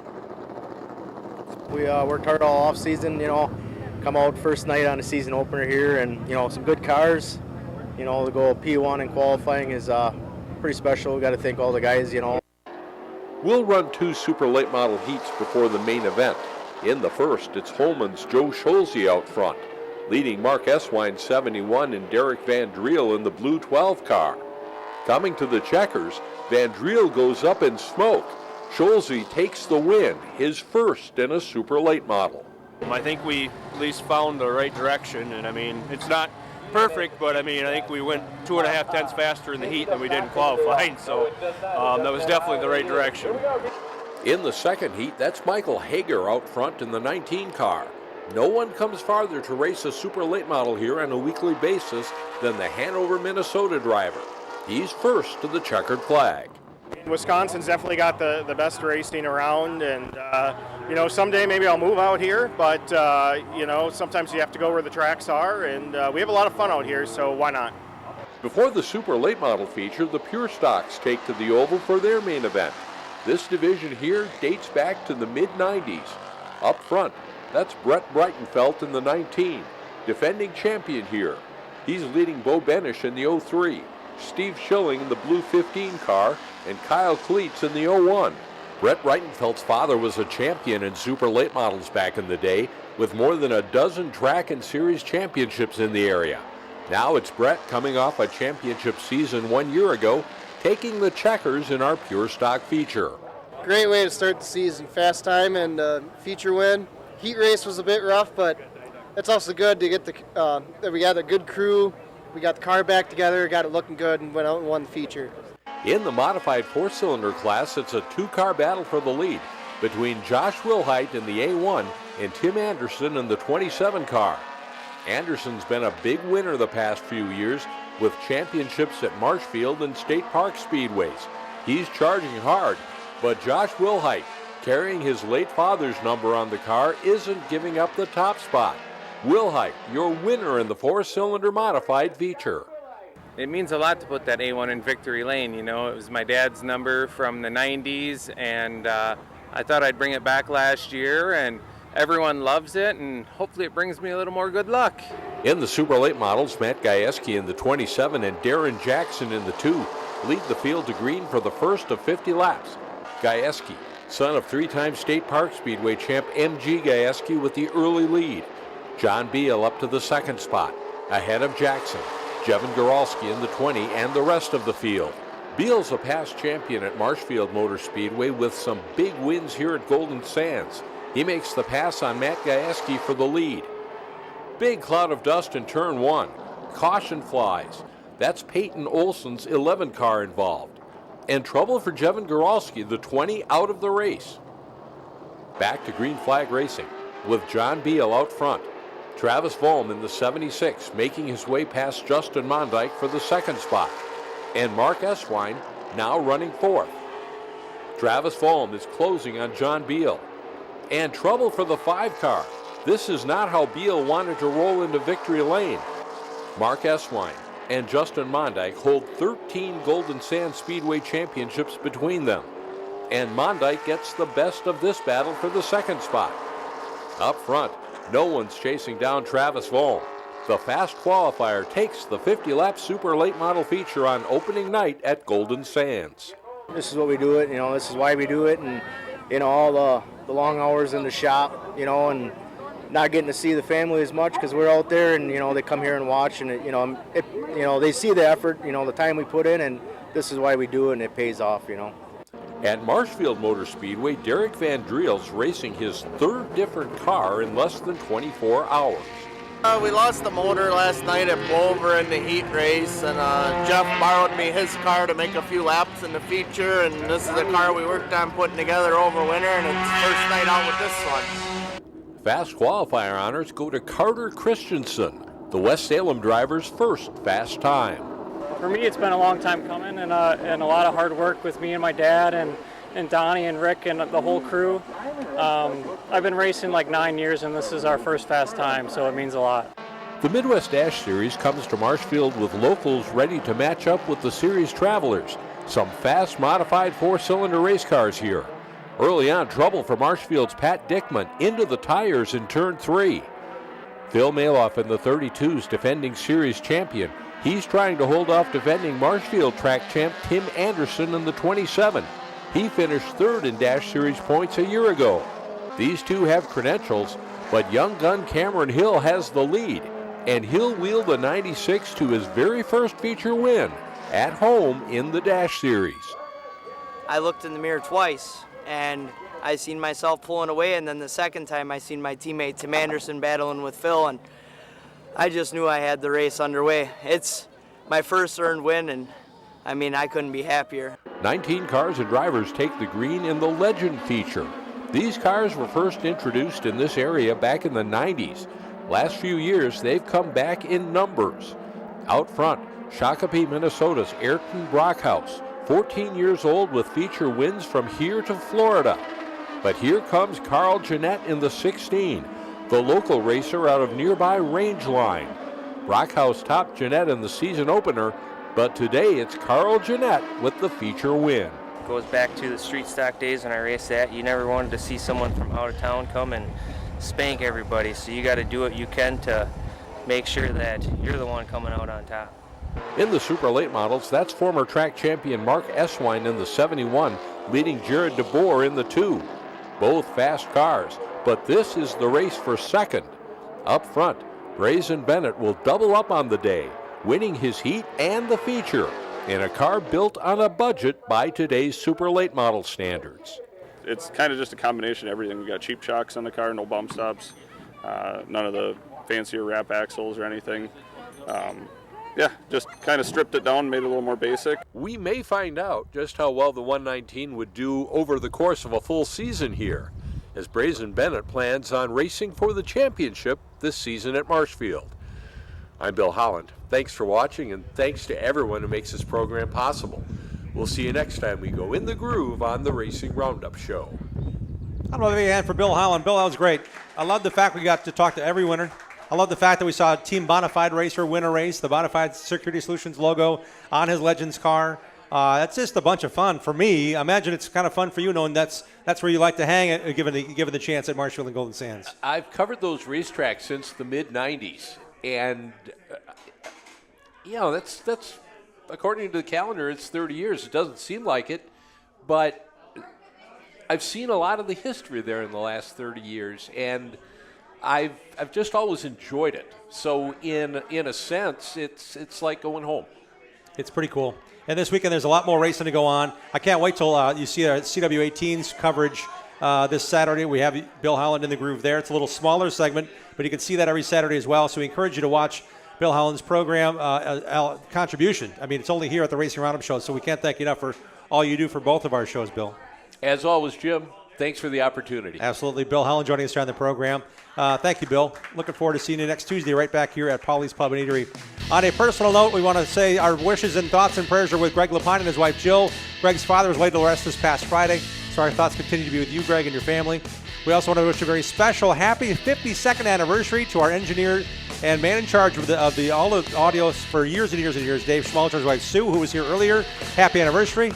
We worked hard all off season, come out first night on the season opener here, and some good cars. To go P1 in qualifying is pretty special. We got to thank all the guys. We'll run 2 super late model heats before the main event. In the first, it's Holman's Joe Scholze out front, leading Mark S41 71 and Derek Van Driel in the blue 12 car. Coming to the checkers, Van Driel goes up in smoke. Scholze takes the win, his first in a super late model. I think we at least found the right direction, and it's not perfect, but I think we went 2.5 tenths faster in the heat than we did in qualifying, so that was definitely the right direction. In the second heat, that's Michael Hager out front in the 19 car. No one comes farther to race a super late model here on a weekly basis than the Hanover, Minnesota driver. He's first to the checkered flag. Wisconsin's definitely got the best racing around, and someday maybe I'll move out here, but sometimes you have to go where the tracks are, and we have a lot of fun out here, so why not? Before the super late model feature, the Pure Stocks take to the oval for their main event. This division here dates back to the mid-90s. Up front, that's Brett Breitenfeld in the 19, defending champion here. He's leading Bo Benish in the 03, Steve Schilling in the blue 15 car, and Kyle Cleats in the 01. Brett Breitenfeld's father was a champion in super late models back in the day, with more than a dozen track and series championships in the area. Now it's Brett coming off a championship season 1 year ago, taking the checkers in our Pure Stock feature. Great way to start the season. Fast time and feature win. Heat race was a bit rough, but it's also good to get we got a good crew. We got the car back together, got it looking good, and went out and won the feature. In the modified 4-cylinder class, it's a 2-car battle for the lead between Josh Wilhite in the A1 and Tim Anderson in the 27 car. Anderson's been a big winner the past few years with championships at Marshfield and State Park Speedways. He's charging hard, but Josh Wilhite, carrying his late father's number on the car, isn't giving up the top spot. Wilhite, your winner in the 4-cylinder modified feature. It means a lot to put that A1 in victory lane. It was my dad's number from the 90s, and I thought I'd bring it back last year, and everyone loves it, and hopefully it brings me a little more good luck. In the super late models, Matt Gajewski in the 27 and Darren Jackson in the 2 lead the field to green for the first of 50 laps. Gajewski, son of 3-time State Park Speedway champ M.G. Gajewski, with the early lead. John Beal up to the second spot, ahead of Jackson, Jevin Goralski in the 20, and the rest of the field. Beal's a past champion at Marshfield Motor Speedway with some big wins here at Golden Sands. He makes the pass on Matt Gajewski for the lead. Big cloud of dust in turn 1. Caution flies. That's Peyton Olson's 11 car involved. And trouble for Jevin Goralski, the 20, out of the race. Back to green flag racing with John Beal out front. Travis Volm in the 76 making his way past Justin Mondyke for the second spot. And Mark S41 now running fourth. Travis Volm is closing on John Beal. And trouble for the 5 car. This is not how Beal wanted to roll into victory lane. Mark Eswine and Justin Mondyke hold 13 Golden Sands Speedway championships between them. And Mondyke gets the best of this battle for the 2nd spot. Up front, no one's chasing down Travis Volm. The fast qualifier takes the 50-lap super late model feature on opening night at Golden Sands. This is what we do it, this is why we do it, and, all the long hours in the shop, and not getting to see the family as much because we're out there and, they come here and watch and, they see the effort, the time we put in, and this is why we do it and it pays off, At Marshfield Motor Speedway, Derek Van Driel's racing his 3rd different car in less than 24 hours. We lost the motor last night at Plover in the heat race, and Jeff borrowed me his car to make a few laps in the feature, and this is a car we worked on putting together over winter, and it's first night out with this one. Fast qualifier honors go to Carter Christensen, the West Salem driver's first fast time. For me, it's been a long time coming, and a lot of hard work with me and my dad and Donnie and Rick and the whole crew. I've been racing like 9 years, and this is our first fast time, so it means a lot. The Midwest Dash Series comes to Marshfield with locals ready to match up with the series travelers. Some fast modified 4-cylinder race cars here. Early on, trouble for Marshfield's Pat Dickman into the tires in turn 3. Phil Maloff in the 32's defending series champion. He's trying to hold off defending Marshfield track champ Tim Anderson in the 27. He finished 3rd in Dash Series points a year ago. These two have credentials, but young gun Cameron Hill has the lead, and he'll wheel the 96 to his very first feature win at home in the Dash Series. I looked in the mirror twice, and I seen myself pulling away, and then the second time I seen my teammate Tim Anderson battling with Phil, and I just knew I had the race underway. It's my first earned win, and I couldn't be happier. 19 cars and drivers take the green in the Legend feature. These cars were first introduced in this area back in the 90s. Last few years, they've come back in numbers. Out front, Shakopee, Minnesota's Ayrton Brockhouse, 14 years old with feature wins from here to Florida. But here comes Carl Jeanette in the 16, the local racer out of nearby Rangeline. Brockhouse topped Jeanette in the season opener, but today it's Carl Jeanette with the feature win. Goes back to the street stock days when I raced that. You never wanted to see someone from out of town come and spank everybody, so you got to do what you can to make sure that you're the one coming out on top. In the super late models, that's former track champion Mark Eswine in the 71, leading Jared DeBoer in the 2. Both fast cars, but this is the race for second. Up front, Grayson Bennett will double up on the day, winning his heat and the feature in a car built on a budget by today's super late model standards. It's kind of just a combination of everything. We got cheap shocks on the car, no bump stops, none of the fancier wrap axles or anything. Just kind of stripped it down, made it a little more basic. We may find out just how well the 119 would do over the course of a full season here, as Brazen Bennett plans on racing for the championship this season at Marshfield. I'm Bill Holland. Thanks for watching, and thanks to everyone who makes this program possible. We'll see you next time we go in the groove on the Racing Roundup Show. I don't know if you hand for Bill Holland. Bill, that was great. I love the fact we got to talk to every winner. I love the fact that we saw Team Bonafide Racer win a race, the Bonafide Security Solutions logo on his Legends car. That's just a bunch of fun for me. I imagine it's kind of fun for you, knowing that's where you like to hang, given the chance at Marshfield and Golden Sands. I've covered those racetracks since the mid-'90s, and that's according to the calendar, it's 30 years. It doesn't seem like it, but I've seen a lot of the history there in the last 30 years, and I've just always enjoyed it. So in a sense, it's like going home. It's pretty cool. And this weekend, there's a lot more racing to go on. I can't wait till you see our CW18's coverage this Saturday. We have Bill Holland in the groove there. It's a little smaller segment, but you can see that every Saturday as well. So we encourage you to watch Bill Holland's program contribution. I mean, it's only here at the Racing Roundup Show, so we can't thank you enough for all you do for both of our shows, Bill. As always, Jim, thanks for the opportunity. Absolutely. Bill Holland joining us here on the program. Thank you, Bill. Looking forward to seeing you next Tuesday right back here at Polly's Pub and Eatery. On a personal note, we want to say our wishes and thoughts and prayers are with Greg Lapine and his wife, Jill. Greg's father was laid to rest this past Friday, so our thoughts continue to be with you, Greg, and your family. We also want to wish a very special happy 52nd anniversary to our engineer and man in charge of all the audios for years and years and years, Dave Schmalter's wife Sue, who was here earlier. Happy anniversary.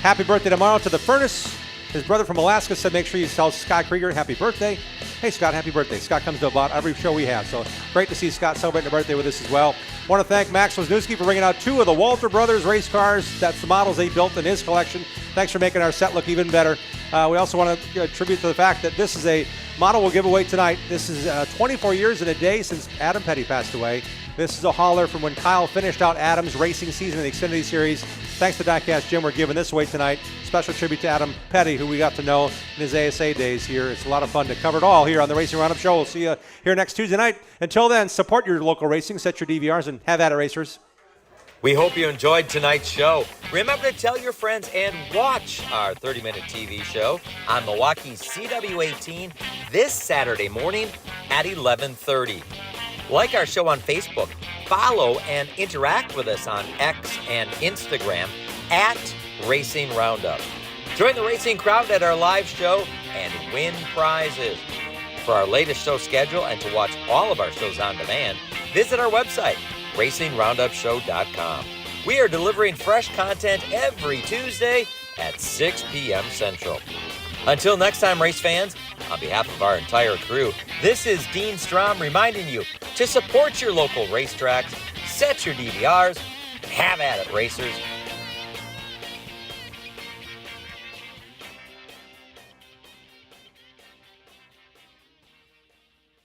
Happy birthday tomorrow to the Furnace. His brother from Alaska said make sure you tell Scott Krieger happy birthday. Hey, Scott, happy birthday. Scott comes to about every show we have, so great to see Scott celebrating a birthday with us as well. Want to thank Max Wisniewski for bringing out 2 of the Walter Brothers race cars. That's the models they built in his collection. Thanks for making our set look even better. We also want to attribute to the fact that this is a model we'll give away tonight. This is 24 years and a day since Adam Petty passed away. This is a hauler from when Kyle finished out Adam's racing season in the Xfinity Series. Thanks to Diecast Jim, we're giving this away tonight. Special tribute to Adam Petty, who we got to know in his ASA days here. It's a lot of fun to cover it all here on the Racing Roundup Show. We'll see you here next Tuesday night. Until then, support your local racing, set your DVRs, and have at it, racers. We hope you enjoyed tonight's show. Remember to tell your friends and watch our 30-minute TV show on Milwaukee's CW18 this Saturday morning at 11:30. Like our show on Facebook, follow and interact with us on X and Instagram at Racing Roundup. Join the racing crowd at our live show and win prizes. For our latest show schedule and to watch all of our shows on demand, visit our website, RacingRoundupShow.com. We are delivering fresh content every Tuesday at 6 p.m. Central. Until next time, race fans, on behalf of our entire crew, this is Dean Strom reminding you to support your local racetracks, set your DVRs, have at it, racers.